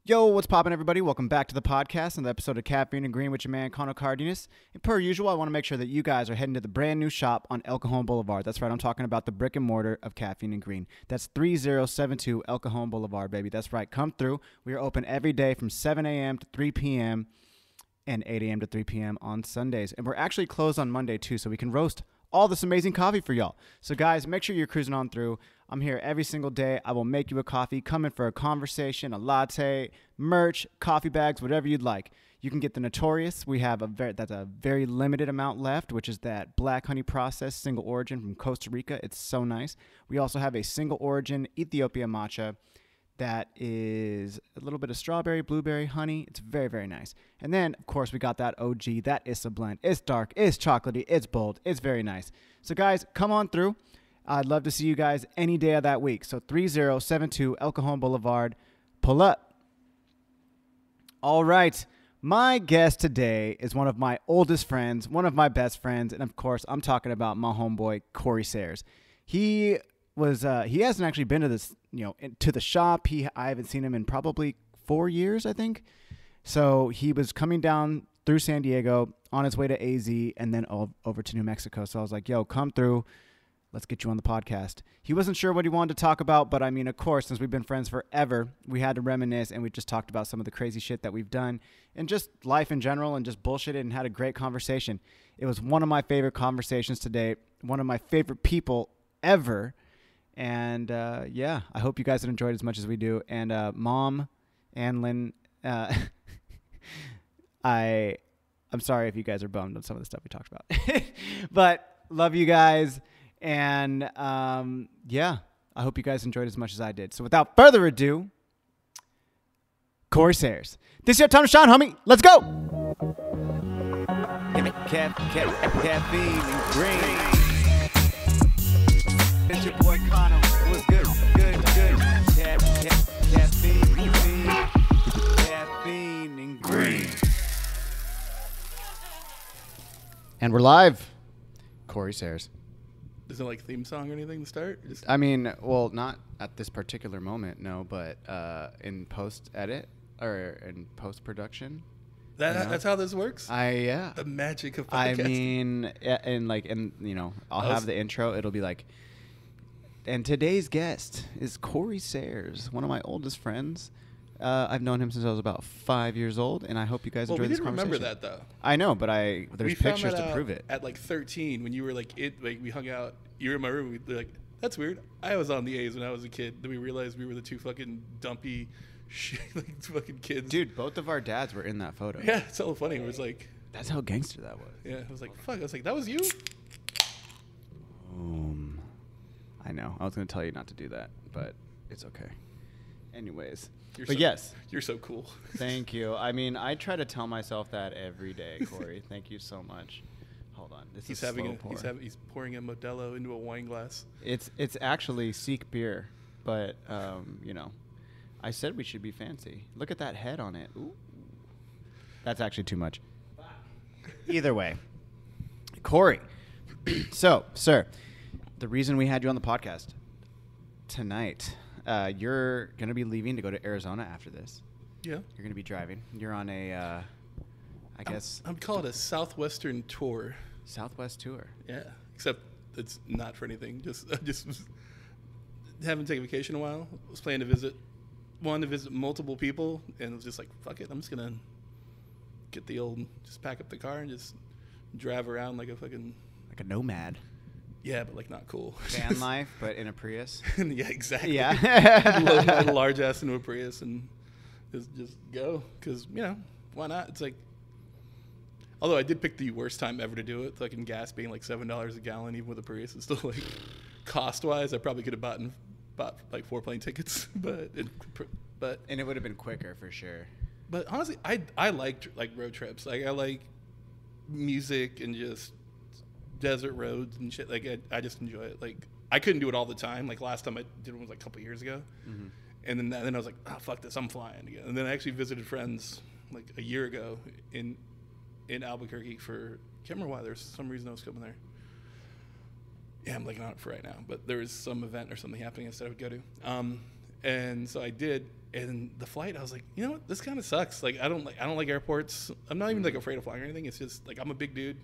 Yo, what's poppin', everybody? Welcome back to the podcast, another episode of Caffeine and Green with your man, Connor Cardenas. And per usual, I want to make sure that you guys are heading to the brand new shop on El Cajon Boulevard. That's right, I'm talking about the brick and mortar of Caffeine and Green. That's 3072 El Cajon Boulevard, baby. That's right, come through. We are open every day from 7 a.m. to 3 p.m. and 8 a.m. to 3 p.m. on Sundays. And we're actually closed on Monday, too, so we can roast all this amazing coffee for y'all. So, guys, make sure you're cruising on through. I'm here every single day. I will make you a coffee. Come in for a conversation, a latte, merch, coffee bags, whatever you'd like. You can get the Notorious. We have that's a very limited amount left, which is that black honey process, single origin from Costa Rica. It's so nice. We also have a single origin Ethiopia matcha that is a little bit of strawberry, blueberry, honey. It's very, very nice. And then, of course, we got that OG, that Issa blend. It's dark, it's chocolatey, it's bold, it's very nice. So, guys, come on through. I'd love to see you guys any day of that week. So 3072 El Cajon Boulevard. Pull up. All right. My guest today is one of my oldest friends, one of my best friends, and of course, I'm talking about my homeboy, Cory Sayers. He hasn't actually been to this, to the shop. I haven't seen him in probably 4 years, I think. So he was coming down through San Diego on his way to AZ and then over to New Mexico. So I was like, yo, come through. Let's get you on the podcast. He wasn't sure what he wanted to talk about, but I mean, of course, since we've been friends forever, we had to reminisce, and we just talked about some of the crazy shit that we've done and just life in general and just bullshitted and had a great conversation. It was one of my favorite conversations today, one of my favorite people ever. And yeah, I hope you guys have enjoyed as much as we do. And Mom and Lynn, I'm sorry if you guys are bummed on some of the stuff we talked about, but love you guys. And yeah, I hope you guys enjoyed as much as I did. So without further ado, Cory Sayers. This is your time to shine, homie. Let's go. Give me caffeine and green. It's your boy Connor. What's good? Good. Caffeine and green. And we're live. Cory Sayers. Is it like theme song or anything to start? I mean, well, not at this particular moment, no, but in post-edit or in post-production. That's how this works? Yeah. The magic of podcasting. I mean, I'll have the intro. It'll be like, and today's guest is Cory Sayers, one of my oldest friends. I've known him since I was about 5 years old, and I hope you guys enjoy this conversation. We didn't remember that, though. I know, but there's pictures to prove it. At like 13, when you were like, we hung out. You were in my room. We were like, that's weird. I was on the A's when I was a kid. Then we realized we were the two fucking dumpy, fucking kids. Dude, both of our dads were in that photo. Yeah, it's so funny. It was like, that's how gangster that was. Yeah, I was like, fuck. I was like, that was you? I know. I was going to tell you not to do that, but it's okay. Anyways. Yes. You're so cool. Thank you. I mean, I try to tell myself that every day, Cory. Thank you so much. Hold on. He's pouring a Modelo into a wine glass. It's actually Sikh beer, but I said we should be fancy. Look at that head on it. Ooh. That's actually too much. Either way. Cory. So, sir, the reason we had you on the podcast tonight, you're going to be leaving to go to Arizona after this. Yeah. You're going to be driving. You're on a, I guess. I'm call it a Southwestern tour. Southwest tour. Yeah. Except it's not for anything. Just haven't taken vacation in a while. I was planning to wanted to visit multiple people, and it was just like, fuck it. I'm just going to just pack up the car and just drive around like a fucking. Like a nomad. Yeah, but like not cool. Van life, but in a Prius. Yeah, exactly. Yeah. Load my large ass into a Prius and just go. Because, why not? It's like, although I did pick the worst time ever to do it. Fucking gas being like $7 a gallon, even with a Prius. It's still like, cost-wise, I probably could have bought like 4 plane tickets. But and it would have been quicker for sure. But honestly, I liked like road trips. Like I like music and just desert roads and shit. Like I just enjoy it. Like I couldn't do it all the time. Like last time I did one was like a couple years ago, and then I was like, oh fuck this, I'm flying again. And then I actually visited friends like a year ago in Albuquerque for, can't remember why. There's some reason I was coming there. Yeah, I'm blanking on it for right now. But there was some event or something happening I said I would go to. And so I did, And the flight, I was like, you know what, this kind of sucks. Like, I don't like airports. I'm not even like afraid of flying or anything. It's just like I'm a big dude,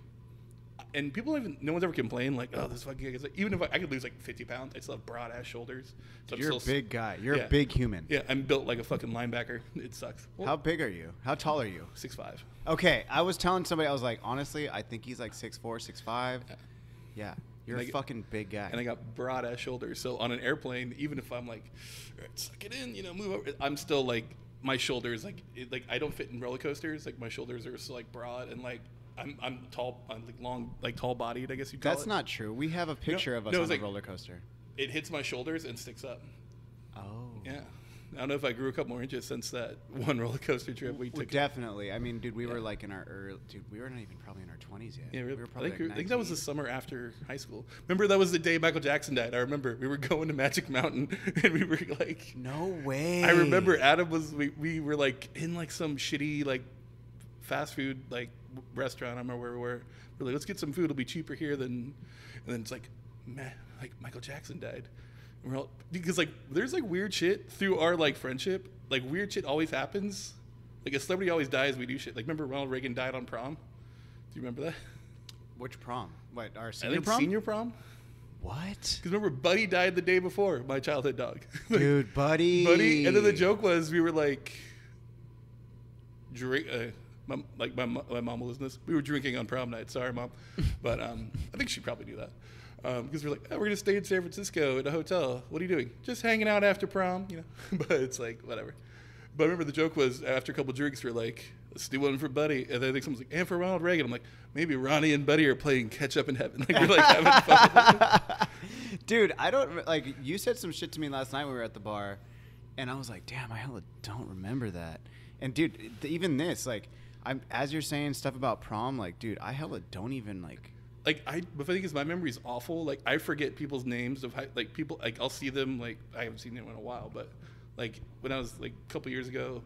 and no one's ever complained like, oh, this fucking like, even if I could lose like 50 pounds, I still have broad ass shoulders. So You're a big guy. You're a big human. Yeah, I'm built like a fucking linebacker. It sucks. Well, how big are you? How tall are you? 6'5". Okay, I was telling somebody, I was like, honestly, I think he's like 6'4", 6'5". Yeah. You're a fucking big guy. And I got broad ass shoulders. So on an airplane, even if I'm like, all right, suck it in, move over, I'm still like, my shoulders, like I don't fit in roller coasters. Like my shoulders are so like broad and like I'm tall, I'm like long, like tall bodied, I guess you'd call it. That's not true. We have a picture of us on the roller coaster. It hits my shoulders and sticks up. Oh. Yeah. I don't know if I grew a couple more inches since that one roller coaster trip we took. Definitely. I mean, dude, we were like in our we were not even probably in our 20s yet. Yeah, we were probably I think that was the summer after high school. Remember, that was the day Michael Jackson died. I remember we were going to Magic Mountain and we were like, no way. I remember Adam we were like in like some shitty like fast food like restaurant. I remember where we were. We're like, let's get some food. It'll be cheaper here and then it's like, man, like Michael Jackson died. We're all, because like there's like weird shit through our like friendship. Like weird shit always happens. Like a celebrity always dies. We do shit. Like remember Ronald Reagan died on prom? Do you remember that? Which prom? What, our I senior think prom? Senior prom. What? Because remember Buddy died the day before, my childhood dog. Like, dude, Buddy. And then the joke was we were like, drink. My mom will listen to this. We were drinking on prom night. Sorry, Mom, but I think she probably knew that. Because we're like, oh, we're gonna stay in San Francisco at a hotel. What are you doing? Just hanging out after prom, But it's like whatever. But I remember the joke was after a couple drinks, we're like, let's do one for Buddy, and then I think someone's like, and for Ronald Reagan. I'm like, maybe Ronnie and Buddy are playing catch up in heaven. Like we're like having fun. Dude, I don't like. You said some shit to me last night when we were at the bar, and I was like, damn, I hella don't remember that. And dude, even this, like, as you're saying stuff about prom, like, dude, I hella don't even like. But the thing is, my memory is awful. Like, I forget people's names of like people. Like, I'll see them. Like, I haven't seen them in a while. But like when I was like a couple years ago,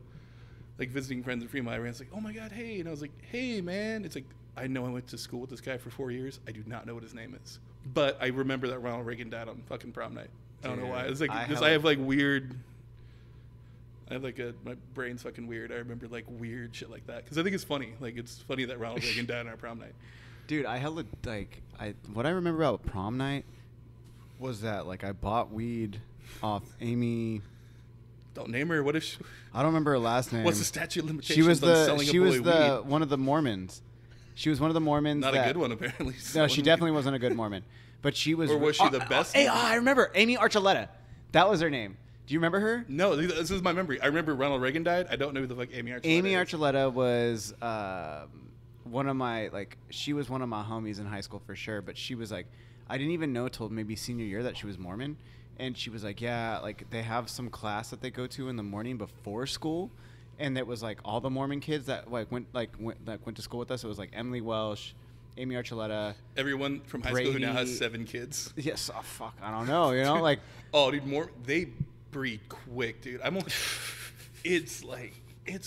like visiting friends in Fremont, I ran. It's like, oh my god, hey, and I was like, hey, man. It's like I know I went to school with this guy for 4 years. I do not know what his name is, but I remember that Ronald Reagan died on fucking prom night. I don't know why. It's like I have like weird. I have like my brain's fucking weird. I remember like weird shit like that because I think it's funny. Like it's funny that Ronald Reagan died on our prom night. Dude, what I remember about prom night was that like I bought weed off Amy. Don't name her. What if she, I don't remember her last name. What's the statute of limitations? She was one of the Mormons. She was one of the Mormons. Not a good one, apparently. No, she definitely wasn't a good Mormon. But she was. Or was she the best? I remember Amy Archuleta. That was her name. Do you remember her? No, this is my memory. I remember Ronald Reagan died. I don't know who the fuck Amy Archuleta is. Amy Archuleta was one of my she was one of my homies in high school for sure. But she was like, I didn't even know till maybe senior year that she was Mormon, and she was like, yeah, like they have some class that they go to in the morning before school, and it was like all the Mormon kids that went to school with us. It was like Emily Welsh, Amy Archuleta, everyone from high school who now has 7 kids. Yes, oh fuck, I don't know, like oh dude, they breed quick, dude. It's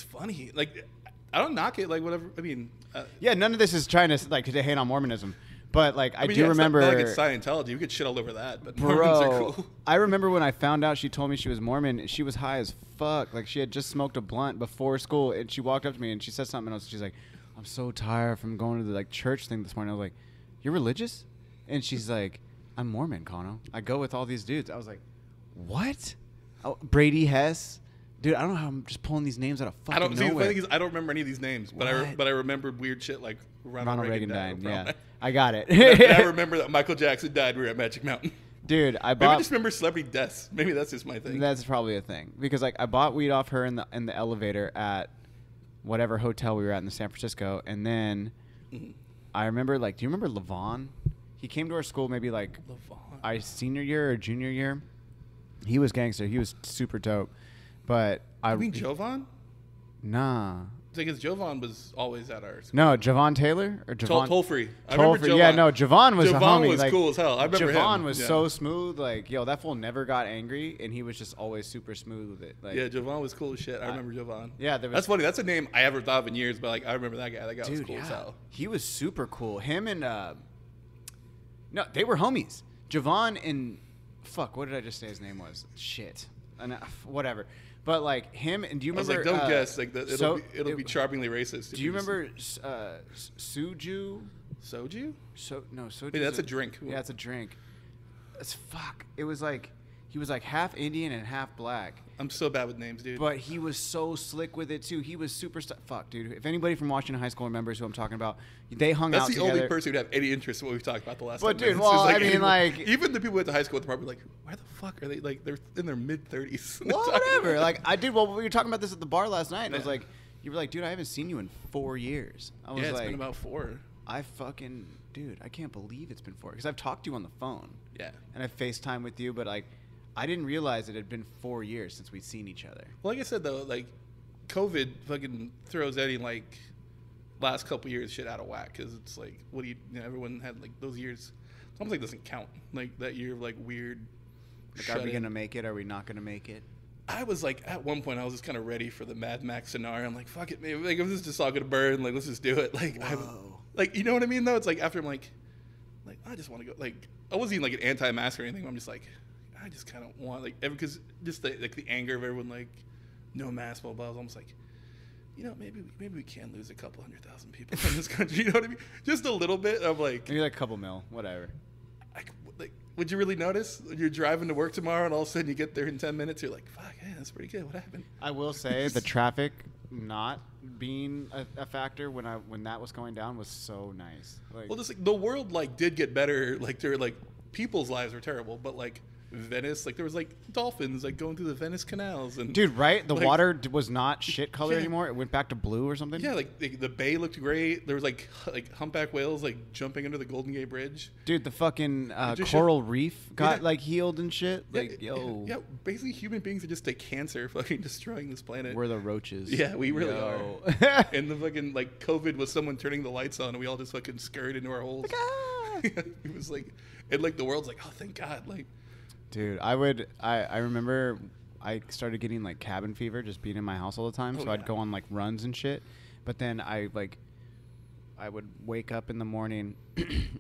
funny. Like I don't knock it, like whatever. I mean, yeah, none of this is trying to like to hate on Mormonism, but like I do remember. It's not like it's Scientology. We could shit all over that, but bro, Mormons are cool. I remember when I found out she told me she was Mormon. She was high as fuck. Like she had just smoked a blunt before school, and she walked up to me and she said something else. She's like, "I'm so tired from going to the like church thing this morning." I was like, "You're religious?" And she's like, "I'm Mormon, Kano. I go with all these dudes." I was like, "What?" Oh, Brady Hess. Dude, I don't know how I'm just pulling these names out of fucking nowhere. The thing is, I don't remember any of these names, but I remembered weird shit like Ronald Reagan died. Yeah, I got it. And I remember that Michael Jackson died. We were at Magic Mountain. Dude, Maybe I just remember celebrity deaths. Maybe that's just my thing. That's probably a thing because like I bought weed off her in the elevator at whatever hotel we were at in San Francisco, and then I remember like, do you remember Levon? He came to our school maybe like our senior year or junior year. He was gangster. He was super dope. But you mean Jovan? Nah. Because Jovan was always at ours. No, Javon Taylor or Javon Toll Free. I remember Jovan. Yeah, no, Javon was a homie. Javon was cool as hell. I remember Javon was so smooth. Like, yo, that fool never got angry, and he was just always super smooth with it. Like, yeah, Javon was cool as shit. I remember Javon. Yeah, that's funny. That's a name I haven't thought of in years, but like I remember that guy. That guy was cool as hell. He was super cool. Him and no, they were homies. Javon and fuck, what did I just say his name was? Shit, whatever. But like him, and do you remember? I was like, don't guess. Like it'll be charmingly racist. Do you remember Suju? Soju? No, Soju. Wait, that's a drink. Yeah, it's a drink. It's fuck. It was like he was like half Indian and half black. I'm so bad with names, dude. But he was so slick with it too. He was super. Fuck, dude. If anybody from Washington High School remembers who I'm talking about, they hung out together. That's the only person who'd have any interest in what we've talked about the last. But 10 dude, minutes. well, Like, I mean, like even the people at the high school at the probably like, why the fuck are they like? They're in their mid-30s. Well, whatever. Like I did. Well, we were talking about this at the bar last night, and I was like, you were like, dude, I haven't seen you in 4 years. I was it's like, been about 4. Dude, I can't believe it's been 4 because I've talked to you on the phone. Yeah. And I've FaceTime with you, but like, I didn't realize it had been 4 years since we'd seen each other. Well, like I said though, like, COVID fucking throws any like last couple years shit out of whack because it's like, what do you know, everyone had like those years. It's almost like doesn't count. Like that year of like weird. Like, are we gonna make it? Are we not gonna make it? I was like, at one point, I was just kind of ready for the Mad Max scenario. I'm like, fuck it, man. Like, if this is just all gonna burn, like, let's just do it. Like, like, you know what I mean? Though it's like after I'm like, I just want to go. Like, I wasn't even like an anti-mask or anything. I'm just like, I just kind of want like, because just the anger of everyone, like, no mask, blah blah. I was almost like, you know, maybe we can lose a couple 100,000 people in this country. You know what I mean? Just a little bit of like, maybe like a couple mil, whatever. Like, would you really notice? You're driving to work tomorrow, and all of a sudden you get there in 10 minutes. You're like, fuck, yeah, that's pretty good. What happened? I will say the traffic not being a factor when that was going down was so nice. Like, well, just like the world like did get better. Like there, like people's lives were terrible, but like Venice, like there was like dolphins like going through the Venice canals, and dude, right? The like, water was not shit color anymore. It went back to blue or something. Yeah, like the bay looked great. There was like humpback whales like jumping under the Golden Gate Bridge. Dude, the fucking coral reef got like healed and shit. Like, yo, yeah, basically human beings are just a cancer, fucking destroying this planet. We're the roaches. Yeah, we really are. And the fucking like COVID was someone turning the lights on, and we all just fucking scurried into our holes. It was like, and like the world's like, oh, thank God, like. Dude, I remember I started getting like cabin fever just being in my house all the time. So I'd go on like runs and shit. But then I would wake up in the morning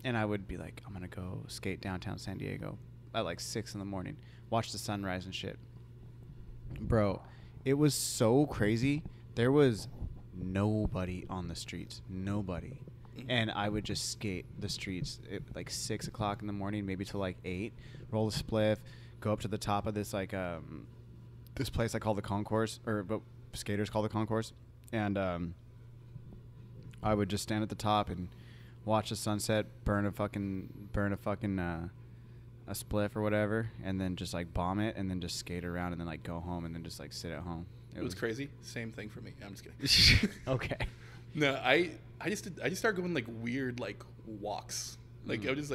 and I would be like, I'm going to go skate downtown San Diego at like 6 in the morning, watch the sunrise and shit. Bro, it was so crazy. There was nobody on the streets. Nobody. And I would just skate the streets at like 6 o'clock in the morning, maybe till like 8, roll a spliff, go up to the top of this like this place I call the concourse, or but skaters call the concourse, and I would just stand at the top and watch the sunset, burn a spliff or whatever, and then just like bomb it, and then just skate around, and then like go home, and then just like sit at home. It was crazy. Same thing for me. I'm just kidding. Okay. No, I just started going like weird like walks. Like I just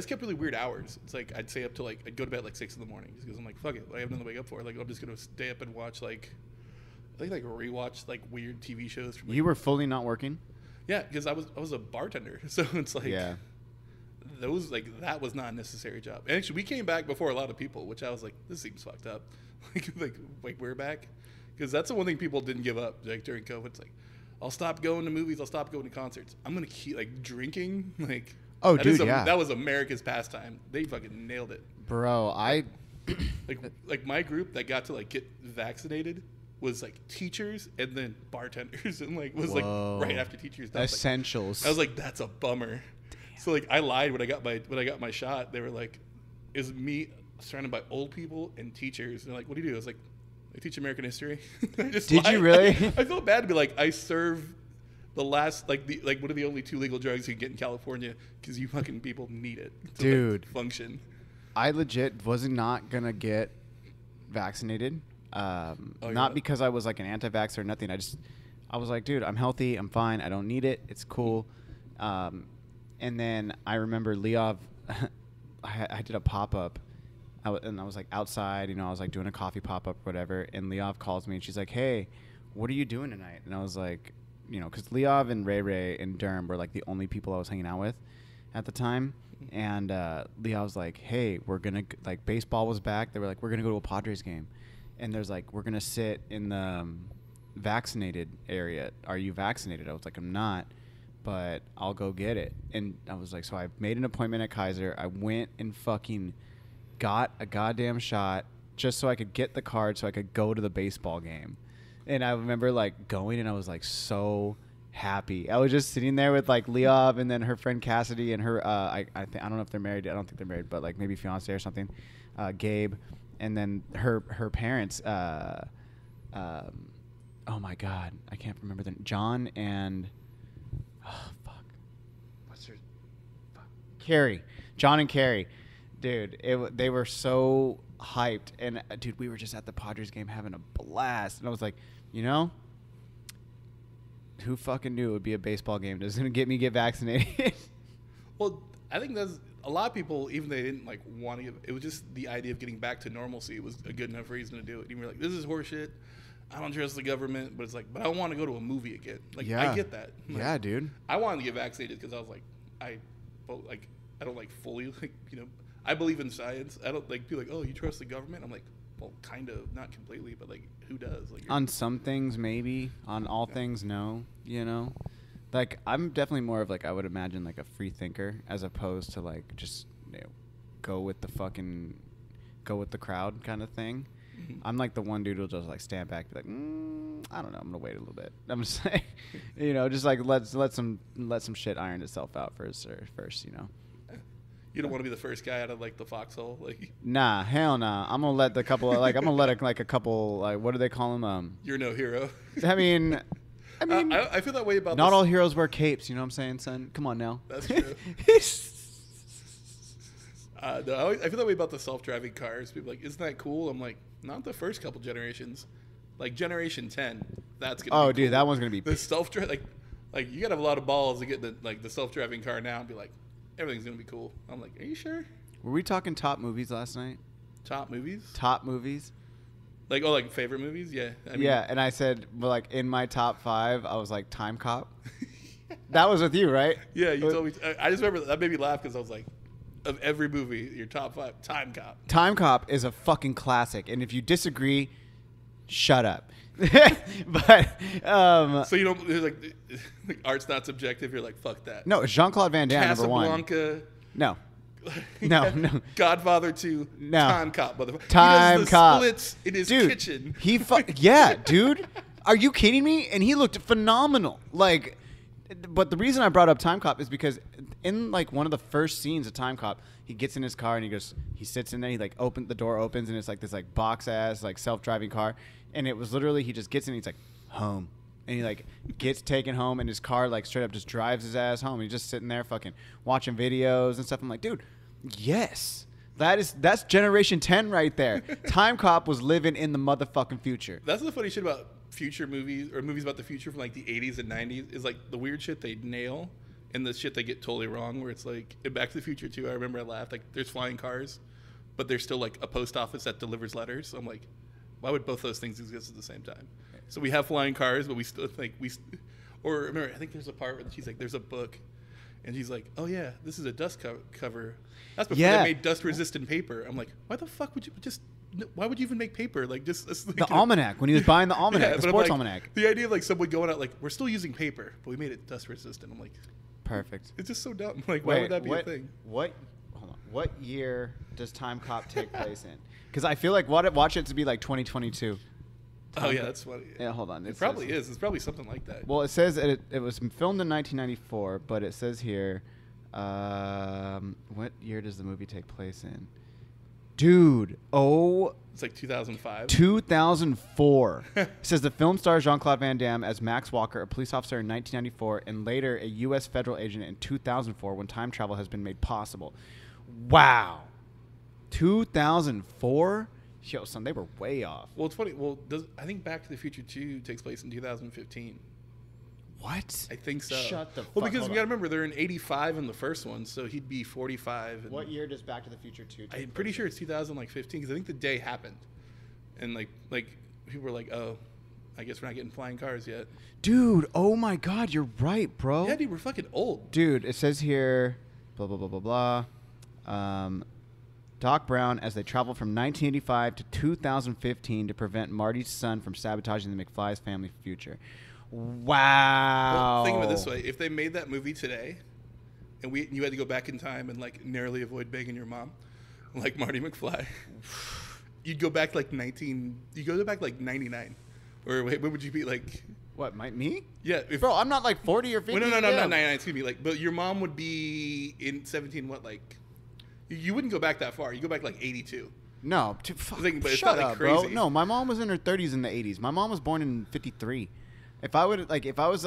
kept really weird hours. It's like I'd stay up till like I'd go to bed at like 6 in the morning because I'm like, fuck it, I have nothing to wake up for. Like I'm just gonna stay up and watch like I think like rewatch like weird TV shows. From, like, you were fully not working? Yeah, because I was a bartender, so it's like those like that was not a necessary job. And actually, we came back before a lot of people, which I was like, this seems fucked up. like we're back because that's the one thing people didn't give up like during COVID. It's like, I'll stop going to movies. I'll stop going to concerts. I'm going to keep, like, drinking. Like, oh, dude, yeah. That was America's pastime. They fucking nailed it. Bro, like, my group that got to, like, get vaccinated was, like, teachers and then bartenders. And, like, was, like, right after teachers. Essentials. I was like, that's a bummer. Damn. So, like, I lied when I got my shot. They were like, is me surrounded by old people and teachers. And they're like, what do you do? I was like, I teach American history. Did you really? I felt bad to be like, I serve the last, like one of the only 2 legal drugs you can get in California because you fucking people need it to dude, like, function. I legit was not going to get vaccinated. Not because I was like an anti-vaxxer or nothing. I was like, dude, I'm healthy. I'm fine. I don't need it. It's cool. And then I remember Leov, I did a pop-up. And I was like outside, you know, I was like doing a coffee pop-up or whatever. And Leov calls me and she's like, hey, what are you doing tonight? And I was like, you know, because Leov and Ray and Durham were like the only people I was hanging out with at the time. And Leov was like, hey, we're going to, like, baseball was back. They were like, we're going to go to a Padres game. And there's like, we're going to sit in the vaccinated area. Are you vaccinated? I was like, I'm not, but I'll go get it. And I was like, so I made an appointment at Kaiser. I went and fucking got a goddamn shot, just so I could get the card so I could go to the baseball game. And I remember like going, and I was like so happy. I was just sitting there with like Leov and then her friend Cassidy and her I don't know if they're married. I don't think they're married, but like maybe fiance or something. Gabe, and then her parents. Oh my God, I can't remember them. John and what's her? Carrie. John and Carrie. Dude, they were so hyped, and dude, we were just at the Padres game having a blast, and I was like, you know, who fucking knew it would be a baseball game that's gonna get vaccinated? Well, I think that's a lot of people, even they didn't like want to. It was just the idea of getting back to normalcy was a good enough reason to do it. You were like, this is horseshit. I don't trust the government, but it's like, but I want to go to a movie again. Like, yeah. I get that. Like, yeah, dude. I wanted to get vaccinated because I was like, I don't like fully like, you know, I believe in science. I don't like be like, oh, you trust the government? I'm like, well, kind of, not completely, but like, who does? Like, on some things, maybe. On all things, no. You know, like I'm definitely more of like I would imagine like a free thinker as opposed to like just go with the crowd kind of thing. Mm-hmm. I'm like the one dude who'll just like stand back, be like, I don't know, I'm gonna wait a little bit. I'm just saying, you know, just like let some shit iron itself out first, you know. You don't want to be the first guy out of like the foxhole, like. Nah, hell nah. I'm gonna let the couple like I'm gonna let a couple like what do they call them? You're no hero. I mean, I feel that way about. Not all heroes wear capes. You know what I'm saying, son? Come on now. That's true. No, I feel that way about the self-driving cars. People are like, isn't that cool? I'm like, not the first couple generations. Like generation 10, that's gonna. Oh, be dude, cool. that one's gonna be. The self-drive like you gotta have a lot of balls to get the self-driving car now and be like, everything's gonna be cool. I'm like, are you sure? Were we talking top movies last night? Top movies? Top movies. Like favorite movies? Yeah. I mean, yeah, and I said, well, like in my top 5, I was like Time Cop. That was with you, right? Yeah, you told me. I just remember that made me laugh because I was like, of every movie, your top 5, Time Cop. Time Cop is a fucking classic, and if you disagree, shut up. But so you don't like art's not subjective. You're like, fuck that. No, Jean-Claude Van Damme, number one. Casablanca. No. No. Godfather 2. No. Time Cop, motherfucker. Time he does the Cop. splits in his dude, kitchen. Yeah, dude. Are you kidding me? And he looked phenomenal. Like, but the reason I brought up Time Cop is because in like one of the first scenes of Time Cop, he gets in his car and he sits in there. He like the door opens and it's like this like box ass like self-driving car, and it was literally he just gets in. And he's like home, and he like gets taken home, and his car like straight up just drives his ass home. He's just sitting there fucking watching videos and stuff. I'm like, dude, yes. That's generation 10 right there. Time Cop was living in the motherfucking future. That's the funny shit about future movies or movies about the future from like the 80s and 90s is like the weird shit they nail and the shit they get totally wrong, where it's like in Back to the Future 2, I remember I laughed, like there's flying cars, but there's still like a post office that delivers letters. So I'm like, why would both those things exist at the same time? So we have flying cars, but we still think or remember, I think there's a part where she's like, there's a book, and she's like, oh yeah, this is a dust cover. That's before they made dust-resistant paper. I'm like, why the fuck would you why would you even make paper? Like just like, the almanac, when he was buying the almanac, the sports almanac. The idea of like someone going out like, we're still using paper, but we made it dust-resistant. I'm like, perfect. It's just so dumb. Like, why would that be a thing? Hold on. What year does Time Cop take place in? Because I feel like watch it to be like 2022. Oh yeah, that's funny. Yeah, hold on. It probably is. It's probably something like that. Well, it says it was filmed in 1994, but it says here, what year does the movie take place in? Dude, it's like 2005. 2004. It says the film stars Jean-Claude Van Damme as Max Walker, a police officer in 1994, and later a U.S. federal agent in 2004 when time travel has been made possible. Wow. 2004? Yo, son, they were way off. Well, it's funny. Well, I think Back to the Future 2 takes place in 2015. What? I think so. Shut the fuck up. Well, because we got to on. remember, they're in 85 in the first one, so he'd be 45. What year does Back to the Future 2 take place? I'm pretty sure it's 2015, because I think the day happened. And, like people were like, oh, I guess we're not getting flying cars yet. Dude, oh my God, you're right, bro. Yeah, dude, we're fucking old. Dude, it says here, blah, blah, blah, blah, blah. Doc Brown as they travel from 1985 to 2015 to prevent Marty's son from sabotaging the McFly's family future. Wow. Well, think of it this way. If they made that movie today and you had to go back in time and like narrowly avoid banging your mom, like Marty McFly, you'd go back like 99, or what would you be like? What, me? Yeah, Bro, I'm not like 40 or 50. Well, no, not 99. Excuse me. Like, but your mom would be in 17. What, like? You wouldn't go back that far. You go back like 82. No, But it's shut not like up, crazy. bro. No, my mom was in her 30s in the 80s. My mom was born in 53. If that was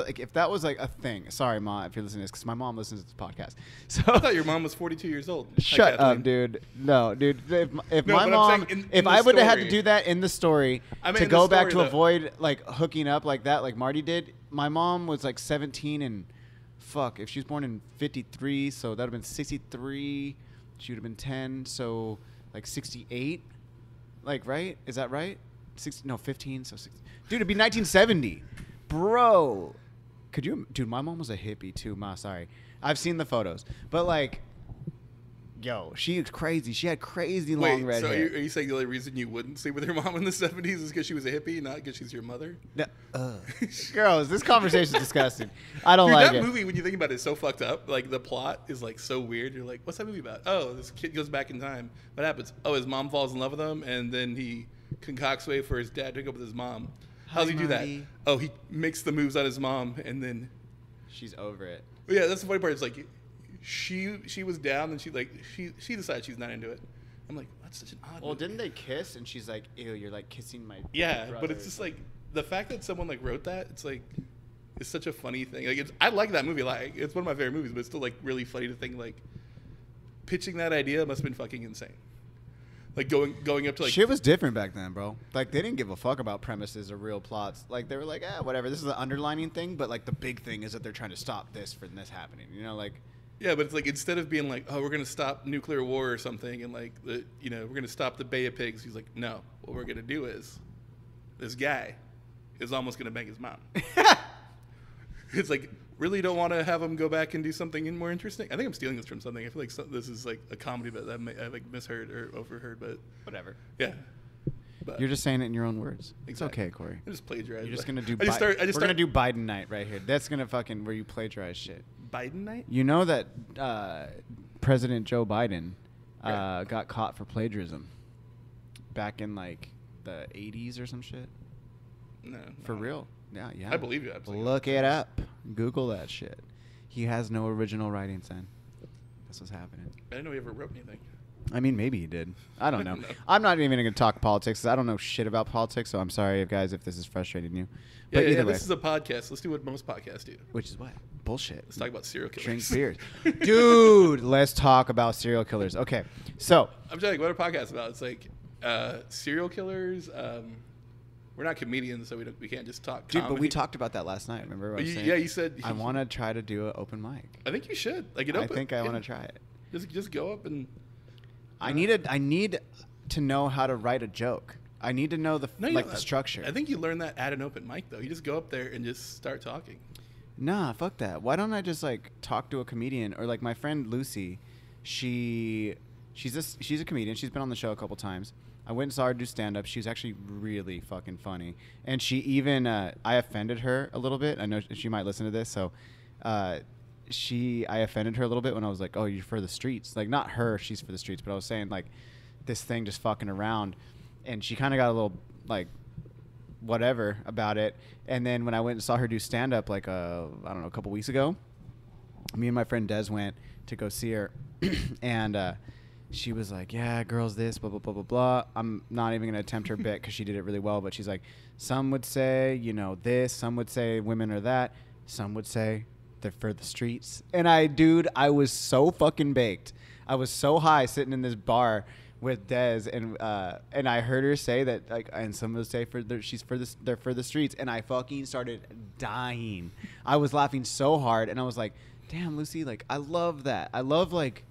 like a thing. Sorry, Ma, if you're listening to this, because my mom listens to this podcast. So I thought your mom was 42 years old. shut up, dude. No, dude. If No, my but I'm mom, saying if the I would have had to story. do that in the story I mean, to in the go back story, to though. avoid like hooking up like that, like Marty did, my mom was like 17 and fuck. If she was born in 53, so that would have been 63. She would have been 10, so like 68. Like, right? Is that right? 15, so 60. Dude, it'd be 1970. Bro. Could you... Dude, my mom was a hippie, too, Ma. Sorry. I've seen the photos. But, like... Yo, she was crazy. She had crazy long red so hair. are you saying the only reason you wouldn't sleep with your mom in the 70s is because she was a hippie, not because she's your mother? No, girls, this conversation is disgusting. I don't Dude, like that it. movie, when you think about it, is so fucked up. Like, the plot is, like, so weird. You're like, what's that movie about? Oh, this kid goes back in time. What happens? Oh, his mom falls in love with him, and then he concocts a way for his dad to hook up with his mom. How does he do that? Marty. Oh, he makes the moves on his mom, and then... She's over it. Yeah, that's the funny part. It's like, she was down, and she decided she's not into it. I'm like, that's such an odd Well, movie. didn't they kiss? And she's like, ew, you're like kissing my Yeah, brother but it's just like the fact that someone like wrote that. It's like it's such a funny thing. Like I like that movie. Like it's one of my favorite movies, but it's still like really funny to think like pitching that idea must have been fucking insane. Like going up to like shit was different back then, bro. Like they didn't give a fuck about premises or real plots. Like they were like, whatever. This is the underlining thing, but like the big thing is that they're trying to stop this from this happening. You know, like. Yeah, but it's like instead of being like, oh, we're gonna stop nuclear war or something, and like we're gonna stop the Bay of Pigs. He's like, no, what we're gonna do is this guy is almost gonna bang his mom. It's like, really don't want to have him go back and do something more interesting. I think I'm stealing this from something. I feel like this is like a comedy that I like misheard or overheard, but Whatever. yeah. But You're just saying it in your own words. Exactly. It's okay, Corey. I just plagiarized. You're just gonna do. We're gonna do Biden night right here. That's gonna fucking where you plagiarize shit. Biden night. You know that President Joe Biden Right. got caught for plagiarism back in like the 80s or some shit. No, For no. real? Yeah, yeah. I believe you. Absolutely. Look it up. Google that shit. He has no original writing, son. That's what's happening. I didn't know he ever wrote anything. I mean, maybe he did. I don't know. No. I'm not even going to talk politics 'cause I don't know shit about politics, so I'm sorry, guys, if this is frustrating you. But Yeah, either way, this is a podcast. Let's do what most podcasts do. which is what? Bullshit. Let's talk about serial killers. Drink beers. Dude, let's talk about serial killers. Okay, so. I'm telling you, what are podcasts about? It's like serial killers. We're not comedians, so we can't just talk Dude, comedy. but we talked about that last night. Remember what I was saying? Yeah, you said I want to try to do an open mic. I think you should. Like, I think I want to try it. Just go up and. I need to know how to write a joke. I need to know the the structure. I think you learn that at an open mic, though. You just go up there and just start talking. Nah, fuck that. Why don't I just like talk to a comedian or like my friend Lucy? She's a comedian. She's been on the show a couple times. I went and saw her do stand up. She's actually really fucking funny. And she even I offended her a little bit. I know she might listen to this, so I offended her a little bit when I was like, "Oh, you're for the streets." Like not her, she's for the streets, but I was saying like this thing just fucking around, and she kind of got a little like whatever about it. And then when I went and saw her do stand up like I don't know, a couple weeks ago, me and my friend Des went to go see her and she was like, yeah, girls this, blah, blah, blah, blah, blah. I'm not even going to attempt her bit because she did it really well. But she's like, some would say, you know, this. Some would say women are that. Some would say they're for the streets. And I was so fucking baked. I was so high sitting in this bar with Des. And I heard her say that, like, and some would say they're for the streets. And I fucking started dying. I was laughing so hard. And I was like, damn, Lucy, like, I love that. I love, like,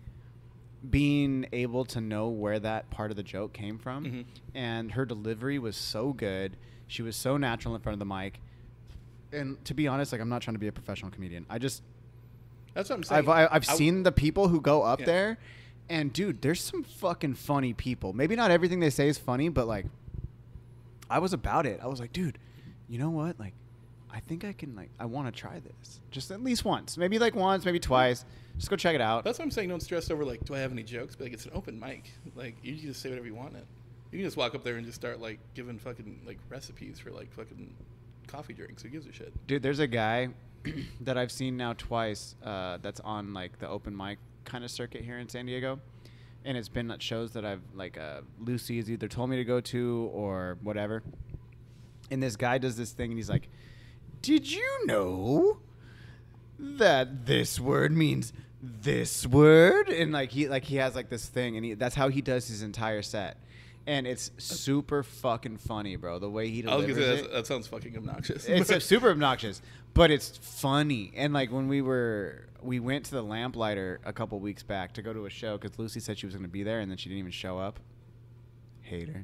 being able to know where that part of the joke came from. Mm-hmm. And her delivery was so good. She was so natural in front of the mic. And to be honest, like, I'm not trying to be a professional comedian. That's what I'm saying. I've seen the people who go up Yeah. there, and dude, there's some fucking funny people. Maybe not everything they say is funny, but like, I was about it. I was like, dude, you know what? Like, I think I can, like, I want to try this just at least once, maybe like once, maybe twice. Just go check it out. That's what I'm saying. Don't stress over like, do I have any jokes? But like, it's an open mic. Like, you just say whatever you want. You can just walk up there and just start like giving fucking like recipes for like fucking coffee drinks. Who gives a shit? Dude, there's a guy that I've seen now twice that's on like the open mic kind of circuit here in San Diego. And it's been at shows that I've like Lucy has either told me to go to or whatever. And this guy does this thing and he's like, did you know that this word means this word? And like he has like this thing and that's how he does his entire set. And it's super fucking funny, bro. The way he delivers I was gonna say it. that sounds fucking obnoxious. It's super obnoxious, but it's funny. And like when we went to the Lamplighter a couple weeks back to go to a show because Lucy said she was gonna be there and then she didn't even show up. Hater.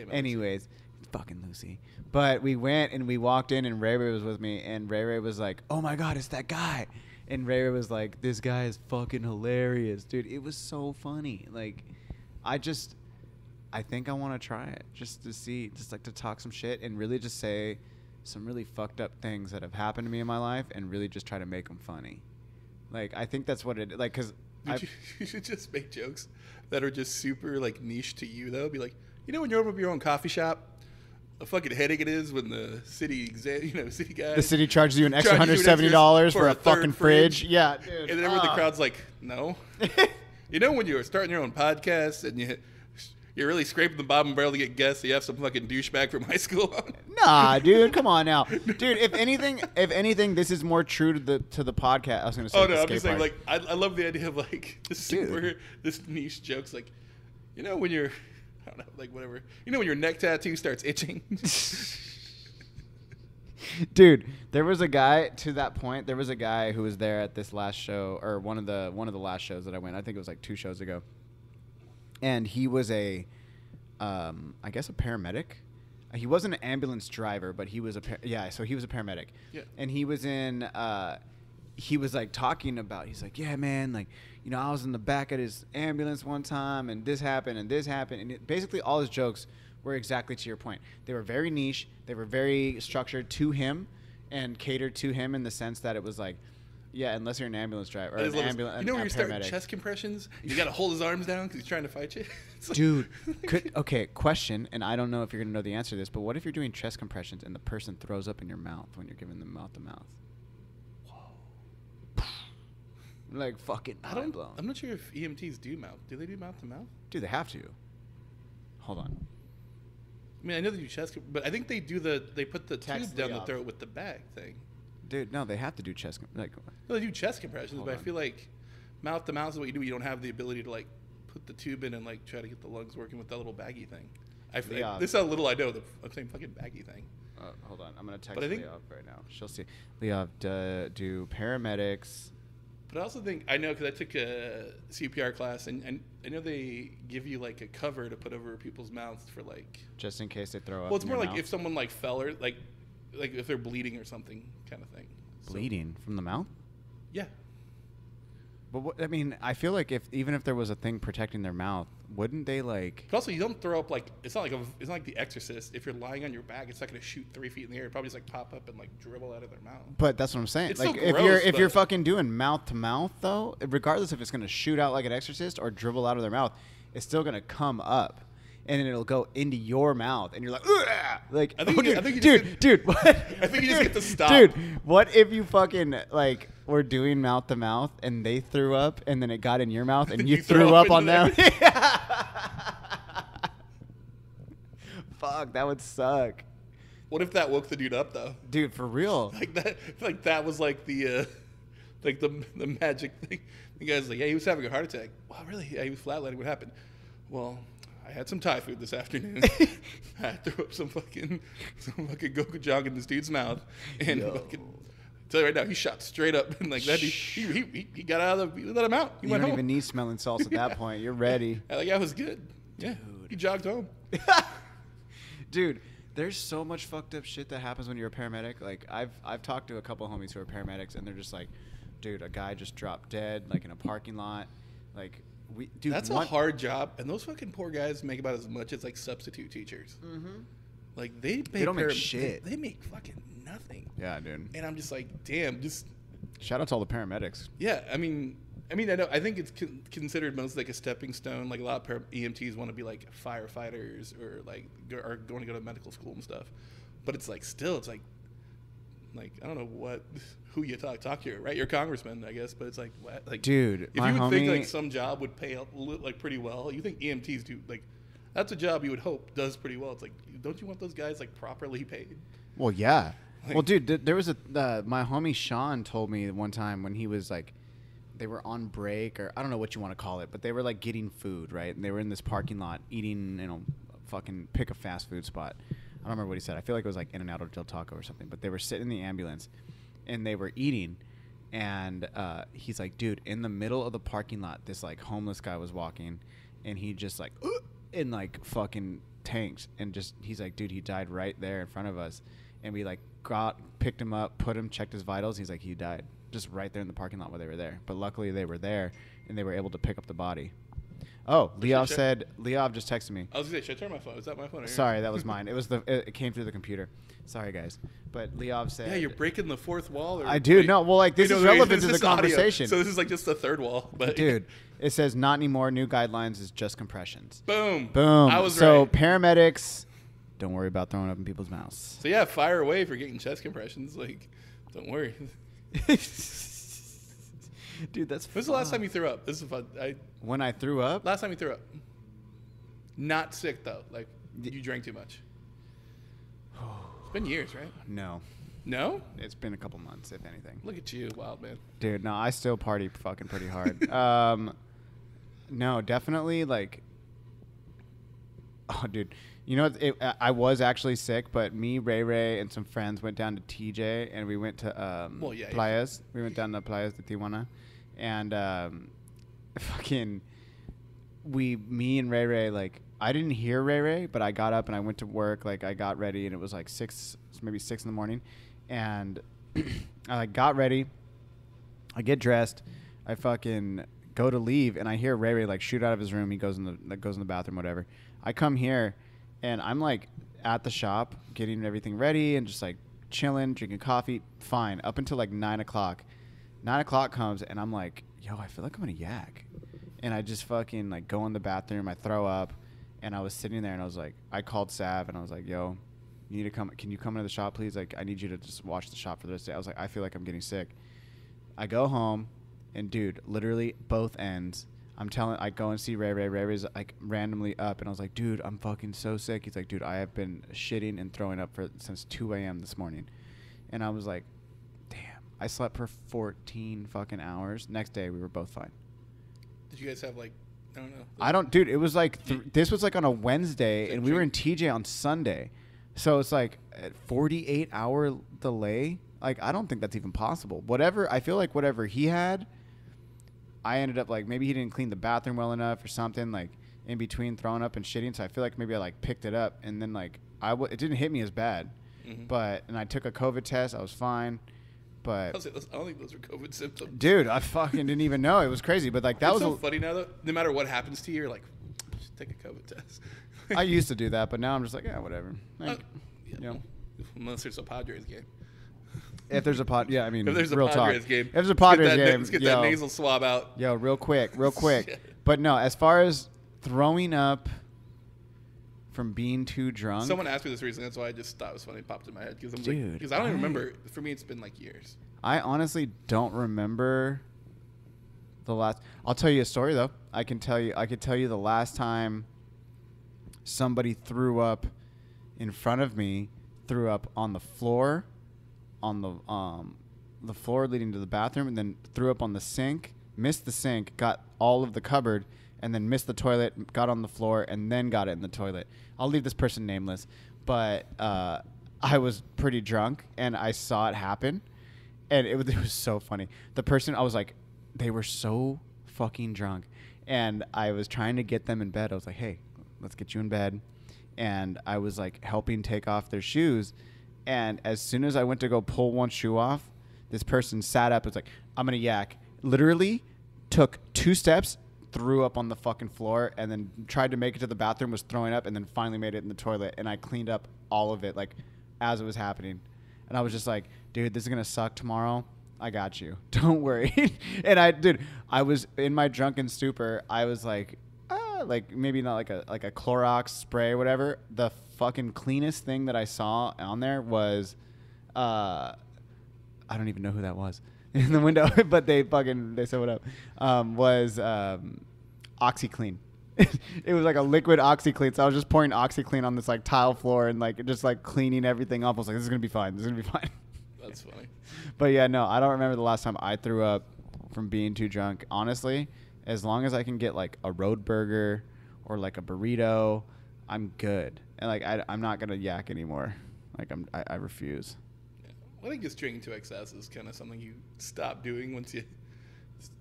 Anyways, fucking Lucy. But we went and we walked in and Ray Ray was with me and Ray Ray was like, "Oh my God, it's that guy." And Ray Ray was like, "This guy is fucking hilarious, dude." It was so funny. Like, I think I want to try it just to see, just like to talk some shit and really just say some really fucked up things that have happened to me in my life and really just try to make them funny. Like, I think that's what it, like, because you should just make jokes that are just super like niche to you though. Be like, you know, when you open up your own coffee shop, a fucking headache it is when the city city guy, the city charges you an extra $170 for a fucking fridge. Yeah, dude. And then the crowd's like, no. You know, when you're starting your own podcast and you're really scraping the bottom barrel to get guests, so you have some fucking douchebag from high school on. Nah, dude, come on now, dude. If anything, this is more true to the podcast. I was gonna say. Oh no, I'm just saying, like, I love the idea of like this niche jokes, like, you know, when you're, I don't know, like whatever, you know, when your neck tattoo starts itching. Dude, there was a guy to that point. There was a guy who was there at this last show, or one of the last shows that I went. I think it was like 2 shows ago. And he was I guess a paramedic. He wasn't an ambulance driver, but he was so he was a paramedic. Yeah. And he was in, he was like talking about, he's like, yeah, man, like, you know, I was in the back of his ambulance one time and this happened and this happened. And basically all his jokes were exactly to your point. They were very niche. They were very structured to him and catered to him in the sense that it was like, yeah, unless you're an ambulance driver or an ambulance, you know, when you're starting chest compressions, you got to hold his arms down because he's trying to fight you. Dude, okay, question, and I don't know if you're gonna know the answer to this, but what if you're doing chest compressions and the person throws up in your mouth when you're giving them mouth to mouth? Whoa. Like fucking mind blown. I'm not sure if EMTs do mouth. Do they do mouth to mouth? Dude, they have to. Hold on. I mean, I know they do chest, but I think they do they put the tube down the throat with the bag thing. Dude, no, they have to do chest. No, they do chest compressions, but I feel like mouth to mouth is what you do. You don't have the ability to like put the tube in and like try to get the lungs working with that little baggy thing. I feel like, this is how little I know the same fucking baggy thing. Hold on, I'm gonna text Leov right now. She'll see. Leov, do paramedics? But I also think I know because I took a CPR class and I know they give you like a cover to put over people's mouths for like just in case they throw up. Well, it's more like if someone like fell or like if they're bleeding or something kind of thing. Bleeding from the mouth? Yeah. But I mean, I feel like even if there was a thing protecting their mouth, wouldn't they like? But also, you don't throw up like it's not like The Exorcist. If you're lying on your back, it's not going to shoot 3 feet in the air. It probably just like pop up and like dribble out of their mouth. But that's what I'm saying. It's like so gross, if you're fucking doing mouth to mouth though, regardless if it's going to shoot out like an Exorcist or dribble out of their mouth, it's still going to come up. And then it'll go into your mouth, and you're like, ugh! Like, I think dude, what? I think you just get to stop. Dude, what if you fucking like were doing mouth to mouth, and they threw up, and then it got in your mouth, and you threw up on them? Fuck, that would suck. What if that woke the dude up though? Dude, for real? Like that was like the magic thing. The guy's like, yeah, he was having a heart attack. Wow, really? Yeah, he was flatlining. What happened? Well, I had some Thai food this afternoon. I threw up some fucking gochujang in this dude's mouth, and fucking, I tell you right now, he shot straight up, and like that. He got out of he let him out. He went home. You don't even need smelling salts at that point. You're ready. That was good. Yeah, dude. He jogged home. Dude, there's so much fucked up shit that happens when you're a paramedic. Like I've talked to a couple of homies who are paramedics, and they're just like, dude, a guy just dropped dead like in a parking lot, like. That's a hard job, and those fucking poor guys make about as much as like substitute teachers. Mm-hmm. Like they don't make shit. They make fucking nothing. Yeah, dude. And I'm just like, damn. Just shout out to all the paramedics. Yeah, I mean, I mean, I know. I think it's considered mostly like a stepping stone. Like a lot of EMTs want to be like firefighters or like are going to go to medical school and stuff. But it's like still, it's like I don't know who you talk to, right? You're a congressman, I guess. But it's like what, like dude, if you would think like some job would pay like pretty well, you think EMTs do like that's a job you would hope does pretty well. It's like, don't you want those guys like properly paid? Well, yeah. Well, dude, there was my homie Sean told me one time when he was like, they were on break or I don't know what you want to call it, but they were like getting food, right? And they were in this parking lot eating, fucking pick a fast food spot. I don't remember what he said. I feel like it was like In-N-Out or Del Taco or something. But they were sitting in the ambulance and they were eating. And he's like, dude, in the middle of the parking lot, this like homeless guy was walking and he just like, and like fucking tanks. And just, he's like, dude, he died right there in front of us. And we like picked him up, put him, checked his vitals. He's like, he died just right there in the parking lot where they were there. But luckily they were there and they were able to pick up the body. Oh, Leov just texted me. I was going to say, should I turn my phone? Is that my phone? Sorry, that was mine. It came through the computer. Sorry, guys. But Leov said... Yeah, you're breaking the fourth wall? I do. No, well, like, this is relevant to the conversation. So this is like just the third wall. But dude, it says not anymore. New guidelines is just compressions. Boom. I was right. So paramedics, don't worry about throwing up in people's mouths. So yeah, fire away for getting chest compressions. Like, don't worry. Dude, that's When's the last time you threw up? This is fun. When I threw up? Last time you threw up. Not sick, though. Like, you drank too much. It's been years, right? No. No? It's been a couple months, if anything. Look at you, wild man. Dude, no, I still party fucking pretty hard. No, definitely, like... Oh, dude. You know, I was actually sick, but me, Ray, and some friends went down to TJ, and we went to Playas. We went down to Playas de Tijuana. And me and Ray, like, I didn't hear Ray, but I got up and I went to work. Like, I got ready, and it was like maybe 6 in the morning. And I like got ready. I get dressed. I fucking go to leave, and I hear Ray like shoot out of his room. He goes in the bathroom, whatever. I come here, and I'm like at the shop getting everything ready and just like chilling, drinking coffee. Fine, up until like 9 o'clock. 9 o'clock comes, and I'm like, yo, I feel like I'm gonna yak. And I just fucking like go in the bathroom. I throw up, and I was sitting there, and I was like, I called Sav, and I was like, yo, you need to come. Can you come into the shop, please? Like, I need you to just watch the shop for the rest of the day. I was like, I feel like I'm getting sick. I go home, and dude, literally both ends. I go and see Ray. Ray's like randomly up, and I was like, dude, I'm fucking so sick. He's like, dude, I have been shitting and throwing up since 2 a.m. this morning. And I was like, damn, I slept for 14 fucking hours. Next day, we were both fine. Did you guys have like, I don't know. I don't, dude, it was like, this was like on a Wednesday, and we were in TJ on Sunday. So it's like a 48-hour delay. Like, I don't think that's even possible. I feel like whatever he had, I ended up like, maybe he didn't clean the bathroom well enough or something, like in between throwing up and shitting. So I feel like maybe I like picked it up, and then like it didn't hit me as bad. Mm-hmm. And I took a COVID test. I was fine. But I don't think those were COVID symptoms. Dude, I fucking didn't even know. It was crazy. But like that was so funny now though. No matter what happens to you, you're like, just take a COVID test. I used to do that, but now I'm just like, yeah, whatever. Like, you know, unless there's a Padres game. If there's a I mean, if there's a real Padres talk. game, if there's a Padres game, let's get that nasal swab out. Yo, real quick. But no, as far as throwing up from being too drunk. Someone asked me this recently. That's why I just thought it was funny. It popped in my head because I don't even remember. For me, it's been like years. I honestly don't remember the last. I'll tell you a story though. I could tell you the last time somebody threw up in front of me. Threw up on the floor, on the floor leading to the bathroom, and then threw up on the sink. Missed the sink, got all of the cupboard, and then missed the toilet. Got on the floor, and then got it in the toilet. I'll leave this person nameless, but I was pretty drunk, and I saw it happen, and it was so funny. The person, I was like, they were so fucking drunk, and I was trying to get them in bed. I was like, hey, let's get you in bed. And I was like helping take off their shoes. And as soon as I went to go pull one shoe off, this person sat up and was like, I'm going to yak. Literally took 2 steps, threw up on the fucking floor, and then tried to make it to the bathroom, was throwing up, and then finally made it in the toilet. And I cleaned up all of it like as it was happening. And I was just like, dude, this is going to suck tomorrow. I got you. Don't worry. And I was in my drunken stupor. I was like, like maybe not like a Clorox spray or whatever. The fucking cleanest thing that I saw on there was, I don't even know who that was in the window, but they said what up, was OxyClean. It was like a liquid OxyClean. So I was just pouring OxyClean on this like tile floor and like just like cleaning everything up. I was like, this is going to be fine. This is going to be fine. That's funny. But yeah, no, I don't remember the last time I threw up from being too drunk. Honestly, as long as I can get like a road burger or like a burrito, I'm good. And like I'm not gonna yak anymore. Like I refuse. Yeah. Well, I think just drinking to excess is kind of something you stop doing once you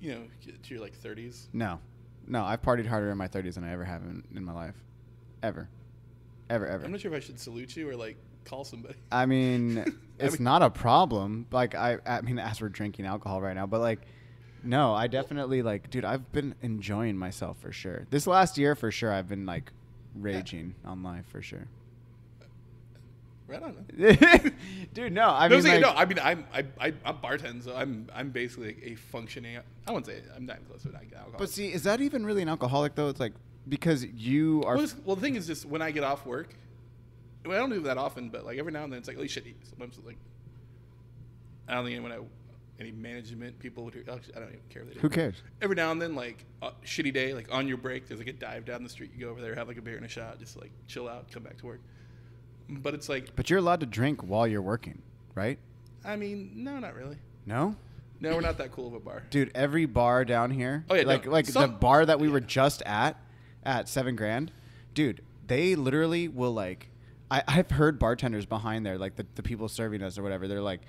get to your like 30s. No, I've partied harder in my 30s than I ever have in my life, ever. I'm not sure if I should salute you or like call somebody. I mean, it's not a problem. Like I mean, as we're drinking alcohol right now, but like, no, I definitely like, dude, I've been enjoying myself for sure. This last year, for sure, I've been like raging on life for sure. Right on. Dude, no, I mean, like, no. I mean, I'm bartending, so I'm basically like a functioning. I wouldn't say I'm not close to an alcoholic. But see, is that even really an alcoholic though? It's like because you are. Well, the thing is just when I get off work. I mean, I don't do that often, but like every now and then it's like, holy shit. Sometimes it's like, I don't think any management people would hear. Actually, I don't even care if they do. Who cares? Every now and then, like a shitty day, like on your break, there's like a dive down the street. You go over there, have like a beer and a shot, just like chill out, come back to work. But it's like. But you're allowed to drink while you're working, right? I mean, no, not really. No? No, we're not that cool of a bar. Dude, every bar down here. Oh yeah, like the bar that we were just at $7 grand. Dude, they literally will like. I've heard bartenders behind there, like the people serving us or whatever. They're like,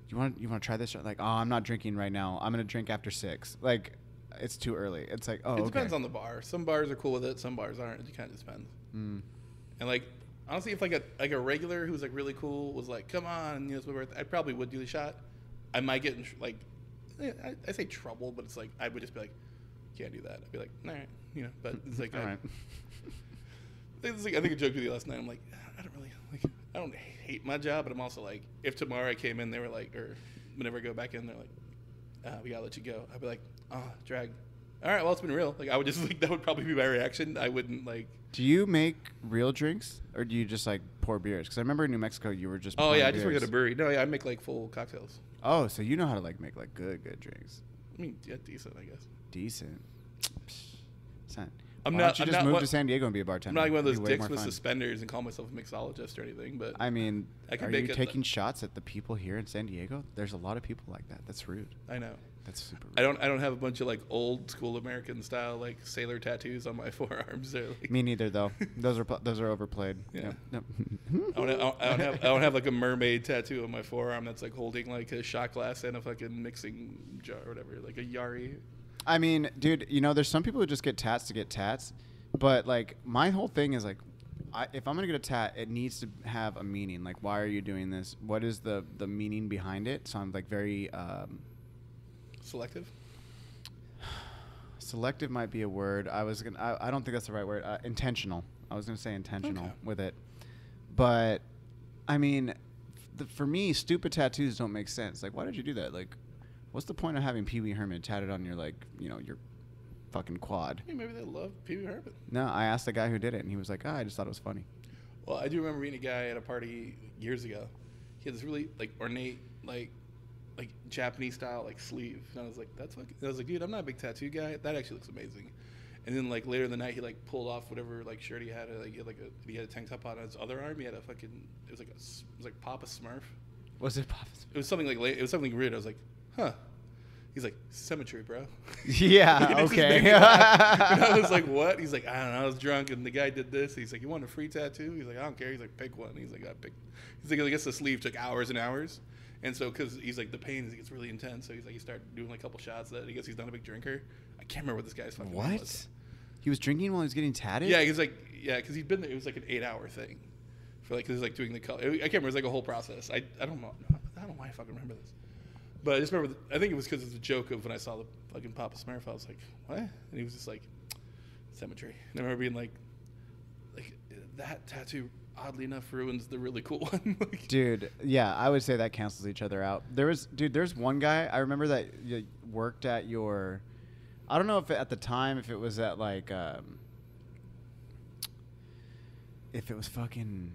"You want to try this?" Like, "Oh, I'm not drinking right now. I'm gonna drink after 6." Like, it's too early. It's like, oh, it depends on the bar. Some bars are cool with it. Some bars aren't. It kind of depends. And like, honestly, if like a regular who's like really cool was like, "Come on, it's my birthday," I probably would do the shot. I might get in like, I say trouble, but it's like I would just be like, "Can't do that." I'd be like, "All right," But it's like, all right. It's like I think I joked with you last night. I'm like, I don't hate my job, but I'm also like, if tomorrow I came in, they were like, or whenever I go back in, they're like, we gotta let you go. I'd be like, drag. All right, well, it's been real. Like, I would just like that would probably be my reaction. I wouldn't like. Do you make real drinks, or do you just like pour beers? Because I remember in New Mexico you were just. Oh yeah, I just worked at a brewery. No, yeah, I make like full cocktails. Oh, so you know how to like make like good drinks. I mean, yeah, decent, I guess. Decent. Son. Why don't you just move to San Diego and be a bartender? I'm not like one of those dicks with suspenders and call myself a mixologist or anything. But I mean, are you taking shots at the people here in San Diego? There's a lot of people like that. That's rude. I know. That's super rude. I don't have a bunch of like old school American style like sailor tattoos on my forearms. Like me neither, though. Those are overplayed. Yeah. Yep. I don't have like a mermaid tattoo on my forearm that's like holding like a shot glass and a fucking mixing jar or whatever, like a Yari. I mean, dude, there's some people who just get tats to get tats, but like my whole thing is like, if I'm gonna get a tat, it needs to have a meaning. Like, why are you doing this? What is the meaning behind it? So I'm like very selective. Selective might be a word. I don't think that's the right word. Intentional. I was gonna say intentional with it, but I mean, for me, stupid tattoos don't make sense. Like, why did you do that? Like, what's the point of having Pee Wee Herman tatted on your like, your fucking quad? Hey, maybe they love Pee Wee Herman. No, I asked the guy who did it, and he was like, I just thought it was funny. Well, I do remember meeting a guy at a party years ago. He had this really like ornate, like Japanese style like sleeve, and I was like, that's fucking. I was like, dude, I'm not a big tattoo guy. That actually looks amazing. And then like later in the night, he like pulled off whatever like shirt he had. He had a tank top on his other arm. He had a fucking. It was like Papa Smurf. Was it Papa Smurf? It was something like it was something weird. I was like, huh. He's like, symmetry, bro. Yeah, okay. And I was like, what? He's like, I don't know. I was drunk, and the guy did this. He's like, you want a free tattoo? He's like, I don't care. He's like, pick one. He's like, I pick. He's like, I guess the sleeve took hours and hours. And so, because he's like, the pain gets really intense. So he's like, he started doing like a couple shots. That I guess he's not a big drinker. I can't remember what this guy's fucking name was. He was drinking while he was getting tatted? Yeah, he's like, because he'd been there. It was like an 8-hour thing. For like, because like doing the color. I can't remember. It was like a whole process. I don't know. I don't know why I fucking remember this. But I just remember, I think it was because of the joke of when I saw the fucking Papa Smurf, I was like, what? And he was just like, symmetry. And I remember being like that tattoo, oddly enough ruins the really cool one. Like, Dude, yeah, I would say that cancels each other out. There's one guy I remember that worked at your, I don't know if at the time if it was at like if it was fucking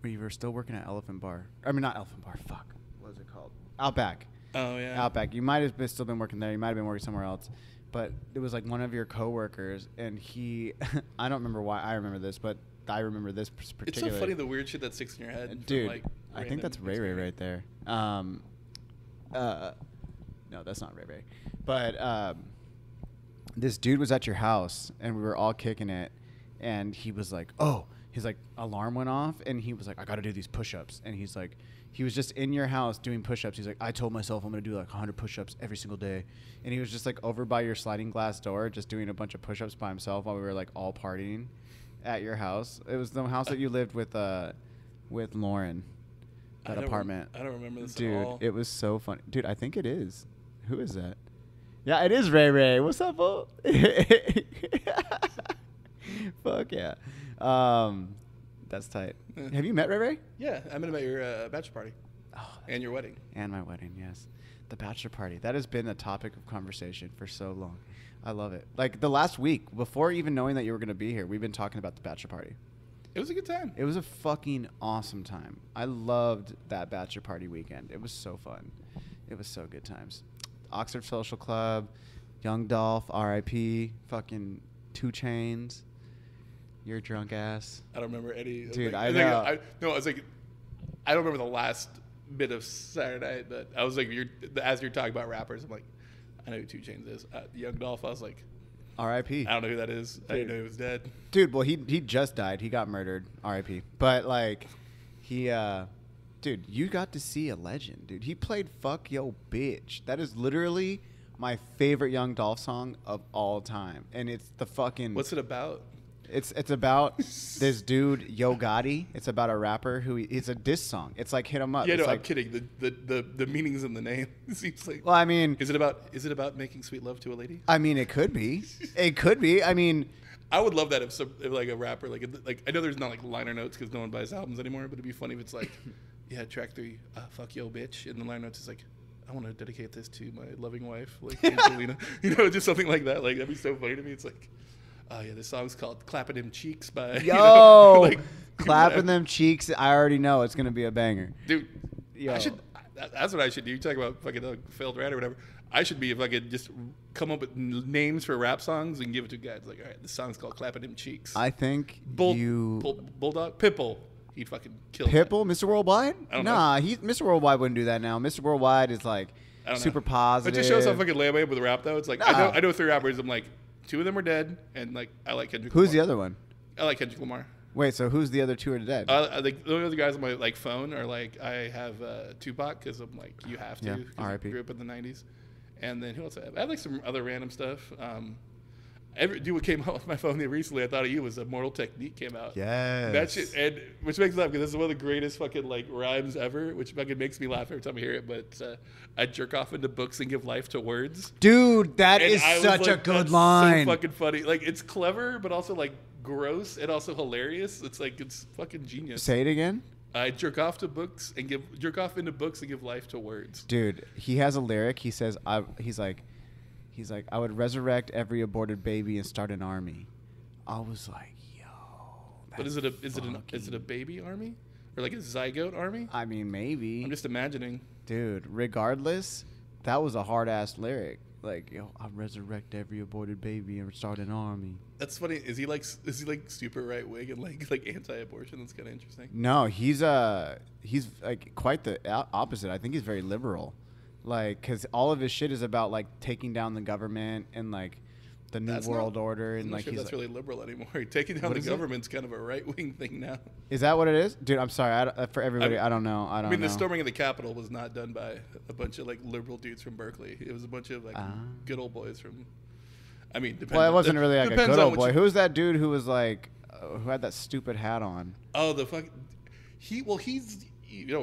where you were still working at Elephant Bar. I mean not Elephant Bar, fuck. What is it called? Outback. oh yeah. Outback. You might have still been working there. You might have been working somewhere else. But it was like one of your coworkers, and he, I don't remember why I remember this, but I remember this particularly. It's so funny the weird shit that sticks in your head. Dude, from, like, I think that's Ray Ray right there. No, that's not Ray Ray. But this dude was at your house, and we were all kicking it, and he was like, oh, his like alarm went off, and he was like, I got to do these push-ups, and he's like, he was just in your house doing push-ups. He's like, I told myself I'm going to do like 100 push-ups every single day. And he was just like over by your sliding glass door just doing a bunch of push-ups by himself while we were like all partying at your house. It was the house that you lived with Lauren, that apartment. I don't remember this Dude, at all. it was so funny. Dude, I think it is. Who is that? Yeah, it is Ray Ray. What's up, Bo? Fuck yeah. That's tight. Have you met Ray Ray? Yeah, I met him at your bachelor party. Oh, And your wedding. and my wedding, yes. The bachelor party. That has been a topic of conversation for so long. I love it. Like the last week, before even knowing that you were going to be here, we've been talking about the bachelor party. It was a good time. It was a fucking awesome time. I loved that bachelor party weekend. It was so fun. It was so good times. Oxford Social Club, Young Dolph, R.I.P., fucking 2 Chainz. Your drunk ass. I don't remember any. Dude, like, I know. I was like, I don't remember the last bit of Saturday night, but I was like, as you're talking about rappers, I'm like, I know who 2 Chainz is. Young Dolph, I was like, R.I.P. I don't know who that is. I didn't know he was dead. Dude, well, he just died. He got murdered. R.I.P. But, like, he, dude, you got to see a legend, dude. He played Fuck Yo Bitch. That is literally my favorite Young Dolph song of all time. And it's the fucking... What's it about? It's about this dude, Yo Gotti. It's about a rapper who... It's a diss song. It's like Hit 'Em Up. Yeah, it's no, like, I'm kidding. The meanings in the name seems like... well, I mean... Is it about making sweet love to a lady? I mean, it could be. It could be. I mean... I would love that if like a rapper like I know there's not like liner notes because no one buys albums anymore, but it'd be funny if it's like, yeah, track 3, fuck yo bitch, and the liner notes is like, I want to dedicate this to my loving wife, like Angelina, just something like that. Like that'd be so funny to me. It's like, oh yeah, this song's called "Clapping Them Cheeks" by Yo, like, clapping them cheeks. I already know it's gonna be a banger, dude. Yo. That's what I should do. You talk about fucking failed rat or whatever. I should be if I could just come up with names for rap songs and give it to guys. Like, all right, this song's called "Clapping Them Cheeks." I think Bulldog Pitbull. He'd fucking kill Pitbull, Mr. Worldwide. I don't Nah, Mr. Worldwide wouldn't do that now. Mr. Worldwide is like I don't super know. positive. It just shows how fucking lame I am with rap, though. It's like Nah. I know 3 rappers. I'm like, 2 of them are dead, and like I like Kendrick. Who's Lamar. the other one? I like Kendrick Lamar. Wait, so who's the other 2 are dead? I think the only other guys on my like phone are like I have Tupac because I'm like you have to. Yeah, 'cause I R.I.P. grew up in the '90s, and then who else? I have like some other random stuff. Every dude what came out with my phone recently, I thought of you was Immortal Technique came out. Yes. That shit, and which makes me laugh because this is one of the greatest fucking like rhymes ever, which fucking makes me laugh every time I hear it. But I jerk off into books and give life to words. Dude, that And is I was such a like, good that's line. So fucking funny. Like it's clever, but also like gross and also hilarious. It's like it's fucking genius. Say it again. I jerk off into books and give life to words. Dude, he has a lyric. He says, he's like, I would resurrect every aborted baby and start an army. I was like, yo. But is it a baby army or like a zygote army? I mean, maybe. I'm just imagining. Dude, regardless, that was a hard ass lyric. Like, yo, I'll resurrect every aborted baby and start an army. That's funny. Is he like super right wing and like anti-abortion? That's kind of interesting. No, he's like quite the opposite. I think he's very liberal. Like, cause all of his shit is about like taking down the government and like the new world order and I'm not like sure he's that's like, really liberal anymore. Taking down the government's kind of a right wing thing now. Is that what it is, dude? I'm sorry, for everybody, I don't know. I don't know. the storming of the Capitol was not done by a bunch of like liberal dudes from Berkeley. It was a bunch of like good old boys from. I mean, depends. Well, it wasn't really like a good old boy. You, Who was that dude who was like, who had that stupid hat on? Oh, the fuck. He's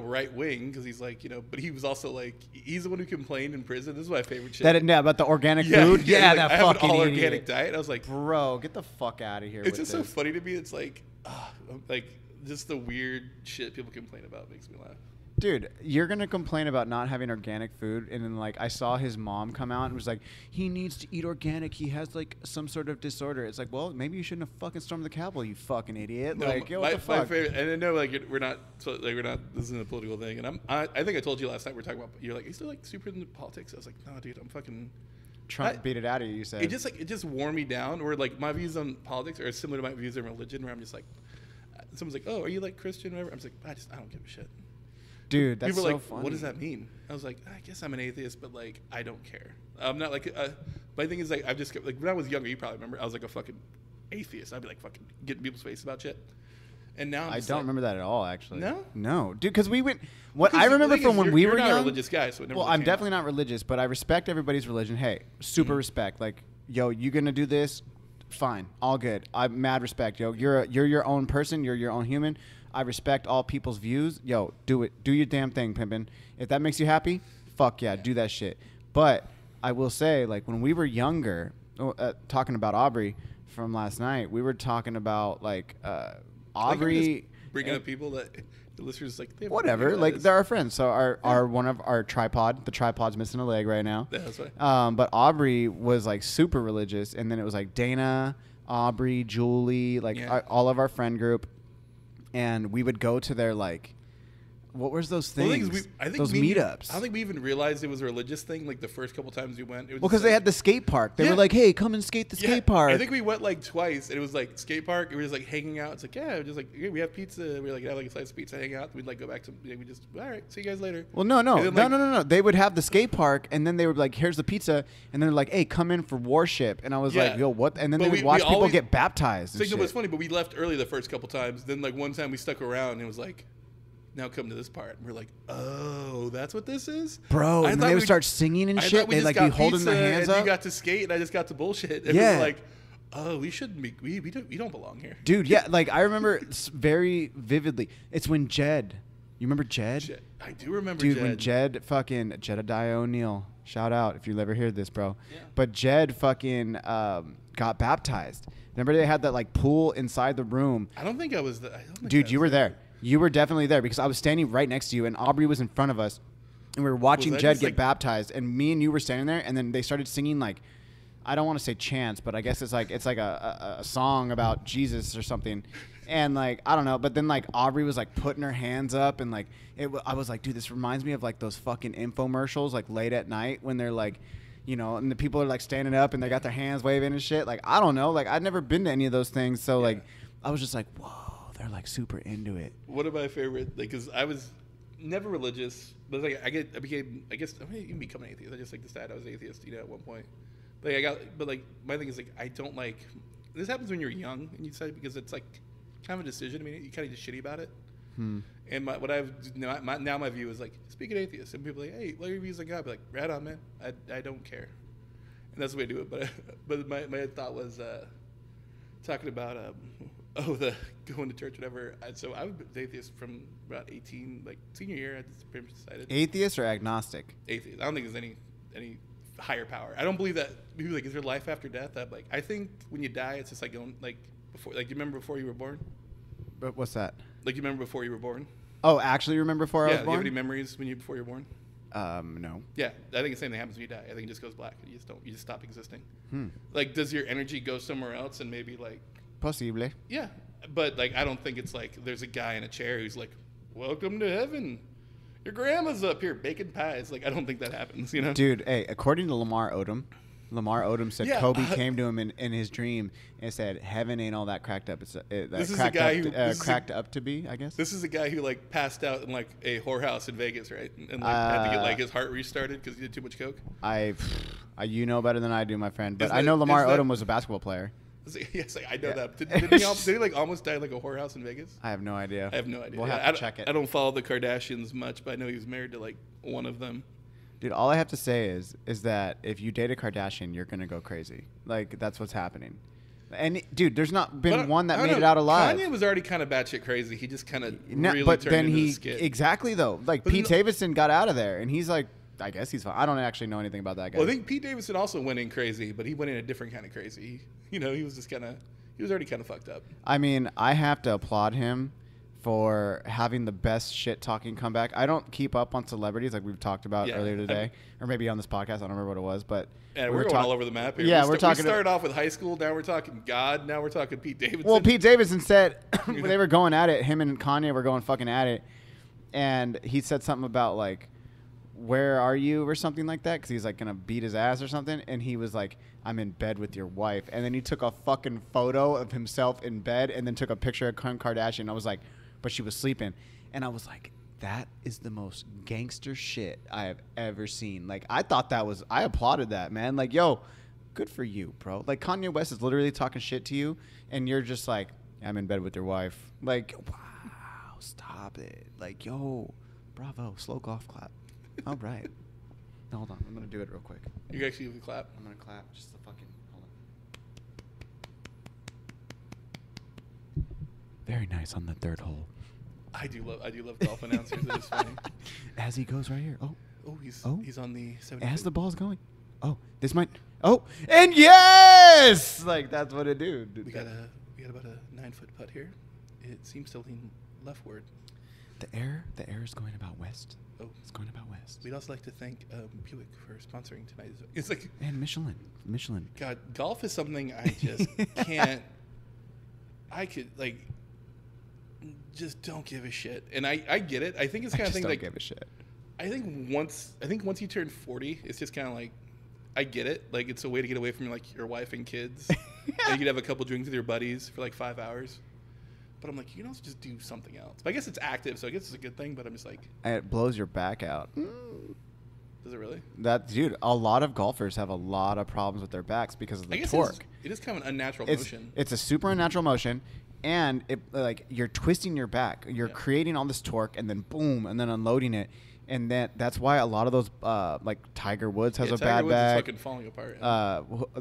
right wing because he's like but he was also like he's the one who complained in prison. This is my favorite shit. About the organic food. Yeah, like, that I fucking have an all idiot. organic diet. I was like, bro, get the fuck out of here. It's just so funny to me. It's like, like just the weird shit people complain about makes me laugh. Dude, you're going to complain about not having organic food. And then, like, I saw his mom come out and was like, he needs to eat organic. He has, like, some sort of disorder. It's like, well, maybe you shouldn't have fucking stormed the Capitol, you fucking idiot. No, like, yo, what the fuck? My favorite, and I know, like, we're not, this isn't a political thing. And I think I told you last night, we were talking about, you're like, are you still, like, super into politics? I was like, no, dude, I'm fucking. Trump beat it out of you, you said. It just wore me down. Or, like, my views on politics are similar to my views on religion, where I'm just like, someone's like, oh, are you, like, Christian or whatever? I'm just like, I don't give a shit. Dude, that's People were so like, funny. what does that mean? I was like, I guess I'm an atheist, but like, I don't care. I'm not like, my thing is like, I've just, like, when I was younger, you probably remember, I was like a fucking atheist. I'd be like fucking getting people's face about shit. And now I don't remember that at all, actually. No? No. Dude, because we went, what I remember from when we were young. You're not a religious guy, so it never well, I'm definitely not religious, but I respect everybody's religion. Hey, super respect. Like, yo, you going to do this? Fine. All good. I'm mad respect, yo. You're your own person. You're your own human. I respect all people's views. Yo, do it. Do your damn thing, pimpin'. If that makes you happy, fuck yeah, do that shit. But I will say, like, when we were younger, talking about Aubrey from last night, we were talking about, like, Aubrey. Bringing up people that the listeners, like, they whatever. Like, they're our friends. So our one of our the tripod's missing a leg right now. Yeah, that's right. But Aubrey was, like, super religious. And then it was, like, Dana, Aubrey, Julie, like, all of our friend group. And we would go to their, like, what was those things? I think those meetups. I don't think we even realized it was a religious thing. Like the first couple times we went, it was because they had the skate park. They were like, "Hey, come and skate the skate park." I think we went like twice, and it was like skate park. We were just like hanging out. It's like, yeah, just like we have pizza. We like have like a slice of pizza, hang out. We'd like go back to. We just all right. See you guys later. Well, no. They would have the skate park, and then they would be like, "Here's the pizza," and then they're like, "Hey, come in for worship." And I was like, "Yo, what?" And then they would watch people get baptized. It was funny, but we left early the first couple times. Then like one time we stuck around, and it was like, now come to this part. And we're like, oh, that's what this is? Bro, and they would start singing and shit. They'd like be holding their hands up. You got to skate, and I just got to bullshit. And we're like, oh, we shouldn't be, we don't belong here. Dude, yeah, like I remember very vividly. It's when Jed, you remember Jed? I do remember Jed. Dude, when Jed fucking, Jedediah O'Neal, shout out if you ever hear this, bro. Yeah. But Jed fucking got baptized. Remember they had that like pool inside the room. I don't think I was there. Dude, you were there. You were definitely there because I was standing right next to you and Aubrey was in front of us and we were watching Jed get baptized and me and you were standing there and then they started singing like, I don't want to say chants, but I guess it's like a song about Jesus or something. And like, I don't know. But then like Aubrey was like putting her hands up and like, I was like, dude, this reminds me of like those fucking infomercials like late at night when they're like, you know, and the people are like standing up and they got their hands waving and shit. Like, I don't know. Like I'd never been to any of those things. So like, I was just like, whoa. They're like super into it. One of my favorite, like, cause I was never religious, but like I became, I guess, I mean, you can become an atheist. I just like decided I was an atheist, you know, at one point. But like my thing is like I don't like. This happens when you're young and you decide because it's like kind of a decision. I mean, you kind of just shitty about it. And now my view is like, speak an atheist, and people are like, hey, what are your views on God? I'd be like, right on, man. I don't care, and that's the way I do it. But my thought was talking about the going to church, whatever. So I was an atheist from about 18, like senior year. I just pretty much decided. Atheist or agnostic? Atheist. I don't think there's any higher power. I don't believe that. People like, is there life after death? I'm like, I think when you die, it's just like going like before. Like, you remember before you were born? But what's that? Like, you remember before you were born? Oh, actually remember before I was born? Yeah. Do you have any memories before you were born? No. Yeah, I think the same thing happens when you die. I think it just goes black. You just stop existing. Like, does your energy go somewhere else and maybe like? Possible. Yeah, but like, I don't think it's like there's a guy in a chair who's like, "Welcome to heaven. Your grandma's up here baking pies." Like, I don't think that happens. You know, dude. Hey, according to Lamar Odom said Kobe came to him in his dream and said, "Heaven ain't all that cracked up. This is a guy who cracked up to be. I guess this is a guy who like passed out in like a whorehouse in Vegas, right? And like had to get like his heart restarted because he did too much coke. You know better than I do, my friend. But I know Lamar Odom was a basketball player. Yes, I know that. Did he like almost die like a whorehouse in Vegas? I have no idea. We'll have to check it. I don't follow the Kardashians much, but I know he was married to like one of them. Dude, all I have to say is that if you date a Kardashian, you're gonna go crazy. Like, that's what's happening. And dude, there's not been one that made it out alive. Kanye was already kind of batshit crazy. He just kind of really turned into the skit. Exactly though. Like, Pete Davidson got out of there, and he's like, I guess he's fine. I don't actually know anything about that guy. Well, I think Pete Davidson also went in crazy, but he went in a different kind of crazy. You know, he was already kind of fucked up. I mean, I have to applaud him for having the best shit talking comeback. I don't keep up on celebrities like we've talked about earlier today, or maybe on this podcast. I don't remember what it was, but yeah, we're going all over the map here. Yeah, we talking. We started off with high school. Now we're talking God. Now we're talking Pete Davidson. Well, Pete Davidson said when they were going at it, him and Kanye were going fucking at it, and he said something about like, "Where are you?" or something like that, because he's like gonna beat his ass or something, and he was like, "I'm in bed with your wife," and then he took a fucking photo of himself in bed, and then took a picture of Kim Kardashian. I was like, but she was sleeping, and I was like, that is the most gangster shit I have ever seen. Like, I thought I applauded that, man. Like, yo, good for you, bro. Like, Kanye West is literally talking shit to you, and you're just like, I'm in bed with your wife. Like, wow, stop it. Like, yo, bravo, slow golf clap. All right. No, hold on, I'm gonna do it real quick. You actually give a clap? I'm gonna clap. Just the fucking, hold on. Very nice on the third hole. I do love golf announcers. It is funny. As he goes right here. He's on the 70. As the ball's going. Oh, this might. Oh, and yes! Like, that's what it do. We got about a 9-foot putt here. It seems to lean leftward. The air is going about west. Oh, it's going about west. We'd also like to thank Buick for sponsoring tonight. It's like, and Michelin. God, golf is something I just can't. I could like. Just don't give a shit, and I get it. I think it's kind of thing don't like give a shit. I think once you turn 40, it's just kind of like I get it. Like it's a way to get away from like your wife and kids. And you could have a couple drinks with your buddies for like 5 hours. But I'm like, you can also just do something else. But I guess it's active, so I guess it's a good thing. But I'm just like, it blows your back out. Does it really? That dude, a lot of golfers have a lot of problems with their backs because of the torque. It is kind of an unnatural motion. It's a super unnatural motion. And it, like, you're twisting your back. You're creating all this torque, and then boom, and then unloading it. And that's why a lot of those, like Tiger Woods has a Tiger bad Woods back. is fucking falling apart.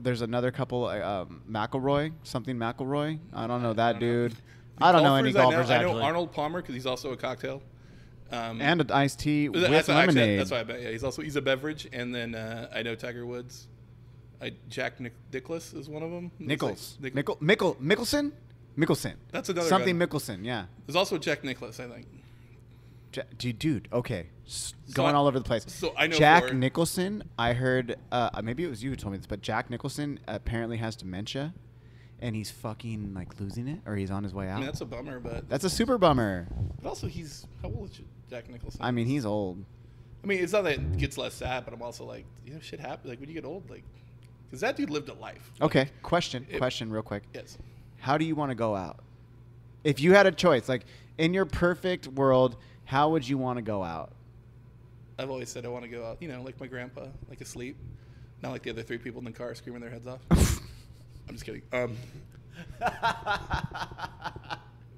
There's another couple, McIlroy. I don't know that dude. I don't know any golfers actually. I know Arnold Palmer because he's also a cocktail. And an iced tea with lemonade. Actually, that's why I bet. Yeah, he's a beverage. And then I know Tiger Woods. Jack Nicklaus is one of them. Mickelson. That's another something guy. Mickelson. Yeah. There's also Jack Nicklaus, I think. Dude. Okay. Going all over the place. So I know Jack Nicholson. I heard. Maybe it was you who told me this, but Jack Nicholson apparently has dementia, and he's fucking like losing it, or he's on his way out. I mean, that's a bummer, but that's a super bummer. But also, how old is Jack Nicholson? I mean, he's old. I mean, it's not that it gets less sad, but I'm also like, shit happens. Like when you get old, like, because that dude lived a life. Okay. Like, question, real quick. Yes. How do you want to go out? If you had a choice, like in your perfect world, how would you want to go out? I've always said I want to go out, like my grandpa, like asleep, not like the other 3 people in the car screaming their heads off. I'm just kidding.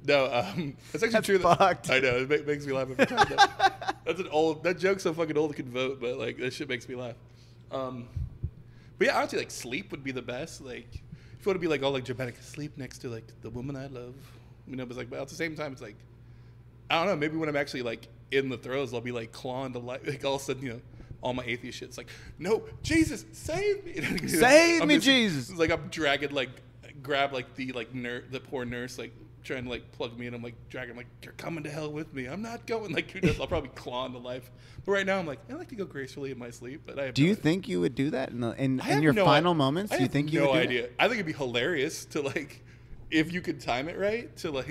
No, it's actually true. Fucked. I know it makes me laugh every time. That joke's so fucking old it could vote, but like that shit makes me laugh. But yeah, honestly, like sleep would be the best. Like if you want to be like all like dramatic, sleep next to like the woman I love, but at the same time, it's like I don't know. Maybe when I'm actually like in the throes, I'll be like clawing to life. Like all of a sudden, all my atheist shit's like, no, Jesus, save me, Jesus. It's like I'm dragging grab the poor nurse trying to plug me in. I'm like dragging you're coming to hell with me. I'm not going. Who knows? I'll probably claw on to life. But right now I'm like I like to go gracefully in my sleep. But do you think you would do that in your final moments? Do you think you would? No idea. I think it'd be hilarious to if you could time it right to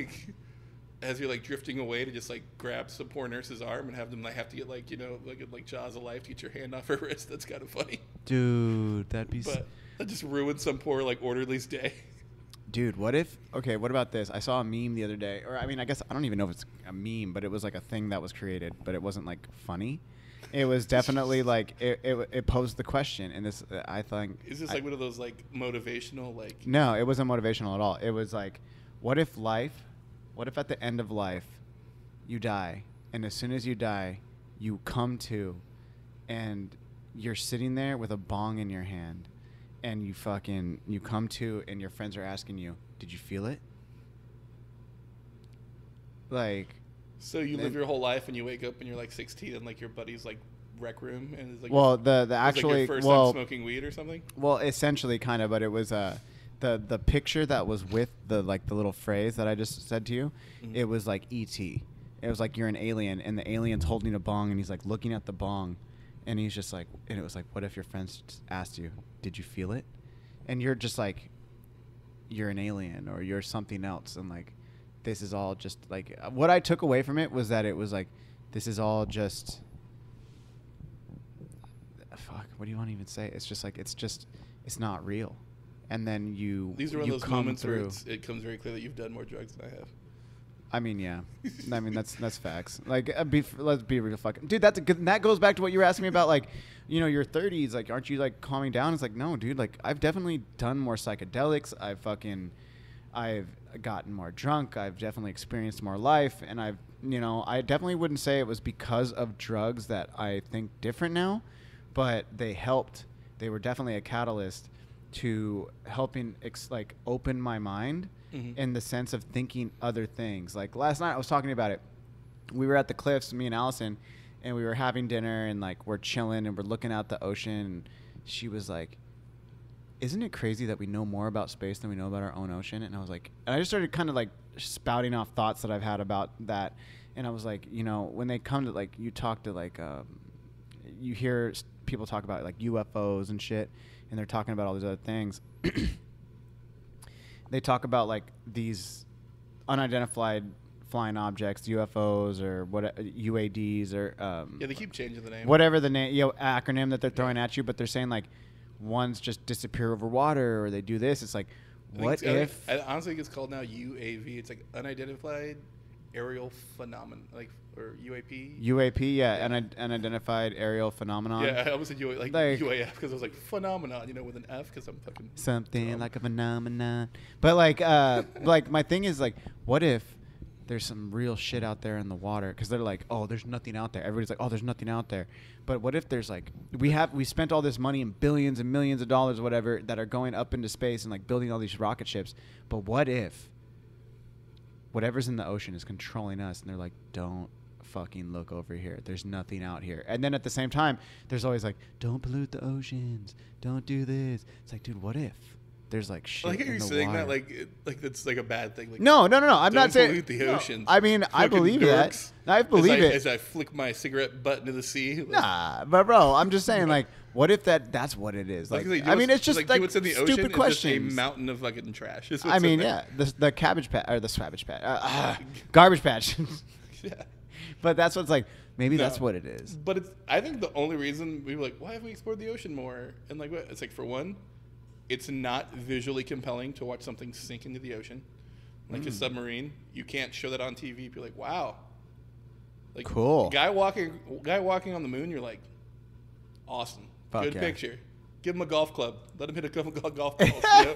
as you're drifting away to just grab some poor nurse's arm and have them have to get like Jaws of life to get your hand off her wrist. That's kind of funny. Dude, that'd be. But that just ruined some poor orderly's day. Dude, what about this? I saw a meme the other day, or I mean, I guess I don't even know if it's a meme, but it was a thing that was created, but it wasn't funny. It was definitely it posed the question, and this I think. Is this one of those motivational No, it wasn't motivational at all. It was what if at the end of life, you die, and as soon as you die, you come to, and you're sitting there with a bong in your hand. And you come to, and your friends are asking you, "Did you feel it?" So you live your whole life, and you wake up, and you're 16, and your buddy's rec room, and it's the actually your first time smoking weed or something. Well, essentially, kind of, but it was the the picture that was with the little phrase that I just said to you, Mm-hmm. it was like E.T. It was like you're an alien, and the alien's holding a bong, and he's like looking at the bong, and he's just like, and it was like, what if your friends asked you, did you feel it? And you're just like, you're an alien or you're something else, and like, this is all just like, what I took away from it was that it was like, this is all just, fuck, what do you want to even say? It's just like, it's not real. And then these are one of those moments where it comes very clear that you've done more drugs than I have. I mean, yeah. I mean, that's facts. Like, let's be real, fucking dude. That's a good. And that goes back to what you were asking me about, like, you know, your 30s. Like, aren't you like calming down? It's like, no, dude. Like, I've definitely done more psychedelics. I've gotten more drunk. I've definitely experienced more life, and I definitely wouldn't say it was because of drugs that I think different now, but they helped. They were definitely a catalyst to helping open my mind. Mm-hmm. In the sense of thinking other things. Like last night I was talking about it. We were at the cliffs, me and Allison, and we were having dinner and like we're chilling and we're looking out the ocean. And she was like, isn't it crazy that we know more about space than we know about our own ocean? And I was like, and I just started kind of like spouting off thoughts that I've had about that. And I was like, you know, when they come to like, you talk to like, you hear people talk about like UFOs and shit, and they're talking about all these other things. They talk about like these unidentified flying objects, UFOs or what, UADs or yeah, they keep changing the name. Whatever the name, acronym that they're throwing at you, but they're saying like ones just disappear over water or they do this. It's like, what if? I honestly think it's called now UAV. It's like unidentified aerial phenomenon, like or UAP. UAP, yeah, unidentified aerial phenomenon. Yeah, I almost said UAF because I was like phenomenon, you know, with an F because I'm fucking something dumb. like a phenomenon. But like, like my thing is like, what if there's some real shit out there in the water? Because they're like, oh, there's nothing out there. Everybody's like, oh, there's nothing out there. But what if there's like, we spent all this money and billions and millions of dollars, whatever, that are going up into space and like building all these rocket ships. But what if whatever's in the ocean is controlling us, and they're like, don't fucking look over here. There's nothing out here. And then at the same time, there's always like, don't pollute the oceans. Don't do this. It's like, dude, what if there's like shit like in the water? you're saying that like that's like a bad thing. Like, no. I'm not saying pollute the oceans. I mean, I believe that. I believe it. As I flick my cigarette butt into the sea. Like, nah, but bro, I'm just saying, like, what if that's what it is? Like, I mean, it's just like what's in the stupid ocean questions. Is just a mountain of fucking trash. I mean, yeah, the cabbage patch or the Swabbage patch, garbage patch. Yeah. But that's what's like. Maybe that's what it is. But I think the only reason we were like, why haven't we explored the ocean more? And like, what? It's like, for one, it's not visually compelling to watch something sink into the ocean, like a submarine. You can't show that on TV. You're like, wow, like cool. Guy walking on the moon. You're like, awesome, good picture. Give him a golf club. Let him hit a couple golf balls. You know?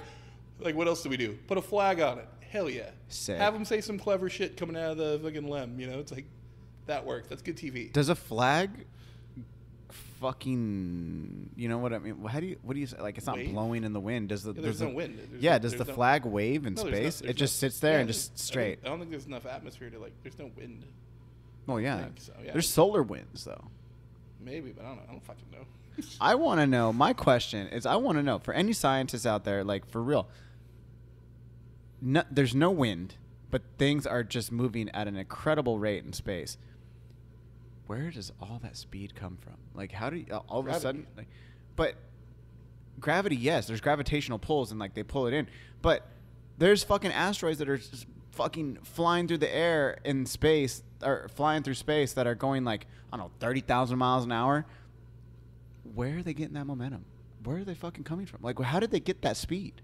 Like, what else do we do? Put a flag on it. Hell yeah. Sick. Have him say some clever shit coming out of the fucking lem. You know, it's like. That works. That's good TV. Does a flag fucking, you know what I mean? What do you say? Like, it's not blowing in the wind. Does there's no wind. Does the flag wave in space? It just sits there and just straight. I don't think there's enough atmosphere to like. There's no wind. Well, yeah. So, yeah. There's solar winds though. Maybe, but I don't know. I don't fucking know. I want to know. My question is, I want to know for any scientists out there, like for real. There's no wind, but things are just moving at an incredible rate in space. Where does all that speed come from? Like, how do you all of a sudden? Like, but gravity, yes, there's gravitational pulls and like they pull it in. But there's fucking asteroids that are just fucking flying through the air in space or flying through space that are going like, I don't know, 30,000 miles an hour. Where are they getting that momentum? Where are they fucking coming from? Like, how did they get that speed?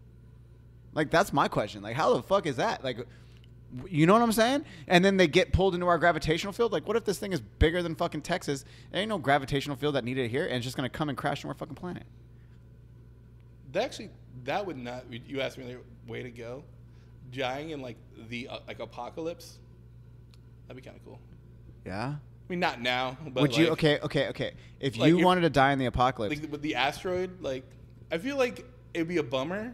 Like, that's my question. Like, how the fuck is that? Like, you know what I'm saying? And then they get pulled into our gravitational field. Like, what if this thing is bigger than fucking Texas? There ain't no gravitational field that needed it here, and it's just going to come and crash on our fucking planet. That would not. You asked me the way to go. Dying in like the like apocalypse. That'd be kind of cool. Yeah. I mean, not now. But would you? Okay. If like you wanted to die in the apocalypse, like with the asteroid, like I feel like it'd be a bummer.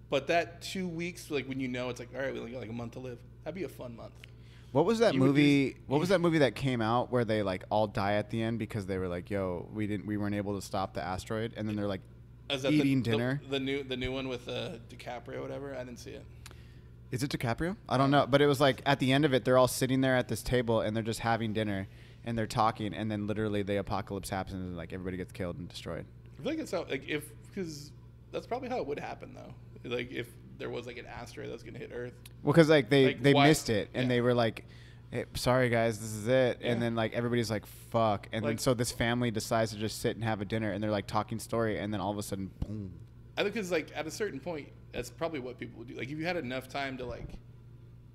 But that 2 weeks, like when you know it's like, all right, we only got like a month to live. That'd be a fun month. What was that movie? What was that movie that came out where they like all die at the end because they were like, "Yo, we weren't able to stop the asteroid," and then they're like, Is that eating dinner. The new one with DiCaprio or whatever? I didn't see it. Is it DiCaprio? I don't know. But it was like at the end of it, they're all sitting there at this table and they're just having dinner and they're talking. And then literally the apocalypse happens and like everybody gets killed and destroyed. I feel like it's how, like, because that's probably how it would happen though. Like if there was like an asteroid that's going to hit Earth. Well, because like they why? missed it and they were like, hey, sorry guys, this is it. Yeah. And then like everybody's like, fuck. And like, then so this family decides to just sit and have a dinner and they're like talking story. And then all of a sudden, boom. I think because like at a certain point, that's probably what people would do. Like if you had enough time to like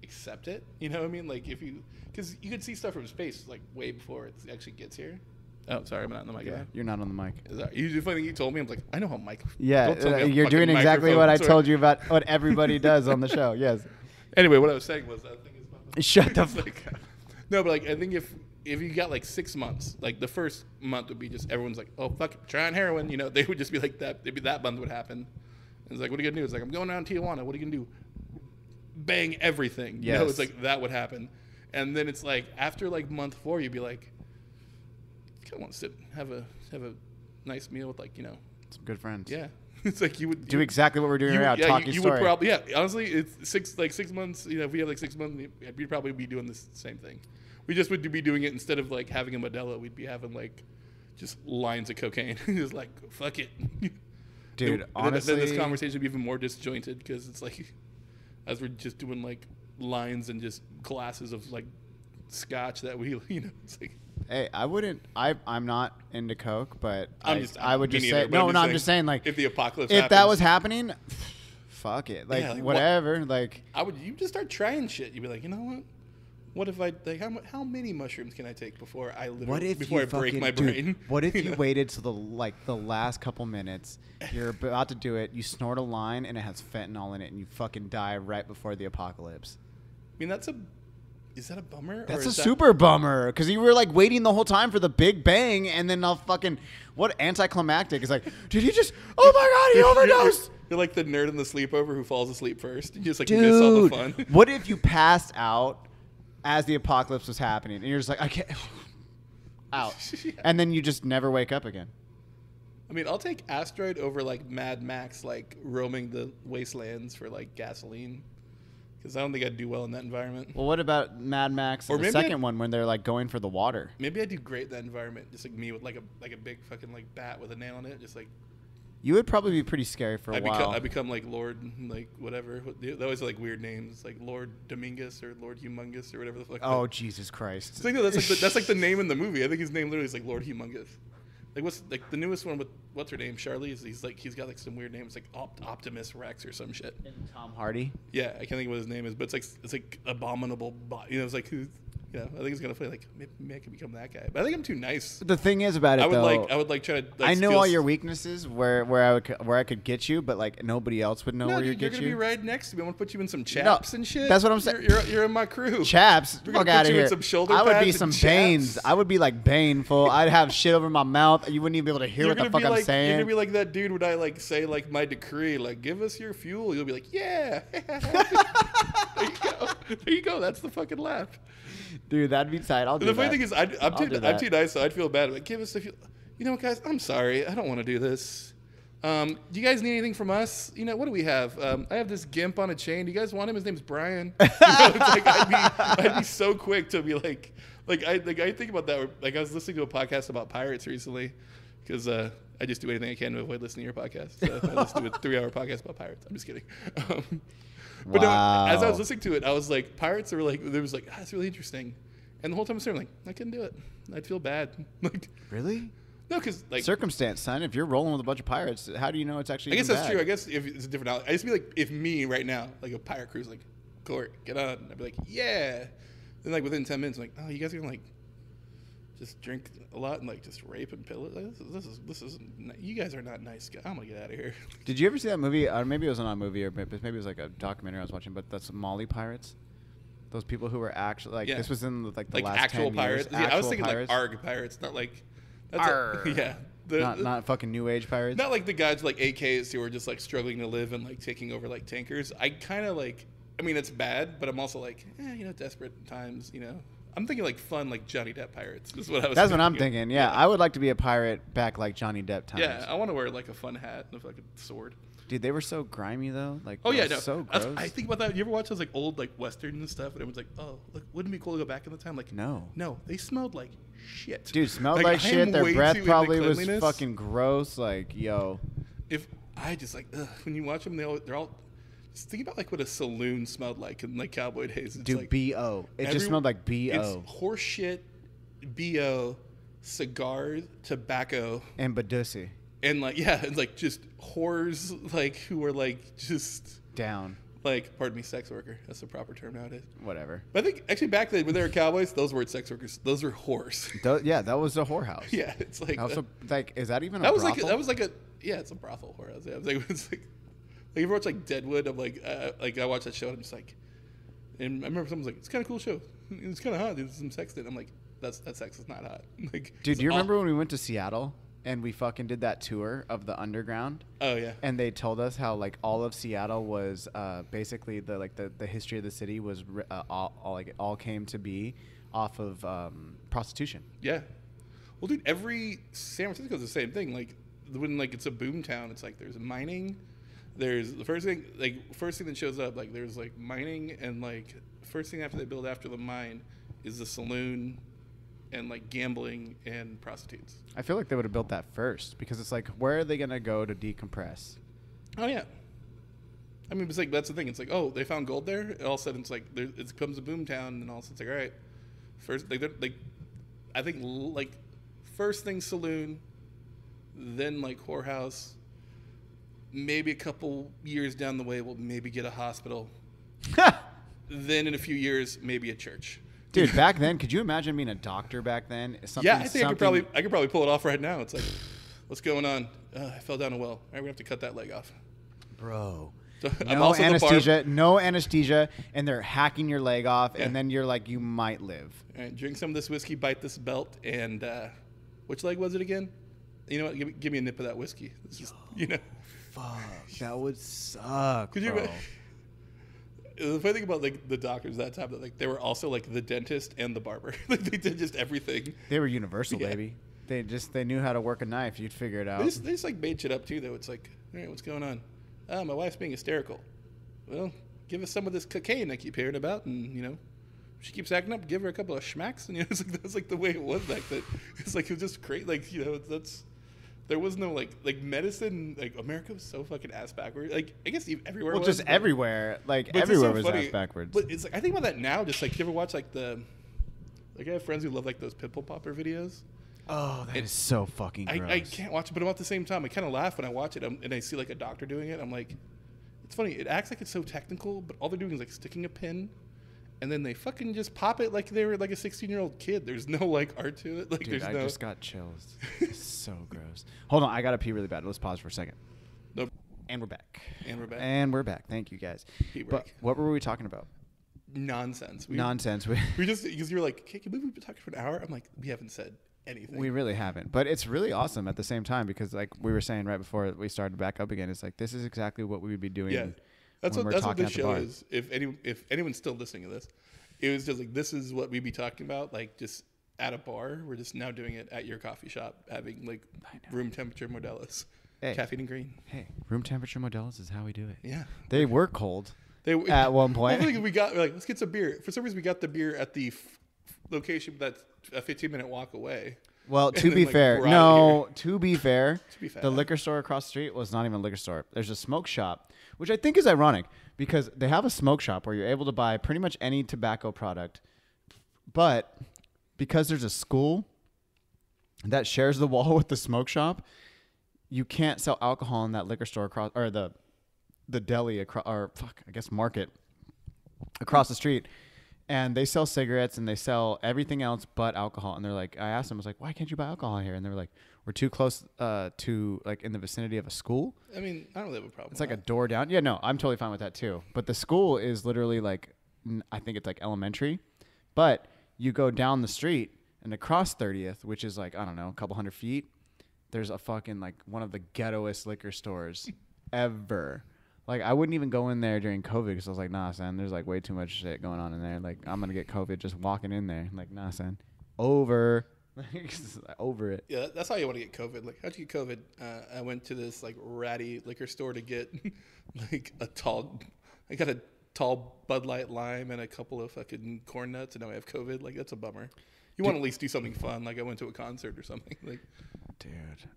accept it, you know what I mean? Like if you, because you could see stuff from space like way before it actually gets here. Oh, sorry, I'm not on the mic. Yeah, you're not on the mic. Is that, the funny thing you told me, I'm like, I know how mic. Yeah, you're doing exactly what I told you about what everybody does on the show. Yes. Anyway, what I was saying was, I think it's shut the fuck up. No, but like I think if you got like 6 months, like the first month would be just everyone's like, oh fuck it, trying heroin, you know, they would just be like that. Maybe that month would happen. And it's like, what are you gonna do? It's like, I'm going down to Tijuana. What are you gonna do? Bang everything. Yes. You know, it's like that would happen. And then it's like after like month 4, you'd be like, I kind of want to sit, have a nice meal with like, you know, some good friends. Yeah. It's like you would do exactly what we're doing right now. Talking you story. would probably, yeah. Honestly, it's 6 months. You know, if we have like 6 months, we'd probably be doing this same thing. We just would be doing it instead of like having a Modelo. We'd be having like just lines of cocaine. Just like fuck it, dude. Honestly, then this conversation would be even more disjointed because it's like as we're just doing like lines and just glasses of like scotch that we, you know, it's like. Hey, I wouldn't. I'm not into coke, but I would just say either, no. I'm just saying like if the apocalypse, if happens, that was happening, fuck it, like, yeah, like whatever. Like you just start trying shit. You'd be like, you know what? What if I like how many mushrooms can I take before I literally before I break my brain? What if you waited till the last couple minutes? You're about to do it. You snort a line and it has fentanyl in it, and you fucking die right before the apocalypse. I mean, is that a bummer? That's a super bummer because you were like waiting the whole time for the big bang, and then I'll fucking what anticlimactic is like, did he just? Oh my god, he overdosed! You're like the nerd in the sleepover who falls asleep first. You just like miss all the fun. What if you passed out as the apocalypse was happening, and you're just like, I can't out, yeah. And then you just never wake up again? I mean, I'll take Asteroid over like Mad Max, like roaming the wastelands for like gasoline. Because I don't think I'd do well in that environment. Well, what about Mad Max or the second one when they're like going for the water? Maybe I'd do great in that environment. Just like me with like a big fucking like bat with a nail in it. Just like. You would probably be pretty scary for a while. I become like Lord, like whatever. They always have like weird names, like Lord Domingus or Lord Humongous or whatever the fuck. Oh, Jesus Christ! So, no, that's like the name in the movie. I think his name literally is like Lord Humongous. Like what's like the newest one with what's her name? Charlize. He's got like some weird names like Optimus Rex or some shit. And Tom Hardy. Yeah, I can't think of what his name is, but it's like abominable. You know, it's like who's. Yeah, I think he's gonna play like maybe I could become that guy, but I think I'm too nice. The thing is about it, I would like try to. Like, I know all your weaknesses where I could get you, but like nobody else would know where you get you. You're gonna be right next to me. I want to put you in some chaps and shit. That's what I'm saying. You're in my crew. Chaps, fuck out of here. Some shoulder I would pads be some and Banes. chaps. I would be like Baneful. I'd have shit over my mouth. You wouldn't even be able to hear what the fuck I'm saying. You're gonna be like that dude when I like say like my decree, like give us your fuel. You'll be like, yeah. There you go. That's the fucking laugh. Dude, that'd be tight. I'll do that. The funny thing is, I'm too nice, so I'd feel bad. Like, give us the fuel. You know what, guys? I'm sorry. I don't want to do this. Do you guys need anything from us? You know, what do we have? I have this gimp on a chain. Do you guys want him? His name's Brian. You know, it's like I'd be so quick to be like I think about that. Like I was listening to a podcast about pirates recently because I just do anything I can to avoid listening to your podcast. So I just do a 3-hour podcast about pirates. I'm just kidding. But wow. No, as I was listening to it, I was like, pirates are like, there was like, that's really interesting. And the whole time I was like, I couldn't do it. I'd feel bad. Like, really? No, because like circumstance, son. If you're rolling with a bunch of pirates, how do you know it's actually? I guess that's bad? true. I guess if it's a different knowledge, I just be like, if me right now, like a pirate crew's like, Cory, get on. I'd be like, yeah. Then like within 10 minutes, I'm like, oh, you guys are gonna like just drink a lot and like just rape and pillage. This is you guys are not nice guys. I'm gonna get out of here. Did you ever see that movie? Maybe it was not a movie, or maybe it was like a documentary I was watching. But that's Mali pirates. Those people who were actually like this was in like the last actual 10 pirates. years. Yeah, I was thinking pirates. like ARG pirates, not like that's yeah. Not fucking new age pirates. Not like the guys with like AKs who are just like struggling to live and like taking over like tankers. I kind of like. I mean, it's bad, but I'm also like, you know, desperate times. You know, I'm thinking like fun, like Johnny Depp pirates. Is what I was. That's what I'm of. thinking. Yeah, I would like to be a pirate back like Johnny Depp times. Yeah, I want to wear like a fun hat and a fucking sword. Dude, they were so grimy though. Like, Oh yeah, no. so gross. I think about that. You ever watch those like old like westerns and stuff? And everyone's like, oh, look, wouldn't it be cool to go back in the time? Like, no, they smelled like shit. Dude, smelled like shit. Their breath probably was fucking gross. Like, yo. If I just like when you watch them, they're all. Just think about like what a saloon smelled like in like cowboy days. It's dude, like, BO. It just smelled like BO. It's horse shit, BO, cigars, tobacco, and Badusi. And like and like just whores like who were like just down. Like, pardon me, sex worker. That's the proper term nowadays. Whatever. But I think actually back then when they were cowboys, those weren't sex workers. Those were whores. Yeah, that was a whorehouse. Yeah, it's like also like is that even a brothel? brothel? That was like a it's a brothel whorehouse. Yeah, it's like you ever watch like Deadwood? I'm like I watched that show and I'm just like, and I remember someone was like, it's kind of cool show. It's kind of hot. There's some sex in it. I'm like, that sex is not hot. Like, dude, do you remember when we went to Seattle? And we fucking did that tour of the underground. Oh yeah. And they told us how like all of Seattle was basically the history of the city was all came to be off of prostitution. Yeah. Well, dude, every San Francisco's the same thing. Like when like it's a boom town, it's like there's mining. There's the first thing that shows up, like there's like mining, and like first thing after they build after the mine is the saloon and like gambling and prostitutes. I feel like they would have built that first because it's like, where are they going to go to decompress? Oh yeah. I mean, it's like, that's the thing. It's like, oh, they found gold there. And all of a sudden it's like, it becomes a boom town, and all of a sudden it's like, all right, first, like I think like first thing saloon, then like whorehouse, maybe a couple years down the way, we'll maybe get a hospital. Then in a few years, maybe a church. Dude, back then, could you imagine being a doctor back then? Yeah, I think I could probably pull it off right now. It's like, what's going on? I fell down a well. All right, we have to cut that leg off. Bro. No anesthesia, and they're hacking your leg off, and then you're like, you might live. All right, drink some of this whiskey, bite this belt, and which leg was it again? You know what? Give me a nip of that whiskey. Fuck, that would suck, bro. The funny thing about like the doctors that time, that like they were also like the dentist and the barber. Like they did just everything. They were universal, baby. They knew how to work a knife. You'd figure it out. They just like made shit up too, though. It's like, all right, what's going on? Oh, my wife's being hysterical. Well, give us some of this cocaine I keep hearing about, and she keeps acting up. Give her a couple of schmacks, and it's like that's like the way it was back then. It's like it was just crazy. Like that's. There was no like medicine. Like America was so fucking ass backwards. Like I guess everywhere. Well, just everywhere. Like everywhere was ass backwards. But it's like I think about that now. Just like you ever watch like I have friends who love like those pimple popper videos. Oh, that is so fucking gross. I can't watch it, but at the same time, I kind of laugh when I watch it and I see like a doctor doing it. I'm like, it's funny. It acts like it's so technical, but all they're doing is like sticking a pin. And then they fucking just pop it like they were like a 16-year-old kid. There's no like art to it. Like, dude, I just got chills. It's so gross. Hold on, I gotta pee really bad. Let's pause for a second. Nope. And we're back. And we're back. Thank you, guys. But what were we talking about? Nonsense. Nonsense. We just because you're like, okay, can we've been talking for an hour? I'm like, we haven't said anything. We really haven't. But it's really awesome at the same time because like we were saying right before we started back up again, it's like this is exactly what we would be doing. Yeah. That's what this show is. If anyone's still listening to this. It was just like, this is what we'd be talking about, like just at a bar. We're just now doing it at your coffee shop, having like room temperature Modelo's, caffeine and green. Hey, room temperature Modelo's is how we do it. Yeah. They were cold at one point. I think we got like, let's get some beer. For some reason, we got the beer at the location that's a 15-minute walk away. Well, to be fair, the liquor store across the street was not even a liquor store. There's a smoke shop, which I think is ironic because they have a smoke shop where you're able to buy pretty much any tobacco product. But because there's a school that shares the wall with the smoke shop, you can't sell alcohol in that liquor store across, or the deli across, or market across the street. And they sell cigarettes and they sell everything else but alcohol. And they're like, I asked them, I was like, why can't you buy alcohol here? And they were like, we're too close to like in the vicinity of a school. I mean, I don't have a problem. It's like a door down. Yeah, no, I'm totally fine with that too. But the school is literally like, I think it's like elementary. But you go down the street and across 30th, which is like, I don't know, a couple hundred feet, there's a fucking like one of the ghettoest liquor stores ever. Like, I wouldn't even go in there during COVID because I was like, nah, son, there's like way too much shit going on in there. Like, I'm going to get COVID just walking in there. Like, nah, son. Over. Over it. Yeah, that's how you want to get COVID. Like, how'd you get COVID? I went to this like ratty liquor store to get like I got a tall Bud Light Lime and a couple of fucking corn nuts, and now I have COVID. Like, that's a bummer. You want to at least do something fun, like I went to a concert or something. Like, dude,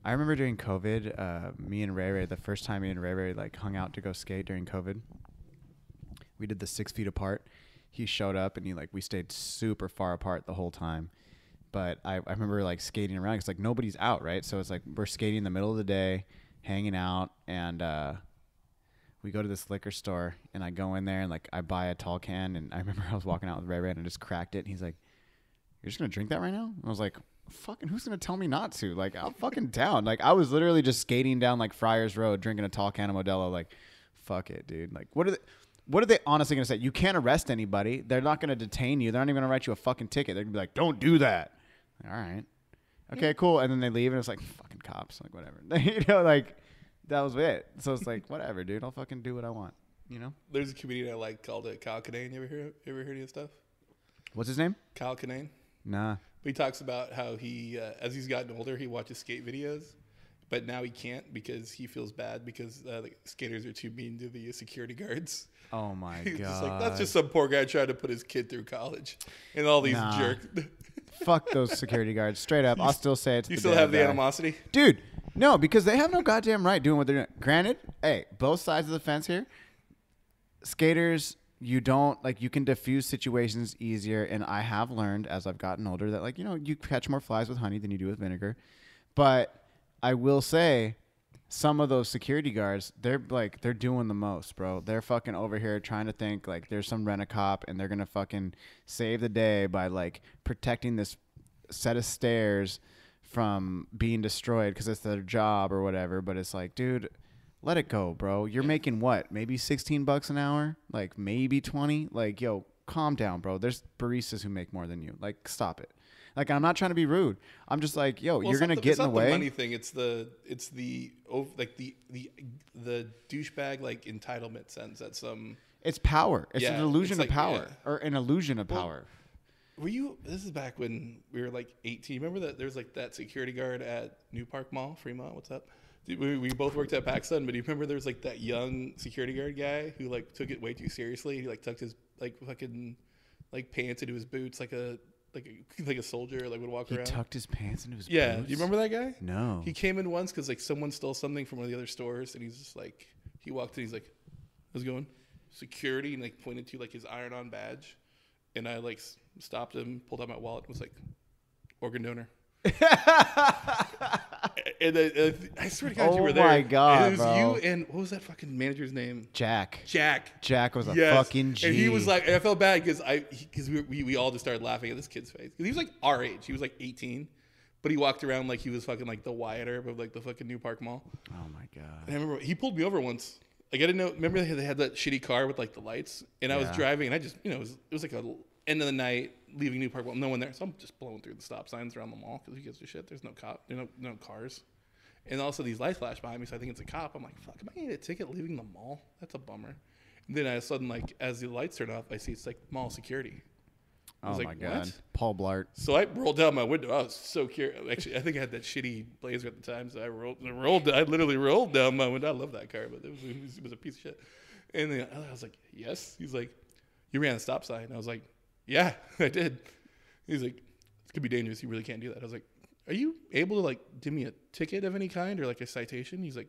I remember during COVID, me and Ray Ray, the first time me and Ray Ray like hung out to go skate during COVID, we did the 6 feet apart. He showed up and we stayed super far apart the whole time. But I remember like skating around because like nobody's out, right? So it's like we're skating in the middle of the day, hanging out, and we go to this liquor store and I go in there and like I buy a tall can, and I remember I was walking out with Ray Ray and I just cracked it, and he's like, "You're just gonna drink that right now?" And I was like, "Fucking who's gonna tell me not to?" Like, I'm fucking down. Like, I was literally just skating down like Friars Road drinking a tall can of Modelo. Like, fuck it, dude. Like, what are they honestly gonna say? You can't arrest anybody. They're not gonna detain you. They're not even gonna write you a fucking ticket. They're gonna be like, "Don't do that." All right. Okay, cool. And then they leave and it's like, fucking cops. Like, whatever. Like, that was it. So it's like, whatever, dude. I'll fucking do what I want. There's a comedian I like called Cajon. You ever heard of his stuff? What's his name? Cajon. Nah. But he talks about how he, as he's gotten older, he watches skate videos, but now he can't because he feels bad because the skaters are too mean to the security guards. Oh my He's god. just like, that's just some poor guy trying to put his kid through college, and all these jerks. Fuck those security guards. Straight up. I'll still say it. You still have the animosity? Dude, no, because they have no goddamn right doing what they're doing. Granted, hey, both sides of the fence here. Skaters, you can diffuse situations easier. And I have learned as I've gotten older that you catch more flies with honey than you do with vinegar. But I will say some of those security guards, they're doing the most, bro. They're fucking over here trying to think like there's some rent-a-cop and they're going to fucking save the day by like protecting this set of stairs from being destroyed because it's their job or whatever. But it's like, dude, let it go, bro. You're making what? Maybe $16 an hour? Like maybe 20? Like, yo, calm down, bro. There's baristas who make more than you. Like, stop it. Like, I'm not trying to be rude. I'm just like, yo, you're gonna get in the way. It's not the money thing. It's the douchebag like entitlement sense that some. It's power. It's an illusion of power, or an illusion of power. Were you? This is back when we were like 18. Remember that there's like that security guard at New Park Mall, Fremont. What's up? We both worked at PacSun, but do you remember there was like that young security guard guy who like took it way too seriously? He like tucked his like fucking like pants into his boots like a soldier, like would walk around. He tucked his pants into his boots? Yeah. Do you remember that guy? No. He came in once because like someone stole something from one of the other stores, and he's just like, he walked in, he's like, how's it going? Security, and like pointed to like his iron-on badge, and I like stopped him, pulled out my wallet, and was like, organ donor. And I swear to God, you were there. Oh my God, and it was bro. you and what was that fucking manager's name? Jack. Jack was a fucking G. And he was like, and I felt bad because we all just started laughing at this kid's face because he was like our age. He was like 18, but he walked around like he was fucking like the Wyatt Earp of like the fucking New Park Mall. Oh my God. And I remember he pulled me over once. Like I didn't know. Remember they had that shitty car with like the lights, and I was driving, and I just it was like a end of the night leaving New Park Mall, no one there, so I'm just blowing through the stop signs around the mall because who gives a shit? There's no cop, no cars. And also these lights flash by me, so I think it's a cop. I'm like, fuck, am I going to get a ticket leaving the mall? That's a bummer. And then all of a sudden, like, as the lights turn off, I see it's like mall security. I was oh like, my God. what? Paul Blart. So I rolled down my window. I was so curious. Actually, I think I had that shitty Blazer at the time, so I literally rolled down my window. I love that car, but it was a piece of shit. And then I was like, yes. He's like, you ran a stop sign. I was like, yeah, I did. He's like, it could be dangerous. You really can't do that. I was like, are you able to like give me a ticket of any kind or like a citation? He's like,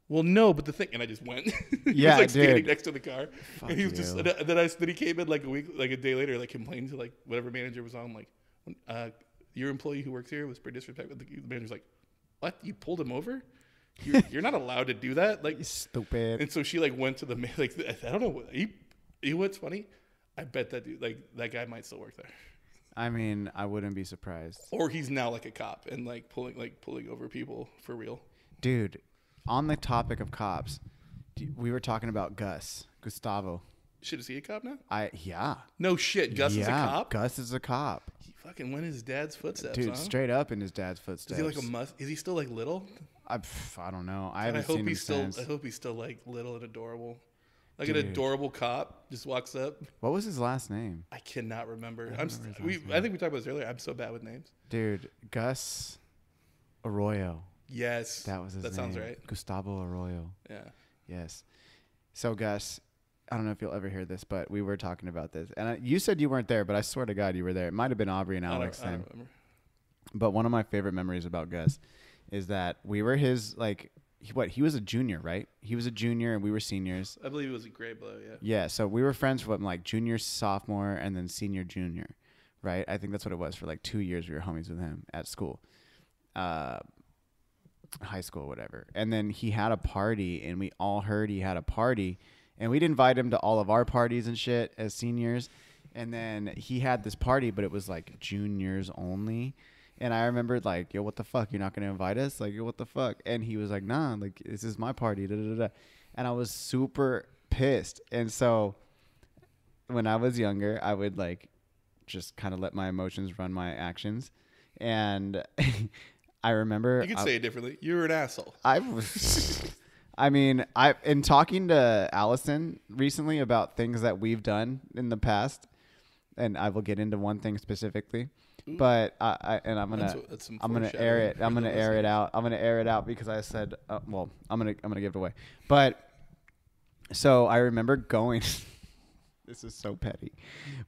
well, no, but the thing, and I just went. He was like standing next to the car, Fuck and he was you. just. Then he came in like a day later, like complaining to like whatever manager was on, like, your employee who works here was pretty disrespectful. The manager's like, what? You pulled him over? You're not allowed to do that. Like, stupid. And so she like went to the like I don't know. What's funny? I bet that dude, like that guy might still work there. I mean, I wouldn't be surprised. Or he's now like a cop and like pulling over people for real. Dude, on the topic of cops, we were talking about Gustavo. Shit, is he a cop now? Yeah. No shit. Gus is a cop? Gus is a cop. He fucking went in his dad's footsteps, Dude, huh? straight up in his dad's footsteps. Is he like Is he still like little? I don't know. I haven't seen him since. I hope he's still like little and adorable. Like an adorable cop just walks up. What was his last name? I cannot remember. I think we talked about this earlier. I'm so bad with names. Dude, Gus Arroyo. Yes. That was his name. That sounds right. Gustavo Arroyo. Yeah. Yes. So, Gus, I don't know if you'll ever hear this, but we were talking about this. And you said you weren't there, but I swear to God you were there. It might have been Aubrey and Alex I then. don't remember. But one of my favorite memories about Gus is that we were his, like, he was a junior, right? He was a junior and we were seniors. I believe it was a grade below, yeah. Yeah, so we were friends from like junior, sophomore, and then senior, junior, right? I think that's what it was for like 2 years. We were homies with him at school. High school, whatever. And then he had a party, and we all heard he had a party, and we'd invite him to all of our parties and shit as seniors. And then he had this party, but it was like juniors only. And I remember like, yo, what the fuck? You're not going to invite us? Like, yo, what the fuck? And he was like, nah, like, this is my party. Da, da, da, da. And I was super pissed. And so when I was younger, I would like just kind of let my emotions run my actions. And I remember you could say it differently. You were an asshole. I was. I mean, in talking to Allison recently about things that we've done in the past, and I will get into one thing specifically, but I'm gonna air it. I'm gonna air it out. I'm gonna air it out because I said, well, I'm gonna give it away. But so I remember going. This is so petty.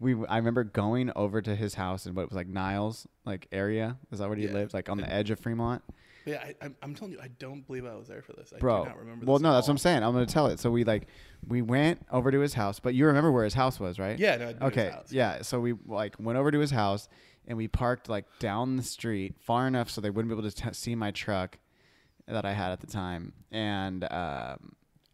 I remember going over to his house in what was like Niles, like area. Is that where he lived? Like on the edge of Fremont. Yeah, I'm telling you, I don't believe I was there for this. I Bro, do not remember this. Well, no, that's what I'm saying. I'm going to tell it. So we went over to his house, but you remember where his house was, right? Yeah, no, I knew okay. his house. Yeah. So we like went over to his house and we parked like down the street far enough so they wouldn't be able to see my truck that I had at the time. And,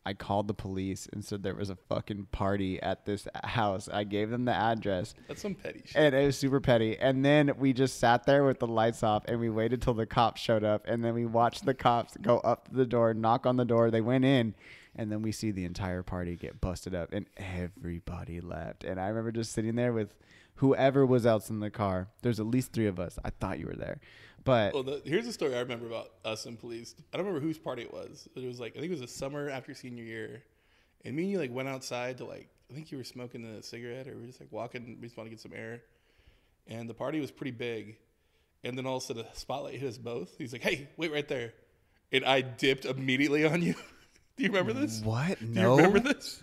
I called the police and said there was a fucking party at this house. I gave them the address. That's some petty shit. And it was super petty. And then we just sat there with the lights off and we waited till the cops showed up. And then we watched the cops go up to the door, knock on the door. They went in. And then we see the entire party get busted up and everybody left. And I remember just sitting there with whoever was else in the car. There's at least 3 of us. I thought you were there. But here's a story I remember about us and police. I don't remember whose party it was. It was like, I think it was the summer after senior year. And me and you like went outside to like, I think you were smoking a cigarette or we were just like walking. We just wanted to get some air. And the party was pretty big. And then all of a sudden a spotlight hit us both. He's like, hey, wait right there. And I dipped immediately on you. Do you remember this? What? Do No. you remember this?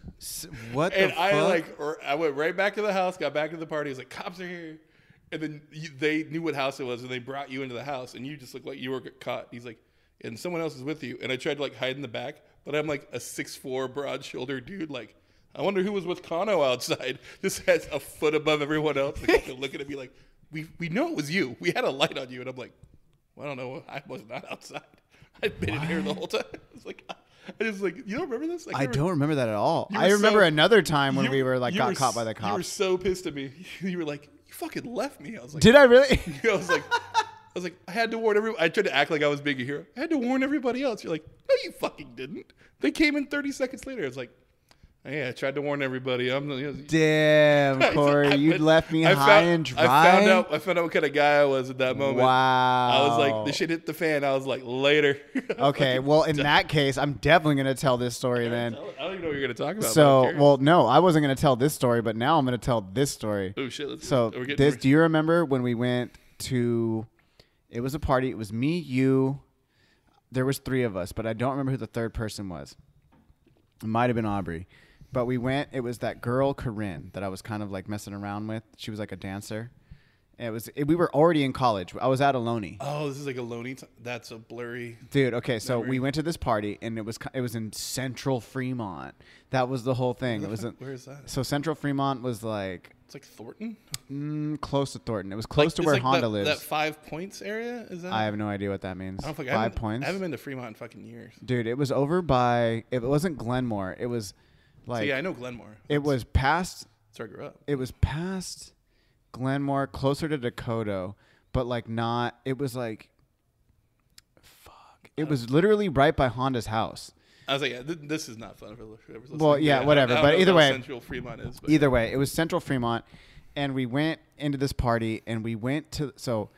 What and the fuck? I went right back to the house, got back to the party. I was like, cops are here. And then they knew what house it was, and they brought you into the house, and you just looked like you were caught. He's like, and someone else is with you. And I tried to like hide in the back, but I'm like a 6'4", broad-shouldered dude. Like, I wonder who was with Kano outside. This has a foot above everyone else. Like, looking at me like, we know it was you. We had a light on you. And I'm like, well, I don't know. I was not outside. I'd been in here the whole time. It's like, I just like, you don't remember this? Like, I don't remember that at all. You I were remember so- another time when you- we were like you got were caught by the You were cops. so pissed at me. You were like, you fucking left me. I was like, Did I really? I was like, I had to warn everyone. I tried to act like I was being a hero. I had to warn everybody else. You're like, no, you fucking didn't. They came in 30 seconds later. I was like, yeah, I tried to warn everybody. Damn, Corey, you left me high and dry. I found out what kind of guy I was at that moment. Wow. I was like, the shit hit the fan. I was like, later. Okay, well, in that case, I'm definitely going to tell this story then. I don't even know what you're going to talk about. So, well, no, I wasn't going to tell this story, but now I'm going to tell this story. Oh, shit. So, do you remember when we went to, it was a party. It was me, you, there was 3 of us, but I don't remember who the third person was. It might have been Aubrey. But we went, it was that girl, Corinne, that I was kind of like messing around with. She was like a dancer. And we were already in college. I was at Ohlone. Oh, this is like Ohlone. That's a blurry. Dude, okay, so memory. we went to this party, and it was in Central Fremont. That was the whole thing. Where is that? So Central Fremont was like It's like Thornton? close to Thornton. It was close to where like Honda lives. That 5 Points area? Is that? I have no idea what that means. I don't fucking, 5 points? I haven't been to Fremont in fucking years. Dude, it was over by, it wasn't Glenmore. It was like. So yeah, I know Glenmore. It was past. That's where I grew up. It was past Glenmore, closer to Dakota, but like not. It was like, fuck. It was literally right by Honda's house. I was like, yeah, this is not fun for whoever's listening. Well, yeah, whatever. I don't But know either how way, Central Fremont is. But either way, it was Central Fremont, and we went into this party, and we went to oh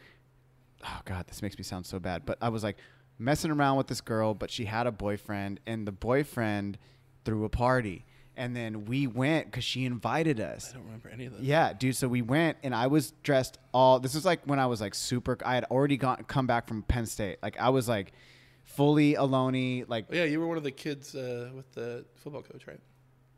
god, this makes me sound so bad. But I was like messing around with this girl, but she had a boyfriend, and the boyfriend threw a party. And then we went because she invited us. I don't remember any of this. Yeah, dude. So we went, and I was dressed this is like when I was like super. I had already come back from Penn State. Like I was like fully alone-y. Like Oh, yeah, you were one of the kids with the football coach, right?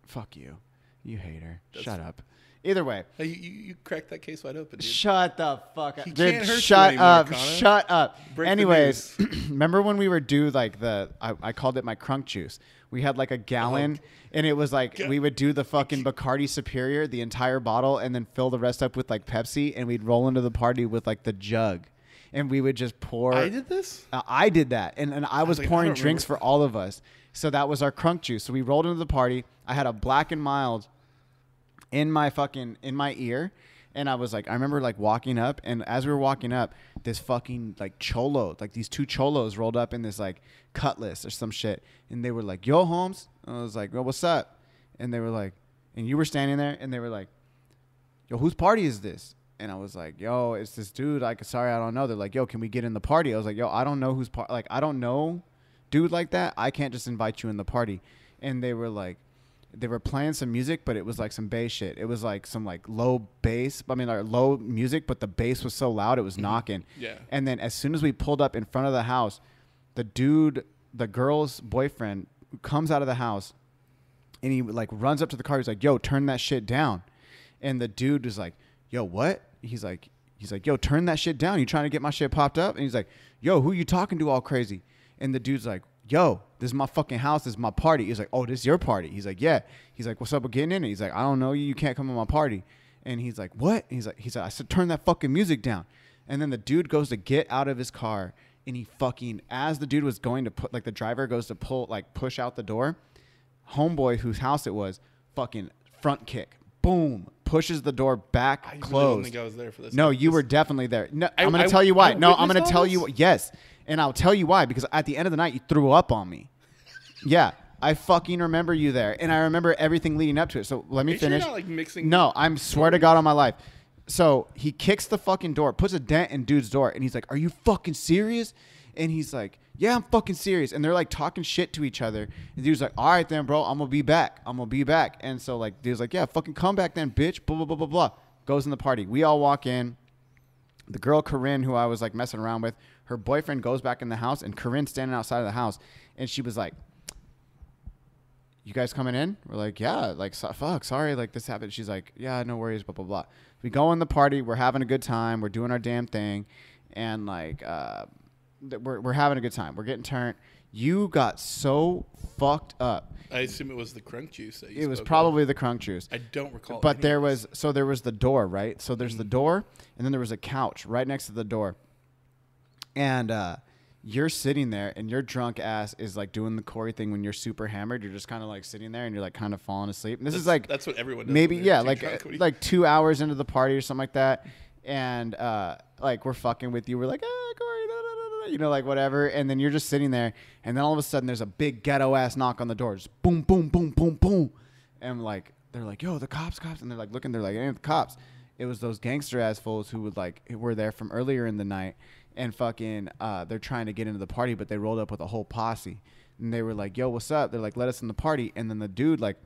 fuck you, you hater. Shut up. Either way, Hey, you cracked that case wide open, dude. shut the fuck up, He dude. can't hurt you Shut anymore, up. Connor. Shut up. Break the Anyways, remember when we were due like I called it my crunk juice. We had like a gallon, and it was like we would do the fucking Bacardi Superior, the entire bottle, and then fill the rest up with like Pepsi, and we'd roll into the party with like the jug, and we would just pour. I did this? I did that, and I was like, I pouring don't drinks remember. for all of us. So that was our crunk juice. So we rolled into the party. I had a Black and Mild in my ear. And I was like, I remember like walking up, and as we were walking up, this fucking like cholo, like these two cholos rolled up in this like Cutlass or some shit. And they were like, yo, Holmes. And I was like, yo, what's up? And they were like, and you were standing there, and they were like, yo, whose party is this? And I was like, yo, it's this dude. Like, sorry, I don't know. They're like, yo, can we get in the party? I was like, yo, I don't know who's like, I don't know dude like that. I can't just invite you in the party. And they were like, they were playing some music, but it was like some bass shit. It was like some like low bass. I mean, like low music, but the bass was so loud it was knocking. Yeah. And then as soon as we pulled up in front of the house, the dude, the girl's boyfriend, comes out of the house, and he like runs up to the car. He's like, "Yo, turn that shit down." And the dude is like, "Yo, what?" He's like, "Yo, turn that shit down. You trying to get my shit popped up?" And he's like, "Yo, who you talking to all crazy?" And the dude's like, yo, this is my fucking house. This is my party. He's like, oh, this is your party. He's like, yeah. He's like, what's up with getting in it? He's like, I don't know you. You can't come to my party. And he's like, what? And he's like, I said, turn that fucking music down. And then the dude goes to get out of his car, and he fucking, as the dude was going to put, like the driver goes to pull, like push out the door, homeboy whose house it was, fucking front kick. Boom. Pushes the door back I closed. really don't think I was there for this. No, you were definitely there. No, I'm going I- to tell you why. I No, I'm going to witnessed tell all you. this? Yes. And I'll tell you why, because at the end of the night, you threw up on me. Yeah. I fucking remember you there. And I remember everything leading up to it. So let me Are you sure finish. you're not, like, mixing No, I'm swear to God on my life. So he kicks the fucking door, puts a dent in dude's door, and he's like, are you fucking serious? And he's like, yeah, I'm fucking serious. And they're like talking shit to each other. And dude's like, all right then, bro, I'm going to be back. I'm going to be back. And so like, dude's like, yeah, fucking come back then, bitch. Blah, blah, blah, blah, blah. Goes in the party. We all walk in. The girl, Corinne, who I was like messing around with, her boyfriend goes back in the house, and Corinne's standing outside of the house. And she was like, you guys coming in? We're like, yeah, like, fuck, sorry, like this happened. She's like, yeah, no worries, blah, blah, blah. We go in the party. We're having a good time. We're doing our damn thing. And like, we're having a good time. We're getting turned. You got so fucked up. I assume it was the crunk juice that you It was spoke probably the crunk juice. of. I don't recall. But any there of was, this. so there was the door, right? So there's the door, and then there was a couch right next to the door. And you're sitting there, and your drunk ass is like doing the Cory thing when you're super hammered. You're just kind of like sitting there, and you're like kind of falling asleep. And this is like that's what everyone does. maybe when they're yeah, too like drunk. What do you- like 2 hours into the party or something like that. And like we're fucking with you. We're like, Cory, da, da, da, da, you know, like whatever. And then you're just sitting there, and then all of a sudden there's a big ghetto ass knock on the door. Just boom, boom, boom, boom, boom. And like they're like, yo, the cops. And they're like looking. They're like, ain't the cops. It was those gangster ass fools who would like who were there from earlier in the night, and fucking they're trying to get into the party, but they rolled up with a whole posse. And they were like, yo, what's up? They're like, let us in the party. And then the dude, like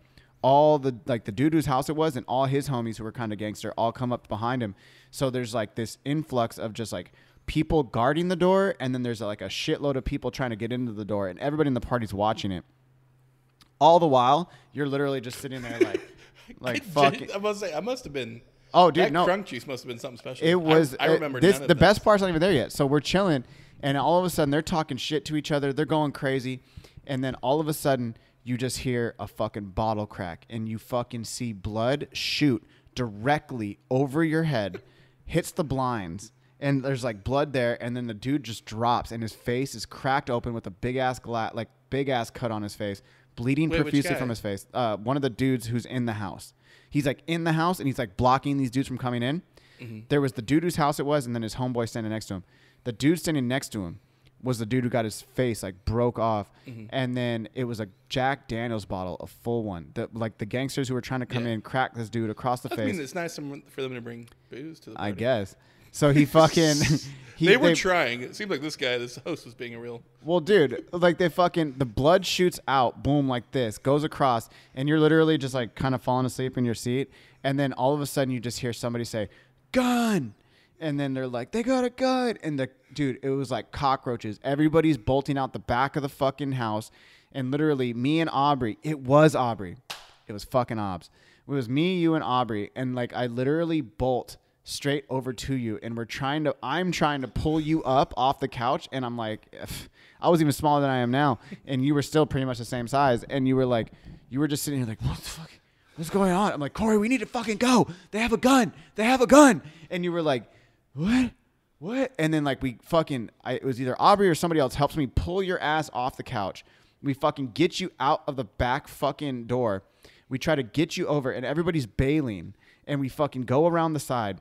all the like the dude whose house it was, and all his homies who were kind of gangster all come up behind him. So there's like this influx of just like people guarding the door, and then there's like a shitload of people trying to get into the door, and everybody in the party's watching it. All the while, you're literally just sitting there like fucking. I must say, I must have been. Oh, dude, that no. crunk juice must have been something special. It was. I remember this. none of The this. best part's not even there yet. So we're chilling, and all of a sudden they're talking shit to each other. They're going crazy, and then all of a sudden you just hear a fucking bottle crack, and you fucking see blood shoot directly over your head, hits the blinds, and there's like blood there, and then the dude just drops, and his face is cracked open with a big ass big ass cut on his face, bleeding Wait, which profusely guy? from his face. One of the dudes who's in the house. He's like in the house, and he's like blocking these dudes from coming in. Mm-hmm. There was the dude whose house it was, and then his homeboy standing next to him. The dude standing next to him was the dude who got his face like broke off, and then it was a Jack Daniels bottle, a full one. The gangsters who were trying to come in cracked this dude across the face. I mean, it's nice for them to bring booze to the party. I guess. So he fucking. They were trying. It seemed like this host was being a real. Well, dude, like the blood shoots out, boom, like this, goes across, and you're literally just like kind of falling asleep in your seat, and then all of a sudden you just hear somebody say, "Gun," and then they're like, "They got a gun," and dude, it was like cockroaches. Everybody's bolting out the back of the fucking house, and literally me and Aubrey. It was Aubrey. It was fucking Obs. It was me, you, and Aubrey, and like I literally bolt straight over to you, and I'm trying to pull you up off the couch, and I'm like, I was even smaller than I am now, and you were still pretty much the same size, and you were just sitting here like, what the fuck, what's going on? I'm like, Cory, we need to fucking go. They have a gun, and you were like, what? And then like it was either Aubrey or somebody else helps me pull your ass off the couch. We fucking get you out of the back fucking door. We try to get you over, and everybody's bailing, and we fucking go around the side.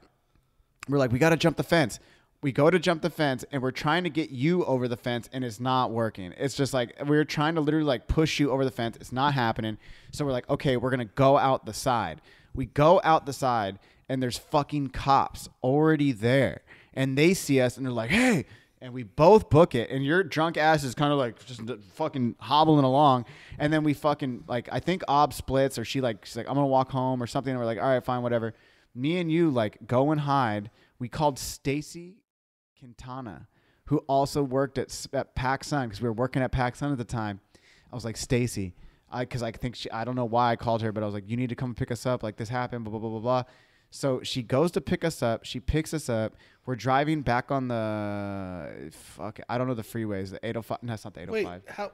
We're like, we got to jump the fence. We go to jump the fence, and we're trying to get you over the fence, and it's not working. It's just like we're trying to literally like push you over the fence. It's not happening. So we're like, okay, we're going to go out the side. We go out the side, and there's fucking cops already there. And they see us, and they're like, hey. And we both book it, and your drunk ass is kind of like just fucking hobbling along. And then we fucking, like, I think Ob splits, or she's like, I'm going to walk home or something. And we're like, all right, fine, whatever. Me and you, like, go and hide. We called Stacy Quintana, who also worked at PacSun, because we were working at PacSun at the time. I was like, Stacy, because I think I don't know why I called her, but I was like, you need to come pick us up. Like, this happened, blah, blah, blah, blah, blah. So she goes to pick us up. She picks us up. We're driving back on I don't know the freeways. The 805. No, it's not the 805. Wait, how?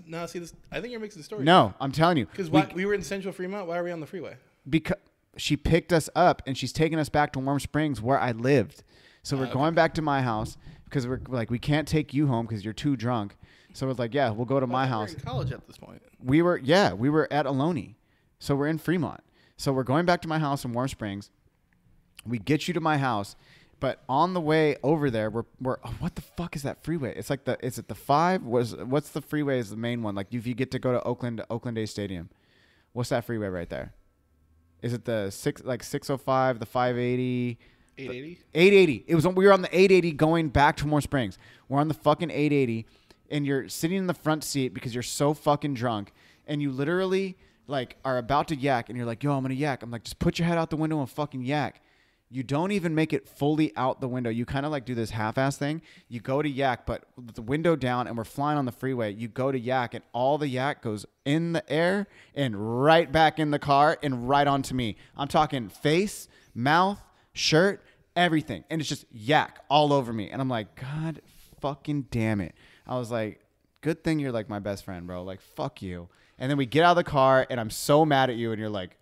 No, see this. I think you're mixing the story. No, I'm telling you. Because we were in Central Fremont. Why are we on the freeway? Because she picked us up, and she's taking us back to Warm Springs where I lived. So we're going back to my house because we're like, we can't take you home because you're too drunk. So we're like, yeah, we'll go to my house. We were in college at this point. We were at Ohlone. So we're in Fremont. So we're going back to my house in Warm Springs. We get you to my house, but on the way over there, we're what the fuck is that freeway? It's like is it the 5? What's the freeway is the main one? Like if you get to go to Oakland Day Stadium, what's that freeway right there? Is it the 605, the 580? 880? 880. We were on the 880 going back to Warm Springs. We're on the fucking 880, and you're sitting in the front seat because you're so fucking drunk, and you literally like are about to yak, and you're like, yo, I'm gonna yak. I'm like, just put your head out the window and fucking yak. You don't even make it fully out the window. You kind of like do this half-ass thing. You go to yak, but with the window down, and we're flying on the freeway. You go to yak, and all the yak goes in the air and right back in the car and right onto me. I'm talking face, mouth, shirt, everything. And it's just yak all over me. And I'm like, God fucking damn it. I was like, good thing you're like my best friend, bro. Like, fuck you. And then we get out of the car, and I'm so mad at you, and you're like,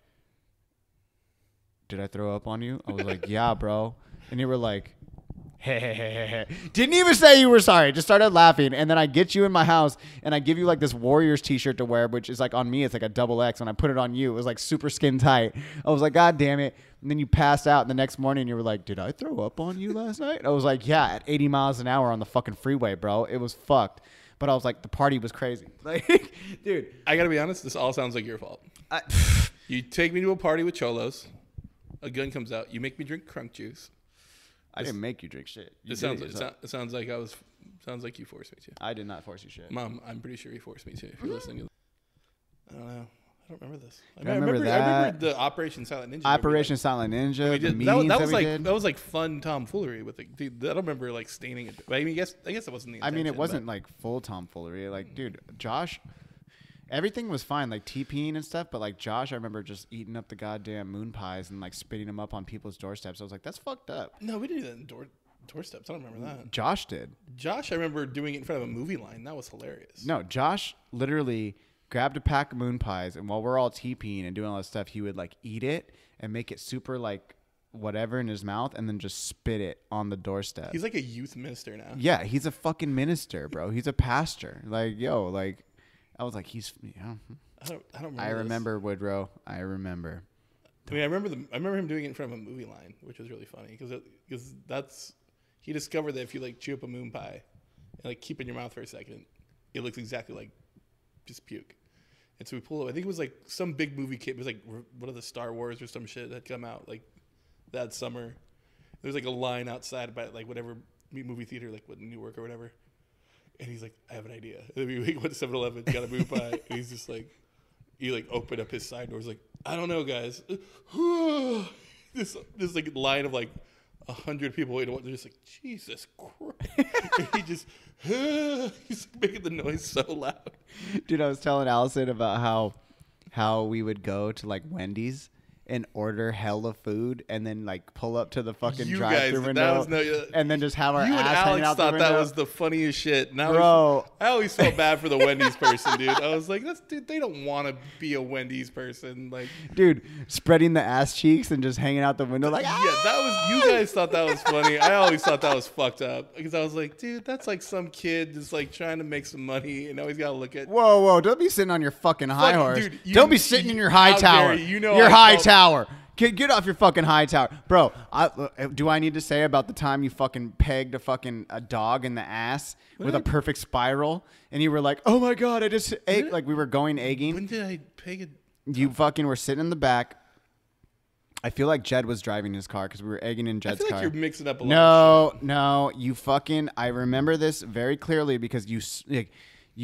did I throw up on you? I was like, yeah, bro. And you were like, hey. Didn't even say you were sorry. Just started laughing. And then I get you in my house, and I give you like this Warriors t-shirt to wear, which is like on me, it's like a XX. When I put it on you, it was like super skin tight. I was like, God damn it. And then you passed out, and the next morning you were like, did I throw up on you last night? I was like, yeah, at 80 miles an hour on the fucking freeway, bro. It was fucked. But I was like, the party was crazy. Like, dude. I got to be honest. This all sounds like your fault. You take me to a party with cholos. A gun comes out. You make me drink crunk juice. I didn't make you drink shit. It sounds like you forced me to. I did not force you shit. Mom, I'm pretty sure you forced me to. If you're listening to this. I don't know. I don't remember this. I remember the Operation Silent Ninja. Operation Silent Ninja. The meetings that was like fun tomfoolery with it. Dude, I don't remember like staining it. I mean, I guess it wasn't the intention. I mean, it wasn't like full tomfoolery. Like, dude, Josh. Everything was fine, like TPing and stuff, but like Josh, I remember just eating up the goddamn moon pies and like spitting them up on people's doorsteps. I was like, that's fucked up. No, we didn't do that in doorsteps. I don't remember that. Josh did. Josh, I remember doing it in front of a movie line. That was hilarious. No, Josh literally grabbed a pack of moon pies, and while we're all TPing and doing all that stuff, he would like eat it and make it super like whatever in his mouth and then just spit it on the doorstep. He's like a youth minister now. Yeah, he's a fucking minister, bro. He's a pastor. Like, yo, like... I was like, I don't remember. I remember Woodrow. I remember. I mean, I remember him doing it in front of a movie line, which was really funny because he discovered that if you like chew up a moon pie and like keep it in your mouth for a second. It looks exactly like just puke. And so we pull it. I think it was like some big movie came. It was like one of the Star Wars or some shit that had come out like that summer. There's like a line outside by like whatever movie theater, like what Newark or whatever. And he's like, I have an idea. And we went to 7-Eleven, got to move by. And he's just like, he like opened up his side doors, like, I don't know, guys. this like line of like 100 people waiting. They're just like, Jesus Christ. And he just, he's making the noise so loud. Dude, I was telling Allison about how we would go to like Wendy's and order hella food and then like pull up to the fucking drive-thru window and then just have our you ass and hanging Alex out the thought window. that was the funniest shit. And Bro. I always felt bad for the Wendy's person, dude. I was like, dude, they don't want to be a Wendy's person. Like, dude, spreading the ass cheeks and just hanging out the window like, yeah, that was, you guys thought that was funny. I always thought that was fucked up because I was like, dude, that's like some kid just like trying to make some money and now he's got to look at. Whoa, don't be sitting on your fucking high horse. Dude, don't be sitting in your high tower. Your high tower. Get off your fucking high tower. Bro, do I need to say about the time you fucking pegged a dog in the ass with a perfect spiral and you were like, oh my God, I just ate, like we were going egging. When did I peg it? You fucking were sitting in the back. I feel like Jed was driving his car because we were egging in Jed's car. I feel like you're mixing up a lot of shit. No, you fucking, I remember this very clearly because you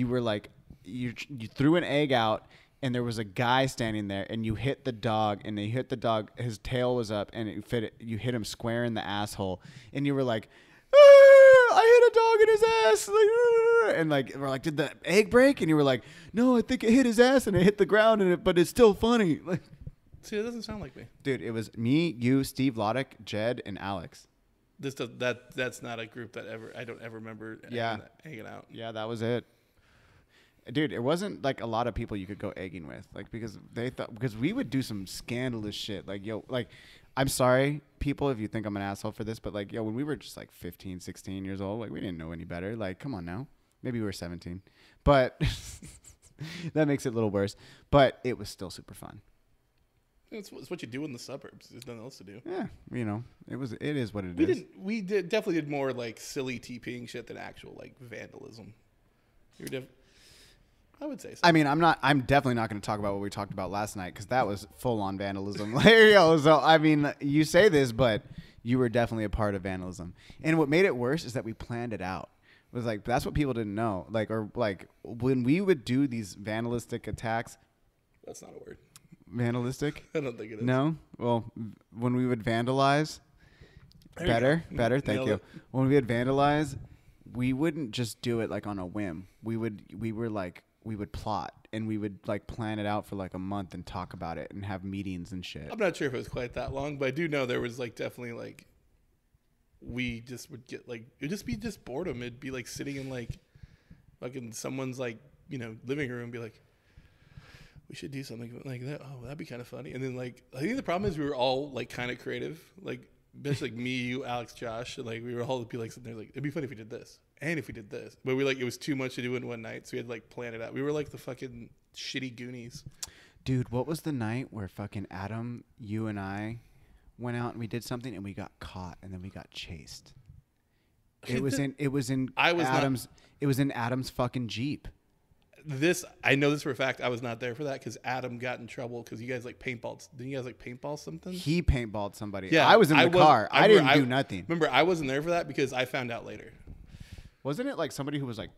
were like, you threw an egg out and there was a guy standing there and you hit the dog and they hit the dog. His tail was up and you hit him square in the asshole. And you were like, I hit a dog in his ass. And like, we're like, did the egg break? And you were like, no, I think it hit his ass and it hit the ground but it's still funny. Like, see, that doesn't sound like me. Dude, it was me, you, Steve Loddick, Jed, and Alex. That's not a group that I don't ever remember hanging out. Yeah, that was it. Dude, it wasn't like a lot of people you could go egging with, like because we would do some scandalous shit. Like, yo, like, I'm sorry, people, if you think I'm an asshole for this, but like, yo, when we were just like 15, 16 years old, like we didn't know any better. Like, come on now. Maybe we were 17, but that makes it a little worse. But it was still super fun. It's what you do in the suburbs. There's nothing else to do. Yeah, you know, it is what it is. We definitely did more like silly TPing shit than actual like vandalism. I would say so. I mean, I'm definitely not going to talk about what we talked about last night because that was full on vandalism. There you go. So, I mean, you say this, but you were definitely a part of vandalism. And what made it worse is that we planned it out. It was like, that's what people didn't know. Like, or like when we would do these vandalistic attacks. That's not a word. Vandalistic? I don't think it is. No? Well, when we would vandalize, better. Thank you. When we would vandalize, we wouldn't just do it like on a whim. We would plot and we would like plan it out for like a month and talk about it and have meetings and shit. I'm not sure if it was quite that long, but I do know there was like definitely like we just would get like it'd just be just boredom. It'd be like sitting in like fucking someone's like, you know, living room and be like, we should do something like that. Oh, that'd be kind of funny. And then like I think the problem is we were all like kind of creative. Like basically like me, you, Alex, Josh, and like we were all be like sitting there like it'd be funny if we did this. And if we did this. But we like it was too much to do in one night, so we had to like plan it out. We were like the fucking shitty Goonies. Dude, what was the night where fucking Adam, you and I went out and we did something and we got caught and then we got chased? It was in Adam's fucking Jeep. I know this for a fact. I was not there for that because Adam got in trouble because you guys like paintballed. Didn't you guys like paintball something? He paintballed somebody. Yeah, I was in the car. I didn't do nothing. Remember, I wasn't there for that because I found out later. Wasn't it like somebody who was like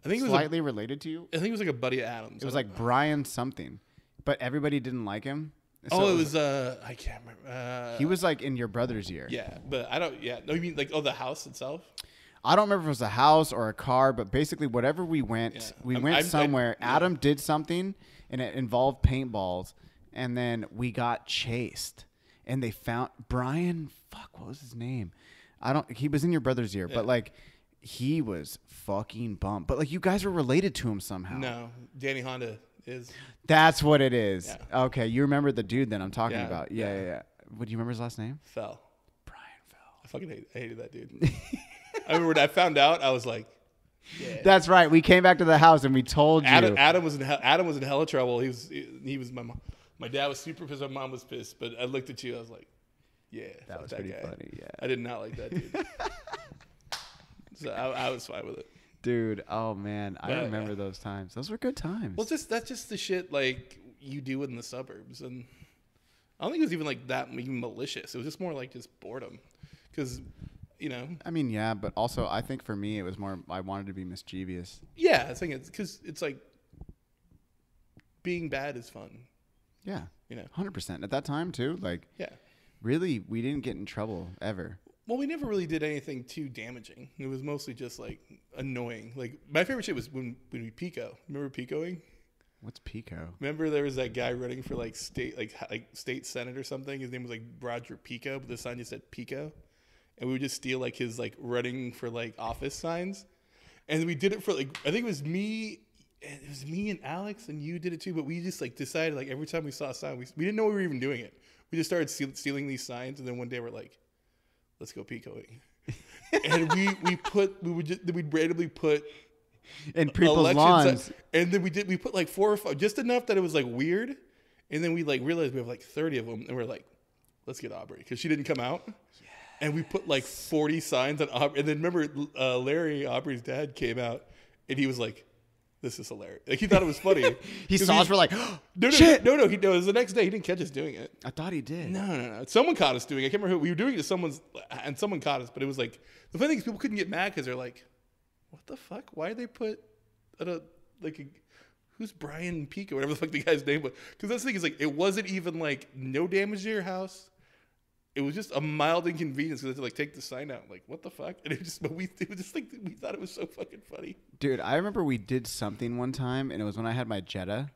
I think it was slightly related to you? I think it was like a buddy of Adam's. It was like Brian something, but everybody didn't like him. So it was I can't remember. He was like in your brother's year. Yeah, but I don't. Yeah, no, you mean like the house itself? I don't remember if it was a house or a car, but basically whatever we went, went somewhere. Adam did something, and it involved paintballs, and then we got chased, and they found Brian. Fuck, what was his name? He was in your brother's year, but like. He was fucking bummed. But, like, you guys were related to him somehow. No. Danny Honda is. That's what it is. Yeah. Okay. You remember the dude that I'm talking about. Yeah. What do you remember his last name? Fell. Brian Fell. I fucking hated that dude. I remember when I found out, I was like, yeah. That's right. We came back to the house and we told you. Adam was in hella trouble. He was my mom. My dad was super pissed. My mom was pissed. But I looked at you. I was like, yeah. That was pretty funny. Yeah. I did not like that dude. So I was fine with it. Dude, oh man, I remember those times. Those were good times. Well, that's just the shit like you do in the suburbs, and I don't think it was even like that even malicious. It was just more like just boredom, because you know. I mean, yeah, but also I think for me it was more I wanted to be mischievous. Yeah, I think it's because it's like being bad is fun. Yeah, 100%. At that time too. Like, yeah, really, we didn't get in trouble ever. Well, we never really did anything too damaging. It was mostly just like annoying. Like my favorite shit was when we pico. Remember picoing? What's pico? Remember there was that guy running for like state senate or something. His name was like Roger Pico, but the sign just said pico, and we would just steal like his like running for like office signs, and we did it for like I think it was me. It was me and Alex, and you did it too. But we just like decided like every time we saw a sign, we didn't know we were even doing it. We just started stealing these signs, and then one day we're like, let's go picoing. And we'd randomly put in people's lawns. And then we put like 4 or 5, just enough that it was like weird. And then we like realized we have like 30 of them, and we're like, let's get Aubrey because she didn't come out. Yes. And we put like 40 signs on Aubrey. And then remember Larry, Aubrey's dad, came out, and he was like, this is hilarious. Like he thought it was funny. He saw us. We're like, shit. No. It was the next day. He didn't catch us doing it. I thought he did. No. Someone caught us doing it. I can't remember who. We were doing it to someone's, and someone caught us. But it was like the funny thing is people couldn't get mad because they're like, what the fuck? Why did they put who's Brian Peak or whatever the fuck the guy's name was? Because that's the thing is like it wasn't even like no damage to your house. It was just a mild inconvenience because they had to like take the sign out. Like, what the fuck? And it was just like we thought it was so fucking funny. Dude, I remember we did something one time, and it was when I had my Jetta,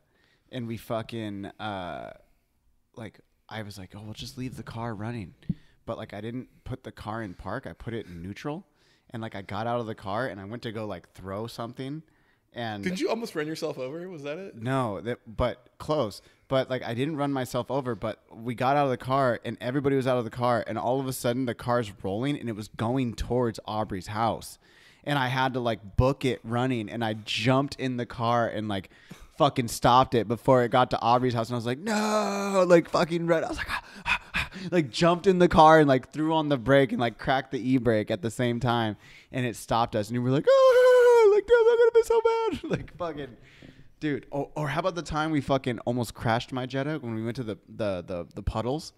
and we fucking like I was like, oh, we'll just leave the car running, but like I didn't put the car in park. I put it in neutral, and like I got out of the car and I went to go like throw something. And did you almost run yourself over? Was that it? No, but close. But like I didn't run myself over, but we got out of the car and everybody was out of the car, and all of a sudden the car's rolling and it was going towards Aubrey's house. And I had to like book it running, and I jumped in the car and like fucking stopped it before it got to Aubrey's house, and I was like, no, like fucking run. I was like, like jumped in the car and like threw on the brake and like cracked the e-brake at the same time, and it stopped us. And we were like, oh, like, dude, that's gonna be so bad. Like fucking dude. Or how about the time we fucking almost crashed my Jetta when we went to the puddles,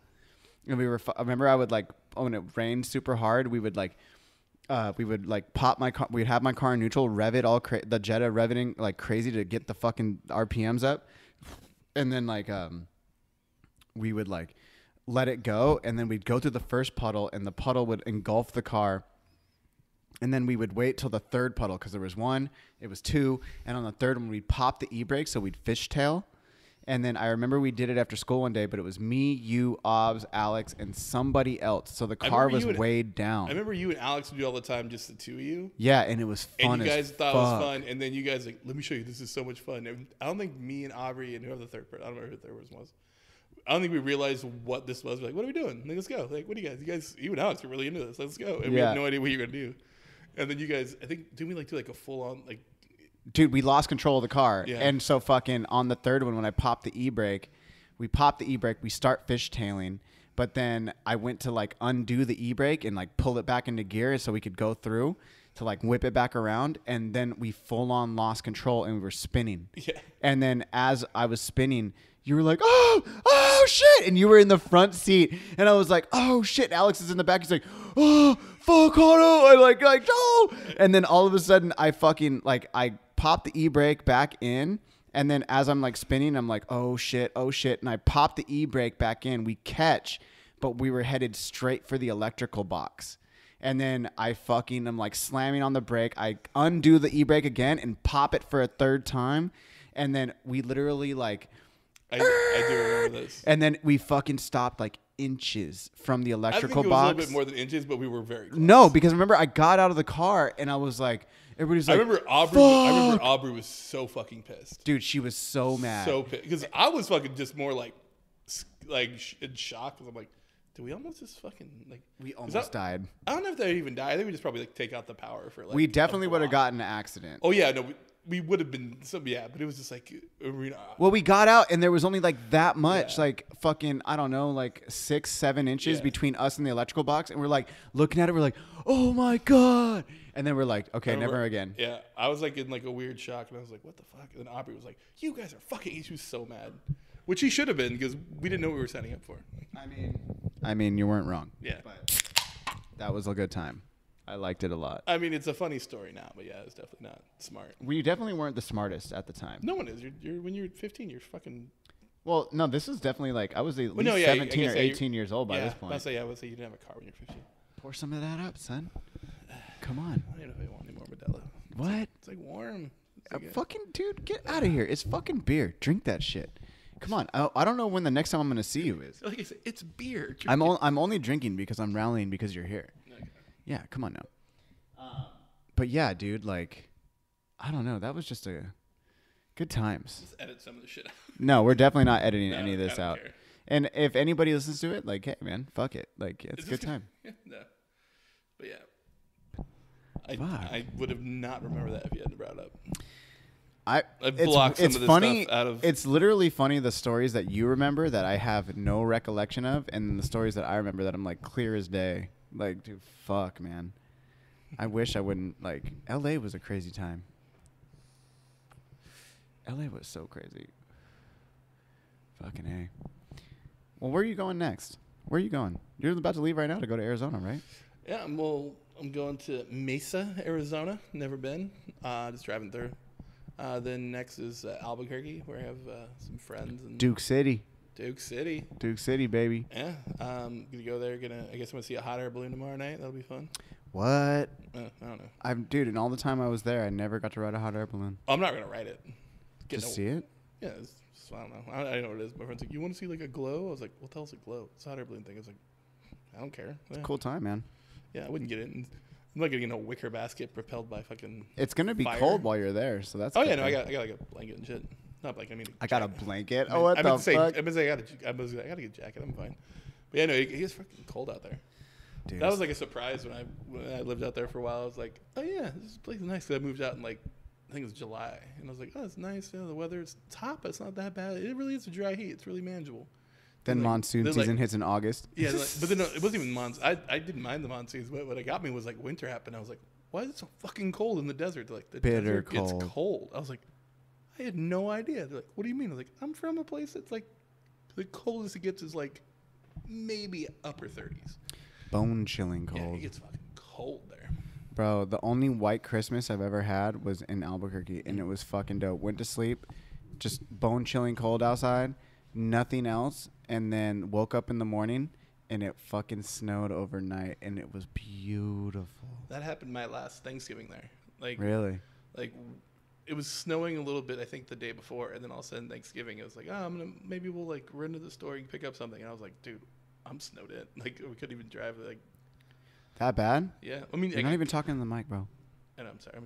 and we were I remember I would like when it rained super hard, we would like pop my car. We'd have my car in neutral, rev it all, the Jetta revving like crazy to get the fucking RPMs up, and then like we would like let it go, and then we'd go through the first puddle, and the puddle would engulf the car, and then we would wait till the third puddle because there was one, it was two, and on the third one we'd pop the e-brake, so we'd fishtail. And then I remember we did it after school one day, but it was me, you, Obs, Alex, and somebody else. So the car was weighed down. I remember you and Alex would do all the time, just the two of you. Yeah, and it was fun. And you guys thought it was fun, and then you guys like, let me show you. This is so much fun. And I don't think me and Aubrey and whoever the third person, I don't remember who the third person was. I don't think we realized what this was. We're like, what are we doing? Like, let's go. Like, what do you guys? You and Alex are really into this. Let's go. And we had no idea what you were gonna do. And then you guys, I think, didn't we like do like a full on like? Dude, we lost control of the car. Yeah. And so fucking on the third one, when I popped the e-brake, we start fishtailing, but then I went to like undo the e-brake and like pull it back into gear so we could go through to like whip it back around. And then we full on lost control and we were spinning. Yeah. And then as I was spinning, you were like, oh shit. And you were in the front seat. And I was like, oh shit. And Alex is in the back. He's like, oh, fuck, Otto. I like, no. And then all of a sudden I fucking like, I popped the e-brake back in. And then as I'm like spinning, I'm like, oh shit. And I pop the e-brake back in. We catch, but we were headed straight for the electrical box. And then I fucking am like slamming on the brake. I undo the e-brake again and pop it for a third time. And then we literally like, I do remember this. And then we fucking stopped like inches from the electrical box. I think it was a little bit more than inches, but we were very close. No, because remember I got out of the car and I was like, everybody's like, I remember Aubrey was so fucking pissed. Dude, she was so mad. So pissed. Because I was fucking just more like in shock. Because I'm like, did we almost just fucking like? We almost died. I don't know if they even died. I think we just probably like take out the power for like. We definitely would have gotten an accident. Oh yeah, no. we would have been some, but it was just like arena. Well, we got out and there was only like that much, like fucking, I don't know, like 6-7 inches between us and the electrical box, and we're like looking at it, we're like, oh my god, and then we're like, okay, never again. Yeah, I was like in like a weird shock, and I was like, what the fuck? And then Aubrey was like, you guys are fucking. She was so mad, which he should have been because we didn't know what we were signing up for. I mean, you weren't wrong. Yeah, but that was a good time. I liked it a lot. I mean, it's a funny story now, but yeah, it's definitely not smart. We definitely weren't the smartest at the time. No one is. You're when you're 15, you're fucking. Well, no, this is definitely like I was at least 17 or 18 years old by this point. I would say you didn't have a car when you're 15. Pour some of that up, son. Come on. I don't know if I want any more Modelo. What? It's like warm. Fucking dude, get out of here. It's fucking beer. Drink that shit. Come on. I don't know when the next time I'm going to see you is. Like I said, it's beer. I'm only drinking because I'm rallying because you're here. Okay. Yeah, come on now. But yeah, dude, like, I don't know. That was just a good times. Just edit some of the shit out. No, we're definitely not editing any of this out. Care. And if anybody listens to it, like, hey, man, fuck it. Like, it's a good time. Yeah, no. But yeah. I would have not remembered that if you hadn't brought it up. I blocked some of this stuff out of. It's literally funny the stories that you remember that I have no recollection of, and the stories that I remember that I'm like clear as day. Like, dude, fuck, man. I wish I wouldn't, like, LA was a crazy time. LA was so crazy. Fucking A. Well, where are you going next? Where are you going? You're about to leave right now to go to Arizona, right? Yeah, I'm going to Mesa, Arizona. Never been. Just driving through. Then next is Albuquerque, where I have some friends. And Duke City. Duke City, baby. Yeah. Gonna go there. I guess I'm gonna see a hot air balloon tomorrow night. That'll be fun. What? I don't know. Dude, and all the time I was there, I never got to ride a hot air balloon. I'm not gonna ride it. Just see it? Yeah. I don't know. I don't know what it is. My friend's like, you want to see like a glow? I was like, well, tell us a glow. It's a hot air balloon thing. I was like, I don't care. It's a cool time, man. Yeah, I wouldn't get it. And I'm not gonna get a wicker basket propelled by fucking. It's gonna be fire. Cold while you're there, so that's. Oh yeah, no, I got like a blanket and shit. Not blanket. I mean, I got a blanket. Oh, what the fuck? I gotta get a jacket. I'm fine. But yeah, no, it gets fucking cold out there. Dude, that was like a surprise when I lived out there for a while. I was like, oh yeah, this place is nice. Cause I moved out in like, I think it was July, and I was like, oh, it's nice. You know, the weather, it's hot, but it's not that bad. It really is a dry heat. It's really manageable. Then monsoon season hits in August. Yeah, but then it wasn't even monsoon. I didn't mind the monsoons. What it got me was like winter happened. I was like, why is it so fucking cold in the desert? Like the bitter desert cold. It's cold. I was like, I had no idea. They're like, what do you mean? I was like, I'm from a place that's like the coldest it gets is like maybe upper 30s. Bone chilling cold. Yeah, it gets fucking cold there. Bro, the only white Christmas I've ever had was in Albuquerque, and it was fucking dope. Went to sleep, just bone chilling cold outside, nothing else, and then woke up in the morning, and it fucking snowed overnight, and it was beautiful. That happened my last Thanksgiving there. Like really? Like it was snowing a little bit, I think, the day before, and then all of a sudden Thanksgiving, it was like, oh, maybe we'll like run to the store and pick up something, and I was like, dude, I'm snowed in. Like we couldn't even drive. Like that bad? Yeah, I mean, you're not even talking to the mic, bro. And I'm sorry.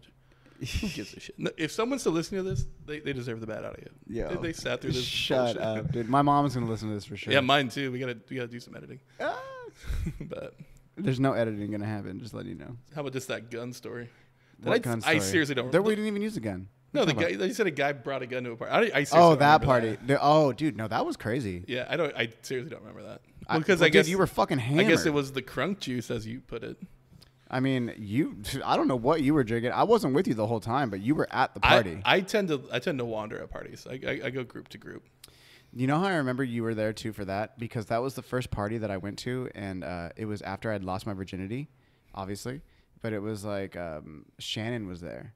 Who gives a shit? No, if someone's still listening to this, they deserve the bad out of you. Yeah, they sat through this. Shut up, dude. My mom's gonna listen to this for sure. Yeah, mine too. We gotta do some editing. But there's no editing gonna happen. Just letting you know. How about just that gun story? What gun story? I seriously don't. There, we didn't even use a gun. No, the guy. You said a guy brought a gun to a party. I that party. Oh, dude, no, that was crazy. Yeah, I seriously don't remember that. Because I guess you were fucking hammered. I guess it was the crunk juice, as you put it. I mean, I don't know what you were drinking. I wasn't with you the whole time, but you were at the party. I tend to wander at parties. I go group to group. You know how I remember you were there too for that? Because that was the first party that I went to, and it was after I'd lost my virginity, obviously. But it was like Shannon was there,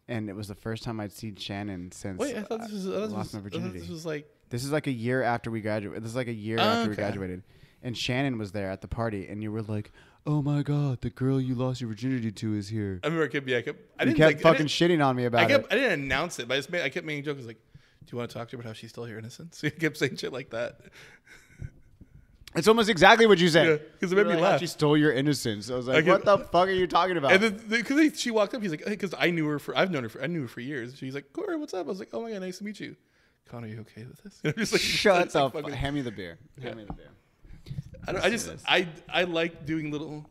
and it was the first time I'd seen Shannon since I thought this was lost my virginity. This is like a year after we graduated. This is like a year after we graduated, and Shannon was there at the party, and you were like, "Oh my God, the girl you lost your virginity to is here." I remember you kept fucking shitting on me about it. I didn't announce it, but I kept making jokes like, "Do you want to talk to her about how she's still your innocence?" So I kept saying shit like that. It's almost exactly what you said. Yeah, because it made me laugh. She stole your innocence. I was like, "What the fuck are you talking about?" And then because she walked up, he's like, "Because I knew her I knew her for years." She's like, "Cory, what's up?" I was like, "Oh my God, nice to meet you." Connor, are you okay with this? And I'm just like, shut the fuck. Hand me the beer. Hand me the beer. I like doing little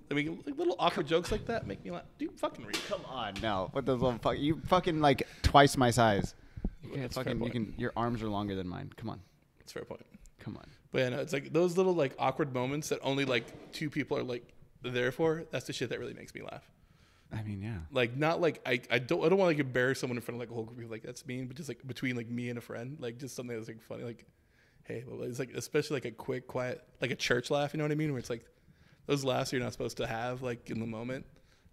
awkward jokes like that. Make me laugh. Dude, fucking read. Come on, no. What the little you fucking like twice my size. That's a fair point. Your arms are longer than mine. Come on. That's a fair point. Come on. But yeah, no, it's like those little like awkward moments that only like two people are like there for. That's the shit that really makes me laugh. I mean, yeah. Like not like I don't want to like embarrass someone in front of like a whole group of people, like that's mean, but just like between like me and a friend, like just something that's like funny, like hey, but it's like especially like a quick, quiet, like a church laugh, you know what I mean? Where it's like those laughs you're not supposed to have like in the moment.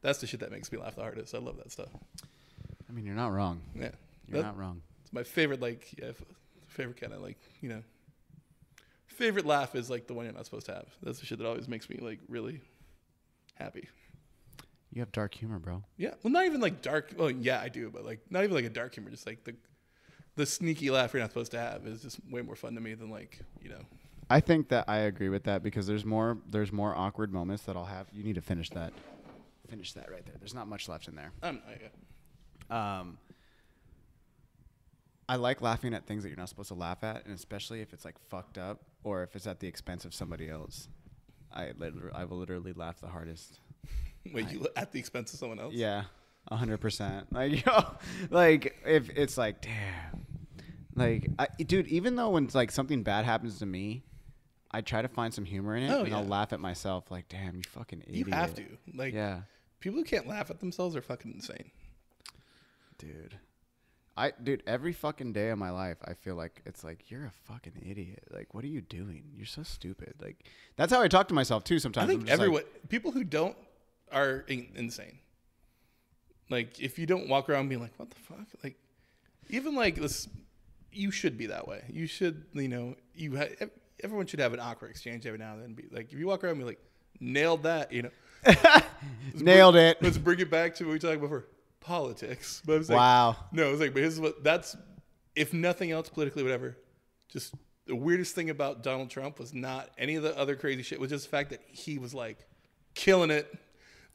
That's the shit that makes me laugh the hardest. I love that stuff. I mean, you're not wrong. Yeah, you're not wrong. It's my favorite, like favorite kind of like favorite laugh is like the one you're not supposed to have. That's the shit that always makes me like really happy. You have dark humor, bro. Yeah. Well, not even like dark. Well, yeah, I do, but like not even like a dark humor. Just like the sneaky laugh you're not supposed to have is just way more fun to me than like, I think that I agree with that because there's more awkward moments that I'll have. You need to finish that. Finish that right there. There's not much left in there. I like laughing at things that you're not supposed to laugh at, and especially if it's like fucked up or if it's at the expense of somebody else. I will literally laugh the hardest. Wait, you at the expense of someone else? Yeah, 100%. Like, like if it's like, damn, like, dude, even though when like something bad happens to me, I try to find some humor in it, and I'll laugh at myself. Like, damn, you fucking idiot. You have to. Like, people who can't laugh at themselves are fucking insane. Dude, every fucking day of my life, I feel like it's like, you're a fucking idiot. Like, what are you doing? You're so stupid. Like, that's how I talk to myself too sometimes. I think everyone, people who don't are insane. Like, if you don't walk around being like, what the fuck? Like, even like this, you should be that way. You should, everyone should have an awkward exchange every now and then. Be like, if you walk around and be like, nailed that, Nailed it. Let's bring it back to what we talked about before. Politics. But I was wow. Like, no, it's like, but here's what that's, if nothing else politically, whatever, just the weirdest thing about Donald Trump was not any of the other crazy shit, was just the fact that he was like killing it.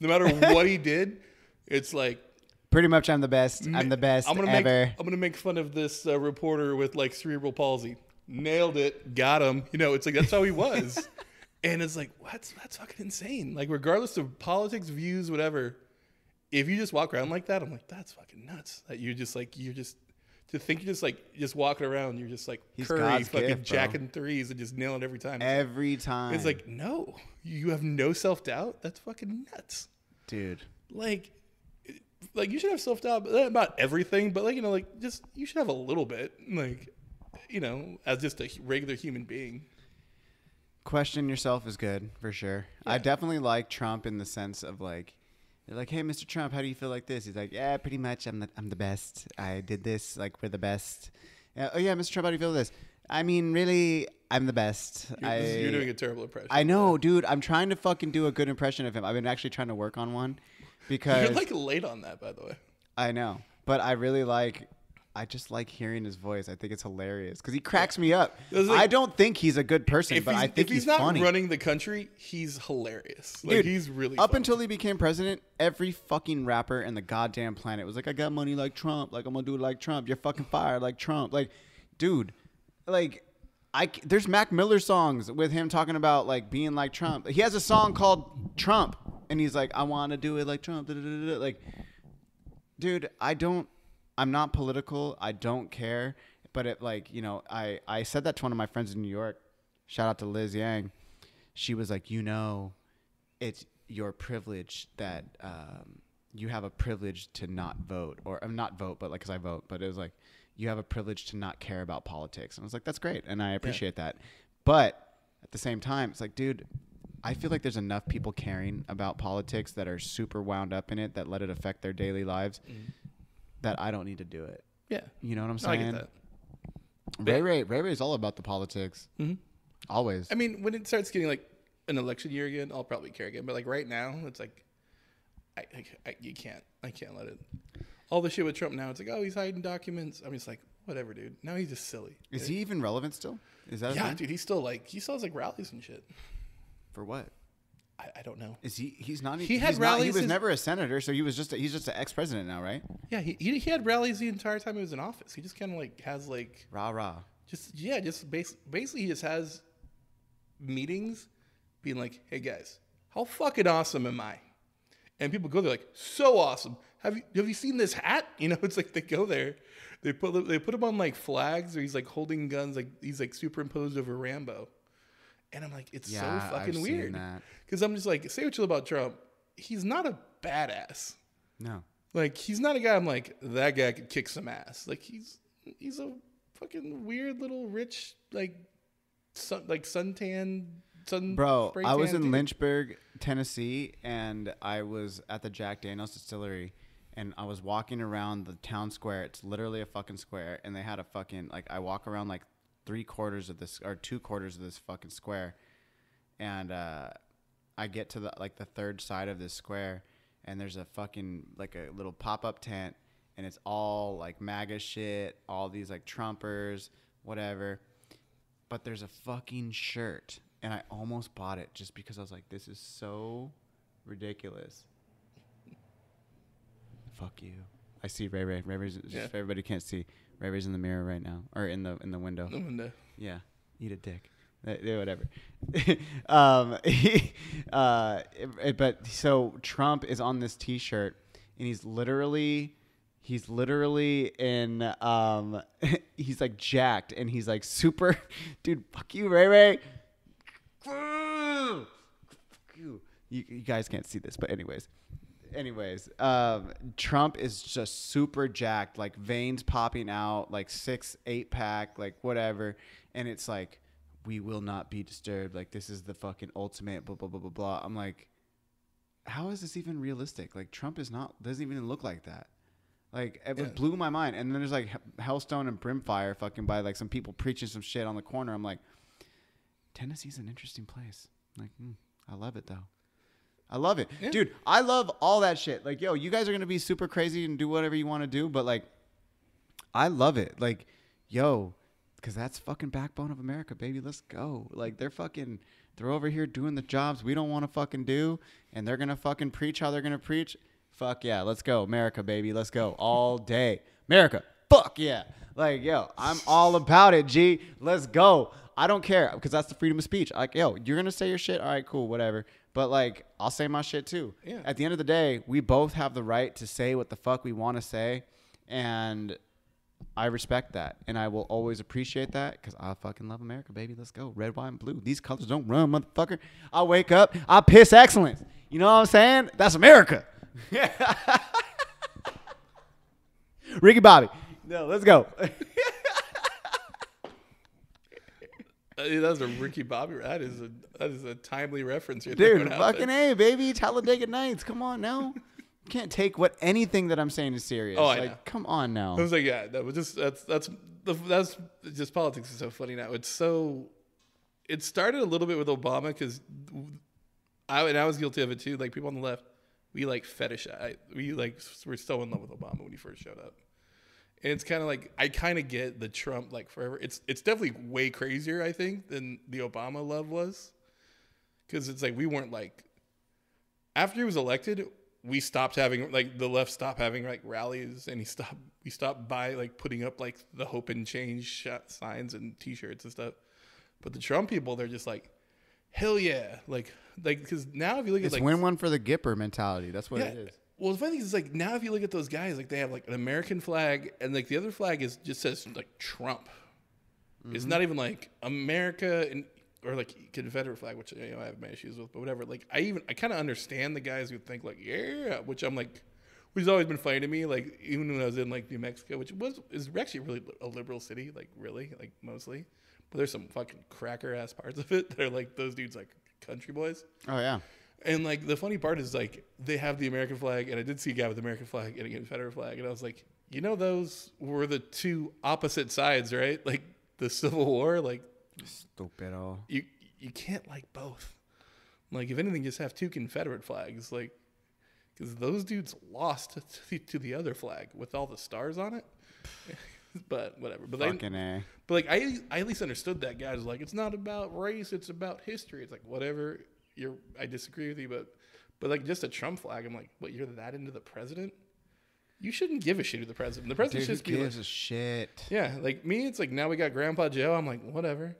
No matter what he did, it's like, pretty much I'm the best. I'm the best I'm gonna make fun of this reporter with like cerebral palsy. Nailed it. Got him. It's like, that's how he was. And it's like, that's fucking insane. Like, regardless of politics, views, whatever, if you just walk around like that, I'm like, that's fucking nuts. That to think you're just walking around, you're just like Curry God's fucking gift, jacking threes and just nailing every time. Every time. It's like, no, you have no self-doubt. That's fucking nuts. Dude. Like you should have self-doubt about everything, but just, you should have a little bit, as just a regular human being. Question yourself is good, for sure. Yeah. I definitely like Trump in the sense of like, they're like, hey, Mr. Trump, how do you feel like this? He's like, yeah, pretty much. I'm the best. I did this. Like, we're the best. Oh, yeah, Mr. Trump, how do you feel this? I mean, really, I'm the best. You're doing a terrible impression. I know, dude. I'm trying to fucking do a good impression of him. I've been actually trying to work on one because... You're like late on that, by the way. I know. But I just like hearing his voice. I think it's hilarious because he cracks me up. Like, I don't think he's a good person, but I think he's funny. If he's not running the country, he's hilarious. Like, dude, he's really up funny. Until he became president, every fucking rapper in the goddamn planet was like, I got money like Trump. Like, I'm going to do it like Trump. You're fucking fired like Trump. Like, dude, like, there's Mac Miller songs with him talking about like being like Trump. He has a song called Trump, and he's like, I want to do it like Trump. Like, dude, I'm not political. I don't care. But I said that to one of my friends in New York. Shout out to Liz Yang. She was like, it's your privilege that you have a privilege to not vote. Or not vote, but like, because I vote. But it was like, you have a privilege to not care about politics. And I was like, that's great. And I appreciate that. But at the same time, it's like, dude, I feel like there's enough people caring about politics that are super wound up in it, that let it affect their daily lives. Mm-hmm. That I don't need to do it. Yeah. You know what I'm saying? I get that. Ray Ray's all about the politics. Mm-hmm. Always. I mean, when it starts getting like an election year again, I'll probably care again. But like right now, it's like, you can't. I can't let it. All the shit with Trump now, it's like, oh, he's hiding documents. I'm just like, whatever, dude. Now he's just silly. Is he even relevant still? Is that? Yeah, dude. He still sells like rallies and shit. For what? I don't know. Is he? He's not. He had rallies. He was never a senator, so he's just an ex-president now, right? Yeah, he had rallies the entire time he was in office. He just kind of like has like rah. Just basically he just has meetings being like, hey guys, how fucking awesome am I? And people go there like, so awesome. Have you seen this hat? You know, it's like they go there, they put him on like flags, or he's like holding guns, like he's like superimposed over Rambo. And I'm like, it's so fucking weird. Because I'm just like, say what you will about Trump, he's not a badass. No. Like, he's not a guy I'm like, that guy could kick some ass. Like, he's a fucking weird little rich, like suntan. Bro, I was in Lynchburg, Tennessee, and I was at the Jack Daniel's distillery, and I was walking around the town square. It's literally a fucking square, and they had a fucking, like, I walk around like 3/4 of this, or 2/4 of this fucking square, and I get to the third side of this square, and there's a fucking, like, a little pop-up tent, and it's all like MAGA shit, all these like Trumpers, whatever. But there's a fucking shirt, and I almost bought it just because I was like, this is so ridiculous. Fuck you. I see Ray. Ray's just, everybody can't see. Ray's in the mirror right now, or in the window. The window. Yeah. Eat a dick. Whatever. But so Trump is on this T-shirt, and he's literally in he's like jacked, and he's like super, dude. Fuck you, Ray. Fuck you. You guys can't see this, but anyways, Trump is just super jacked, like veins popping out, like 6-8 pack, like whatever, and it's like, we will not be disturbed. Like, this is the fucking ultimate blah, blah, blah, blah, blah. I'm like, how is this even realistic? Like, Trump doesn't even look like that. Like, it blew my mind. And then there's like Hellstone and Brimfire fucking by like some people preaching some shit on the corner. I'm like, Tennessee's an interesting place. Like, I love it though. I love it. Yeah. Dude, I love all that shit. Like, yo, you guys are going to be super crazy and do whatever you want to do. But like, I love it. Like, yo, because that's fucking backbone of America, baby. Let's go. Like, they're over here doing the jobs we don't want to fucking do, and they're going to fucking preach how they're going to preach. Fuck yeah. Let's go. America, baby. Let's go. All day. America. Fuck yeah. Like, yo, I'm all about it, G. Let's go. I don't care, because that's the freedom of speech. Like, yo, you're going to say your shit? All right, cool, whatever. But, like, I'll say my shit, too. Yeah. At the end of the day, we both have the right to say what the fuck we want to say, and I respect that, and I will always appreciate that, because I fucking love America, baby. Let's go. Red, white, and blue. These colors don't run, motherfucker. I wake up. I piss excellence. You know what I'm saying? That's America. Ricky Bobby. No, let's go. That's a Ricky Bobby. That is a timely reference. Dude, fucking A, baby. Talladega Nights. Come on now. You can't take anything that I'm saying is serious. Oh, I know. Come on now. I was like, yeah, that was just that's just politics is so funny now. It started a little bit with Obama, because I was guilty of it too. Like, people on the left, we like fetishize. We're so in love with Obama when he first showed up. And it's kind of like, I kind of get the Trump, like, forever. It's definitely way crazier, I think, than the Obama love was. Because it's like, we weren't like, after he was elected, we stopped having, like, the left stopped having, like, rallies, and we stopped by, like, putting up, like, the hope and change signs and T-shirts and stuff. But the Trump people, they're just like, hell yeah. Like, because now if you look at, it's like, win one for the Gipper mentality. That's what it is. Well, the funny thing is, like, now if you look at those guys, like, they have like an American flag, and like the other flag just says like Trump. Mm-hmm. It's not even like America or like Confederate flag, which I have my issues with, but whatever. Like, I kind of understand the guys who think like, yeah, which has always been funny to me. Like, even when I was in like New Mexico, which is actually really a liberal city, like really, like mostly, but there's some fucking cracker ass parts of it that are like those dudes like country boys. Oh yeah. And, like, the funny part is, like, they have the American flag, and I did see a guy with the American flag and a Confederate flag, and I was like, you know, those were the two opposite sides, right? Like, the Civil War, like, stupido. You can't like both. Like, if anything, just have two Confederate flags, like, because those dudes lost to the other flag with all the stars on it. But whatever. But fucking A. But, like, I at least understood that guy was like, it's not about race, it's about history. It's like, whatever. I disagree with you, but like, just a Trump flag, I'm like, what, you're that into the president? You shouldn't give a shit to the president. The president should be gives a shit. Yeah, like me, it's like, now we got Grandpa Joe. I'm like, whatever.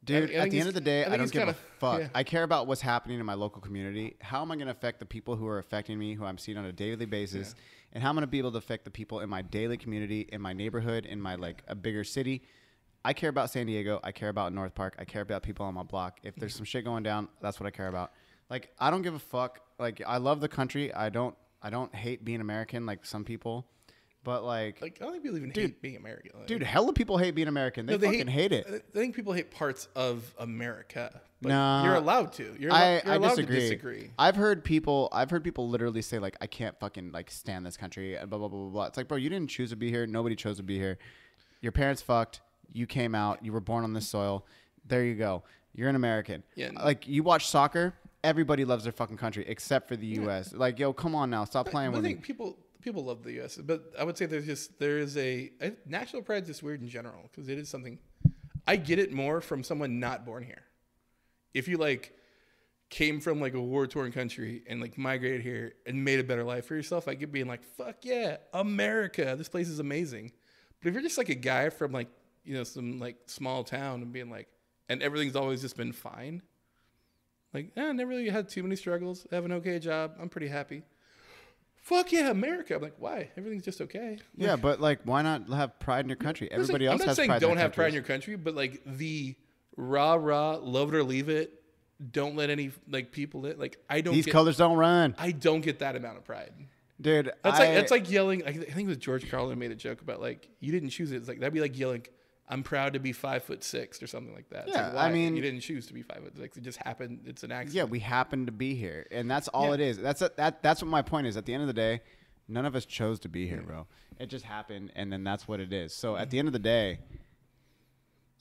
Dude, at the end of the day, I don't give a fuck. Yeah. I care about what's happening in my local community. How am I going to affect the people who are affecting me, who I'm seeing on a daily basis? And how I'm going to be able to affect the people in my daily community, in my neighborhood, in my, like, a bigger city. I care about San Diego. I care about North Park. I care about people on my block. If there's some shit going down, that's what I care about. Like, I don't give a fuck. Like, I love the country. I don't hate being American like some people. But, like I don't think people even hate being American. Like, dude, hella people hate being American. They fucking hate it. I think people hate parts of America. But No, you're allowed to. You're I allowed disagree. to disagree. I've heard people literally say, like, I can't fucking, like, stand this country and blah, blah, blah, blah, blah. It's like, bro, you didn't choose to be here. Nobody chose to be here. Your parents fucked. You came out. You were born on this soil. There you go. You're an American. Yeah. Like, you watch soccer. Everybody loves their fucking country except for the U.S. Like, yo, come on now. Stop playing with me. I think people love the U.S., but I would say there is a national pride is just weird in general because it is something. I get it more from someone not born here. If you like came from like a war-torn country and like migrated here and made a better life for yourself, I get being like, fuck yeah, America, this place is amazing. But if you're just like a guy from like, you know, some like small town and being like, and everything's always just been fine, like, I never really had too many struggles. I have an okay job. I'm pretty happy. Fuck yeah, America. I'm like, why? Everything's just okay. Like, yeah, but like, why not have pride in your country? Everybody else has pride in their country. I'm not saying don't have pride in your country, but like the rah, love it or leave it, don't let any like people in. Like, I don't. These colors don't run. I don't get that amount of pride. Dude, that's like yelling. I think it was George Carlin made a joke about like, you didn't choose it. It's like, that'd be like yelling, I'm proud to be 5'6" or something like that. It's yeah, like, why? I mean, you didn't choose to be 5 foot. Like, it just happened. It's an accident. Yeah, we happen to be here, and that's all it is. That's what my point is. At the end of the day, none of us chose to be here, bro. It just happened, and then that's what it is. So at the end of the day,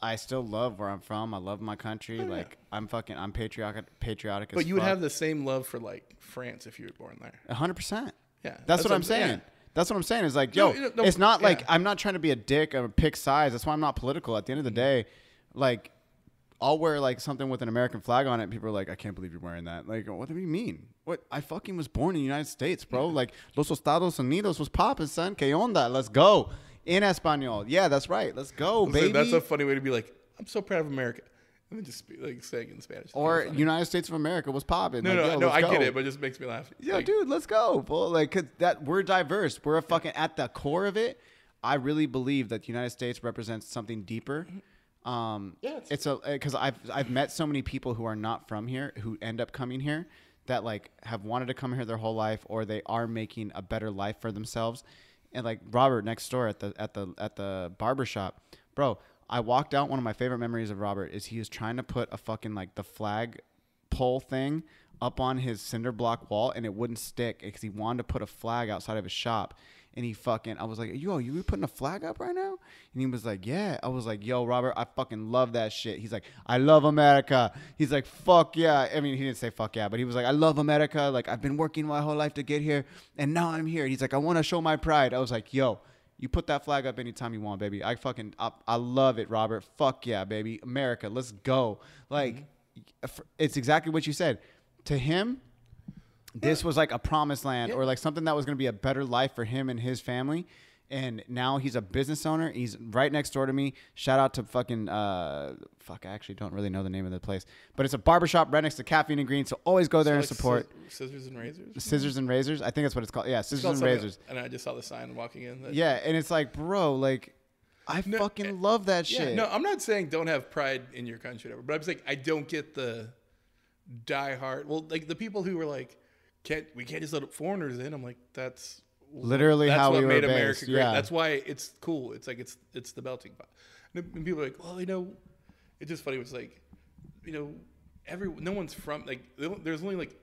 I still love where I'm from. I love my country. I'm patriotic. But you would have the same love for like France if you were born there. 100%. Yeah, that's what I'm saying. Yeah. That's what I'm saying. Is like, yo, it's not like I'm not trying to be a dick or pick sides. That's why I'm not political. At the end of the day, like, I'll wear like something with an American flag on it. People are like, I can't believe you're wearing that. Like, what do you mean? What? I fucking was born in the United States, bro. Like, Los Estados Unidos was popping, son. Que onda? Let's go. In Espanol. Yeah, that's right. Let's go, baby. That's a funny way to be like, I'm so proud of America. And then just like saying in Spanish. Or United States of America was popping. No, I get it, but it just makes me laugh. Yeah, like, dude, let's go. Well, like, 'cause we're diverse. We're a fucking, at the core of it, I really believe that the United States represents something deeper. Because I've met so many people who are not from here who end up coming here that like have wanted to come here their whole life, or they are making a better life for themselves. And like Robert next door at the barbershop, bro, I walked out. One of my favorite memories of Robert is he was trying to put a fucking like the flag pole thing up on his cinder block wall, and it wouldn't stick because he wanted to put a flag outside of his shop. And I was like, yo, you putting a flag up right now? And he was like, yeah. I was like, yo, Robert, I fucking love that shit. He's like, I love America. He's like, fuck yeah. I mean, he didn't say fuck yeah, but he was like, I love America. Like, I've been working my whole life to get here, and now I'm here. He's like, I want to show my pride. I was like, yo, you put that flag up anytime you want, baby. I love it, Robert. Fuck yeah, baby. America, let's go. Like, it's exactly what you said. To him, this was like a promised land, or like something that was going to be a better life for him and his family. And now he's a business owner. He's right next door to me. Shout out to fucking, I actually don't really know the name of the place. But it's a barbershop right next to Caffeine and Green. So always go there and support. Scissors and Razors? Scissors and Razors. I think that's what it's called. Yeah, Scissors and Razors. And I just saw the sign walking in. Yeah, and it's like, bro, like, I fucking love that shit. No, I'm not saying don't have pride in your country, whatever, but I'm saying I don't get the diehard. Well, like the people who were like, we can't just let foreigners in. I'm like, that's literally how we were made based. America great. Yeah. That's why it's cool. It's like it's the melting pot. And people are like, well, it's just funny. It's like, no one's from like. There's only like,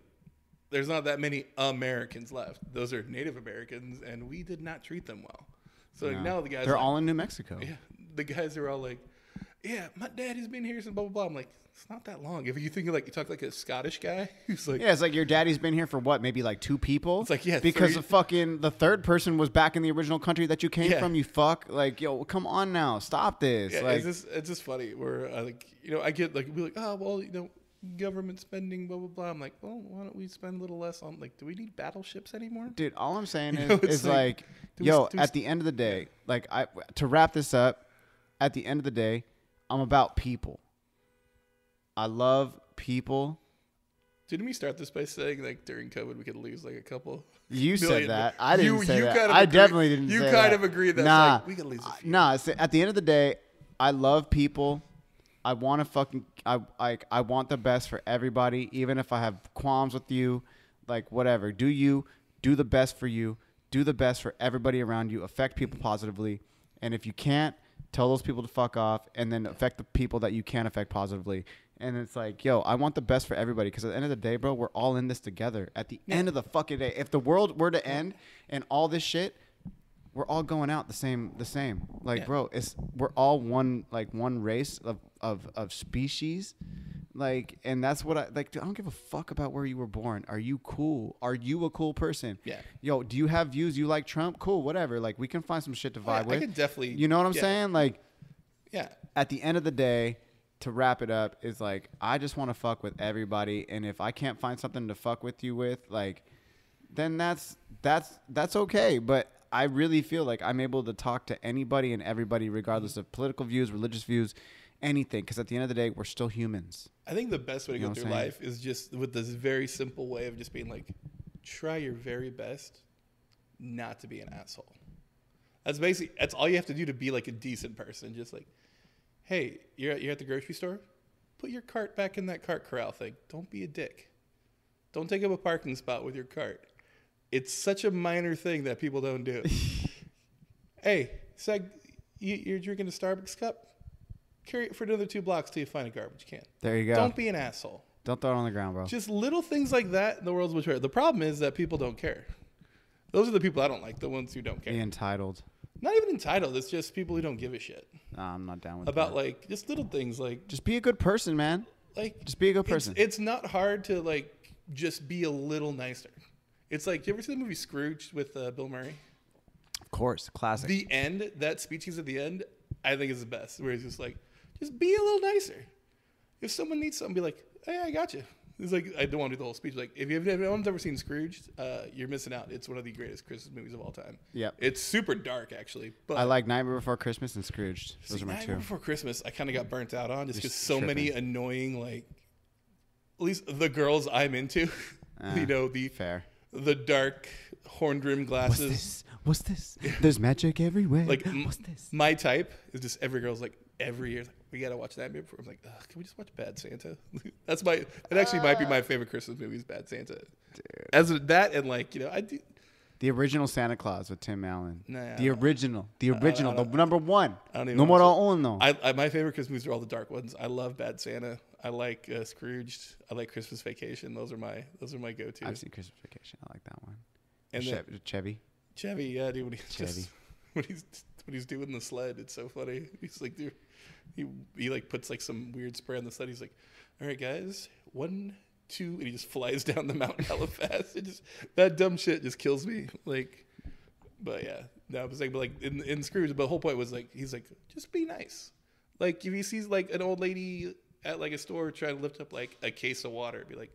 there's not that many Americans left. Those are Native Americans, and we did not treat them well. So like, now the guys, they're all in New Mexico. Yeah, the guys are all like, yeah, my daddy's been here since blah blah blah. I'm like, it's not that long. If you think you talk like a Scottish guy who's like, yeah, it's like your daddy's been here for what, maybe like 2 people. It's like, yeah, because the third person was back in the original country that you came from. You fuck, like, yo, come on now, stop this. Yeah, like, it's just funny where I get like, we're like, oh well, government spending blah blah blah. I'm like, well, why don't we spend a little less on like, do we need battleships anymore? Dude, all I'm saying is like, at the end of the day, like to wrap this up, at the end of the day, I'm about people. I love people. Didn't we start this by saying like during COVID we could lose like a couple? You said that. I You- didn't say you that. kind of I agree- definitely didn't say You that. kind of agreed that Nah. like, we could lose a few. Nah, at the end of the day, I love people. I want to fucking I want the best for everybody, even if I have qualms with you, like whatever. Do the best for you. Do the best for everybody around you. Affect people positively. And if you can't, tell those people to fuck off, and then affect the people that you can affect positively. And it's like, yo, I want the best for everybody, because at the end of the day, bro, we're all in this together. At the end of the fucking day, if the world were to end and all this shit, we're all going out the same. Like, bro, we're all one race of species. Like, and that's what I like. Dude, I don't give a fuck about where you were born. Are you cool? Are you a cool person? Yeah. Yo, do you have views? You like Trump? Cool, whatever. Like, we can find some shit to vibe with. I could definitely. You know what I'm saying? Like, Yeah. at the end of the day, to wrap it up, is like, I just want to fuck with everybody, and if I can't find something to fuck with you with, like, then that's okay. But I really feel like I'm able to talk to anybody and everybody, regardless of political views, religious views, anything. Because at the end of the day, we're still humans. I think the best way to You know go what through I'm saying? life is just with this very simple way of just being like, try your very best not to be an asshole. That's all you have to do to be like a decent person. Just like, hey, you're at the grocery store, put your cart back in that cart corral thing. Don't be a dick. Don't take up a parking spot with your cart. It's such a minor thing that people don't do. Hey, it's like you're drinking a Starbucks cup. Carry it for another 2 blocks till you find a garbage can. There you go. Don't be an asshole. Don't throw it on the ground, bro. Just little things like that in the world's much better. The problem is that people don't care. Those are the people I don't like, the ones who don't care. Be entitled. Not even entitled. It's just people who don't give a shit Nah, I'm not down with about that. like just little things like Just be a good person, man. like Just be a good person. It's not hard to like just be a little nicer. It's like, you ever see the movie Scrooge with Bill Murray? Of course, classic. The end, that speech he's at the end, I think is the best. Where he's just like, just be a little nicer. If someone needs something, be like, hey, I got you. It's like, I don't want to do the whole speech. Like, if anyone's ever seen Scrooge, you're missing out. It's one of the greatest Christmas movies of all time. Yep. It's super dark, actually. But I like Nightmare Before Christmas and Scrooged. Those are my Nightmare two. Before Christmas, I kind of got burnt out on just because Just so many tripping. annoying, like, at least the girls I'm into, you know, Fair. the dark horn rim glasses. What's this? There's magic everywhere. Like, what's this? My type is just every girl's like, every year, like, we got to watch Nightmare Before. I'm like, ugh, can we just watch Bad Santa? It actually might be my favorite Christmas movie is Bad Santa. Dude. As that and like, you know, I do. The original Santa Claus with Tim Allen. Nah, the original, the number one. I don't even Numero watch uno. My favorite Christmas movies are all the dark ones. I love Bad Santa. I like Scrooged. I like Christmas Vacation. Those are my go-tos. I've seen Christmas Vacation. I like that one. And Chevy. Chevy, yeah, dude. Chevy. When he's doing the sled, it's so funny. He's like, dude, he like puts like some weird spray on the sled. He's like, all right, guys, 1, 2, and he just flies down the mountain hella fast. That dumb shit just kills me. Like, but yeah, no, I was like, but like in Scrooge, but the whole point was like, he's like, just be nice. Like if he sees like an old lady at like a store trying to lift up like a case of water, be like,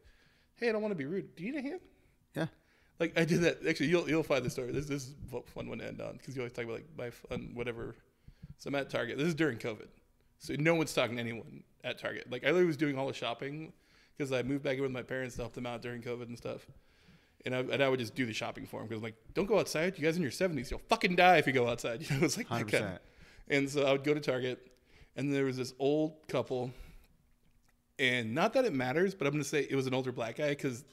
hey, I don't want to be rude. Do you need a hand? Yeah. Like I did that. Actually, you'll find the story. This is a fun one to end on because you always talk about like my fun whatever. So I'm at Target. This is during COVID, so no one's talking to anyone at Target. Like I literally was doing all the shopping because I moved back in with my parents to help them out during COVID and stuff. And I would just do the shopping for them because I'm like, don't go outside. You guys in your 70s, you'll fucking die if you go outside. You know, it's like 100%. that kind of. And so I would go to Target, and there was this old couple. And not that it matters, but I'm gonna say it was an older black guy because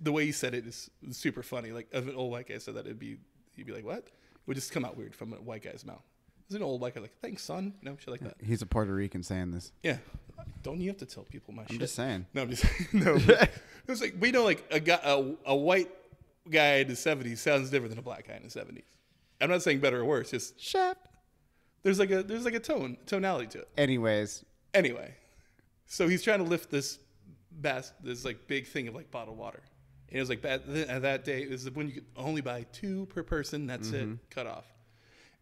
the way he said it is super funny. Like if an old white guy said that, he'd be like, "What?" It would just come out weird from a white guy's mouth. It's an old white guy like, "Thanks, son," you know, shit like that. He's a Puerto Rican saying this. Yeah, don't you have to tell people my shit? I'm just saying. No, I'm just no. It's like we know like a white guy in his 70s sounds different than a black guy in his 70s. I'm not saying better or worse. Just Shep. there's like a tonality to it. Anyway, so he's trying to lift this like big thing of like bottled water. And it was like that day it was when you could only buy 2 per person. That's it, cut off.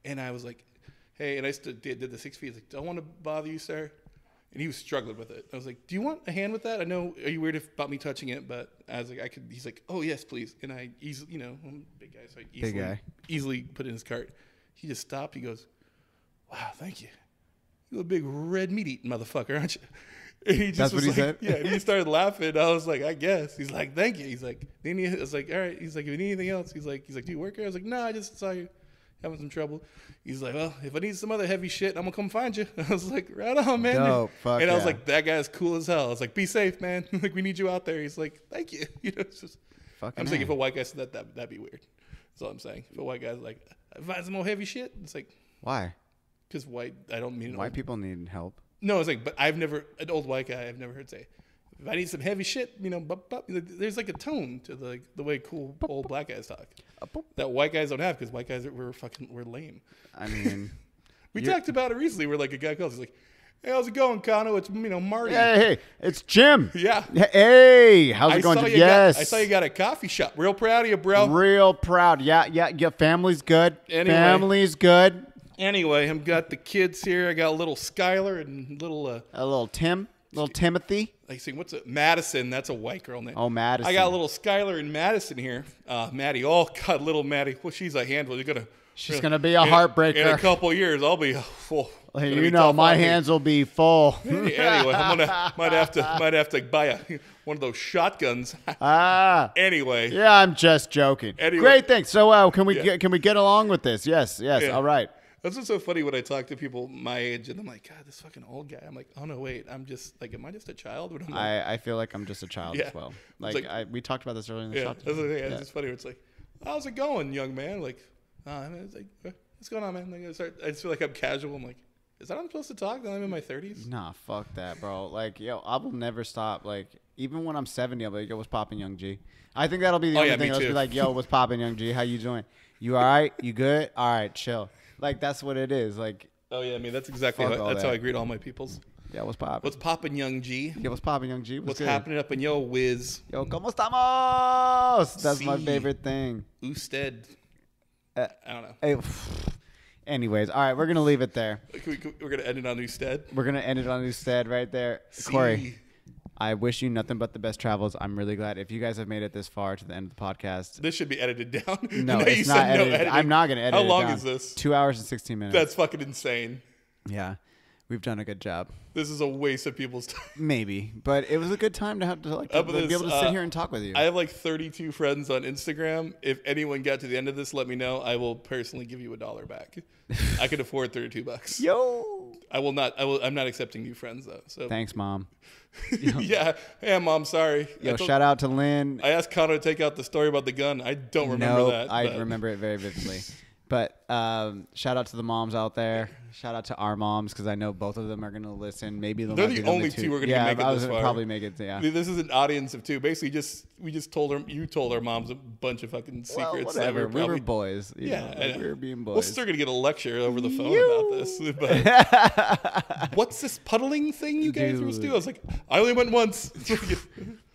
And I was like, hey, and I did the 6 feet. He's like, don't want to bother you, sir. And he was struggling with it. I was like, do you want a hand with that? I know, are you weird about me touching it? But I was like, I could. He's like, oh yes, please. And I easily, you know, I'm a big guy, so I easily put it in his cart. He just stopped. He goes, wow, thank you. You a big red meat eating motherfucker, aren't you? And he just That's was what he like, said? yeah, and he started laughing. I was like, I guess. He's like, thank you. He's like, I was like, all right. He's like, if you need anything else, he's like, do you work here? I was like, no, I just saw you having some trouble. He's like, well, if I need some other heavy shit, I'm gonna come find you. I was like, right on, man. Dope. Fuck and I was yeah. like, that guy's cool as hell. I was like, be safe, man. Like, we need you out there. He's like, thank you. You know, it's just. Fucking I'm saying A. if a white guy said that'd be weird. That's all I'm saying. If a white guy's like, find some more heavy shit, it's like, Why? because white. I don't mean White people need help. No, it's like, but an old white guy I've never heard say, if I need some heavy shit, you know, there's like a tone to the way cool old black guys talk that white guys don't have, because white guys we're lame. I mean, we talked about it recently where like a guy calls, he's like, hey, how's it going, Kano? It's, Marty. hey, it's Jim. Yeah. Hey, how's it going? Yes. I saw you got a coffee shop. Real proud of you, bro. Real proud. Yeah. Family's good. Anyway. Family's good. Anyway, I've got the kids here. I got a little Skylar and a little Timothy. like saying, what's it? Madison. That's a white girl name. Oh, Madison. I got a little Skylar and Madison here. Maddie. Oh God, little Maddie. Well, she's a handful. She's gonna be a heartbreaker. In a couple of years, I'll be full. You know, my hands will be full. Anyway, might have to buy one of those shotguns. Anyway. Yeah, I'm just joking. Anyway. Great, thanks. So can we get along with this? Yes. Yeah. All right. That's what's so funny when I talk to people my age, and I'm like, God, this fucking old guy. I'm like, oh no, wait, I'm just like, am I just a child? But I'm like, I feel like I'm just a child as well. We talked about this earlier in the shop. That's the thing. It's just funny. It's like, how's it going, young man? Like, it's like, what's going on, man? Like, I just feel like I'm casual. I'm like, is that how I'm supposed to talk? Now I'm in my 30s. Nah, fuck that, bro. Like, yo, I will never stop. Like, even when I'm 70, I'll be like, yo, what's popping, young G? I think that'll be the only thing. I'll be like, yo, what's popping, young G? How you doing? You all right? You good? All right, chill. Like, that's what it is. Like, oh yeah, I mean that's exactly how I greet all my peoples. Yeah, what's popping? What's popping, young G? Yeah, what's popping, young G? What's happening up in yo whiz? Yo, ¿cómo estamos? That's my favorite thing. Usted. I don't know. Hey, anyways, all right, we're gonna leave it there. We're gonna end it on Usted. We're gonna end it on Usted right there. Cory, I wish you nothing but the best travels. I'm really glad if you guys have made it this far to the end of the podcast. This should be edited down. No, it's not edited. I'm not going to edit it down. How long is this? 2 hours and 16 minutes. That's fucking insane. Yeah, we've done a good job. This is a waste of people's time. Maybe, but it was a good time to have to be able to sit here and talk with you. I have like 32 friends on Instagram. If anyone got to the end of this, let me know. I will personally give you $1 back. I could afford $32. Yo, I will not. I'm not accepting new friends though. So thanks, Mom. Yeah. Hey, Mom. Sorry. Yo, shout out to Lynn. I asked Connor to take out the story about the gun. I don't remember that. I remember it very vividly. But shout out to the moms out there. Shout out to our moms, because I know both of them are going to listen. Maybe they're the only two we're going to make it this far. Probably make it. Yeah. This is an audience of two. Basically, we just told her. You told our moms a bunch of fucking secrets. Well, whatever. We were boys. Yeah, we were being boys. We're still going to get a lecture over the phone about this. But what's this puddling thing you guys were doing? I was like, I only went once.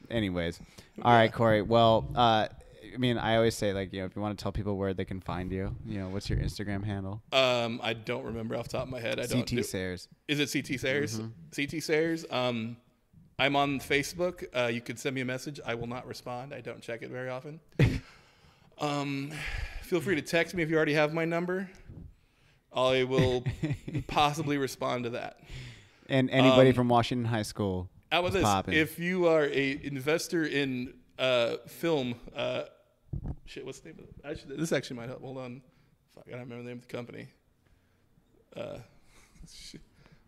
Anyways, all right, Cory. Well, I mean, I always say, like, if you want to tell people where they can find you, what's your Instagram handle? I don't remember off the top of my head. CT Sayers. Is it CT Sayers? Mm-hmm. CT Sayers. I'm on Facebook. You could send me a message. I will not respond. I don't check it very often. Feel free to text me if you already have my number. I will possibly respond to that. And anybody from Washington High School. How about this? Poppin'. If you are a investor in film, what's the name of it? Actually, this actually might help. Hold on. Fuck, I don't remember the name of the company. I'm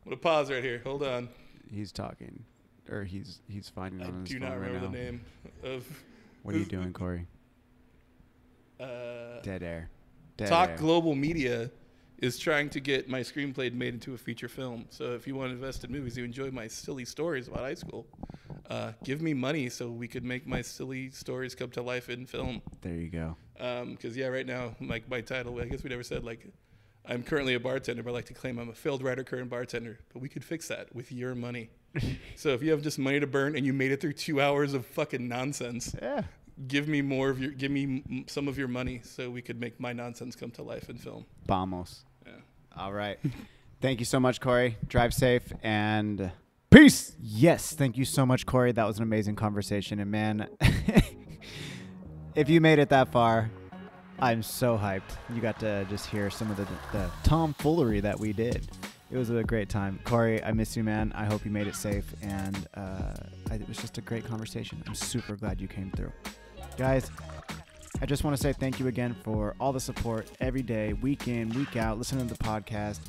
gonna pause right here. Hold on. He's talking, or he's finding on his phone right now. I do not remember the name of. What are you doing, Cory? Dead air. Talk Global Media is trying to get my screenplay made into a feature film. So if you want to invest in movies, you enjoy my silly stories about high school, give me money so we could make my silly stories come to life in film. There you go. Because, right now, like my title, I guess we never said, like, I'm currently a bartender, but I like to claim I'm a failed writer, current bartender. But we could fix that with your money. So if you have just money to burn and you made it through 2 hours of fucking nonsense, give me some of your money so we could make my nonsense come to life in film. Vamos. Yeah. All right. Thank you so much, Cory. Drive safe and peace. Yes, thank you so much, Cory. That was an amazing conversation. And man, if you made it that far, I'm so hyped. You got to just hear some of the tomfoolery that we did. It was a great time. Cory, I miss you, man. I hope you made it safe. And it was just a great conversation. I'm super glad you came through. Guys, I just want to say thank you again for all the support every day, week in, week out, listening to the podcast,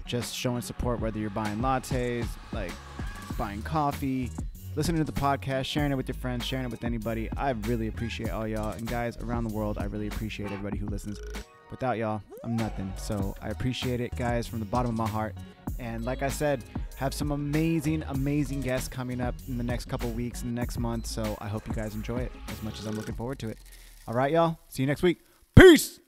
just showing support, whether you're buying lattes, like buying coffee, listening to the podcast, sharing it with your friends, sharing it with anybody. I really appreciate all y'all. And guys around the world, I really appreciate everybody who listens. Without y'all, I'm nothing. So I appreciate it, guys, from the bottom of my heart. And like I said, have some amazing, amazing guests coming up in the next couple weeks and the next month. So I hope you guys enjoy it as much as I'm looking forward to it. All right, y'all. See you next week. Peace.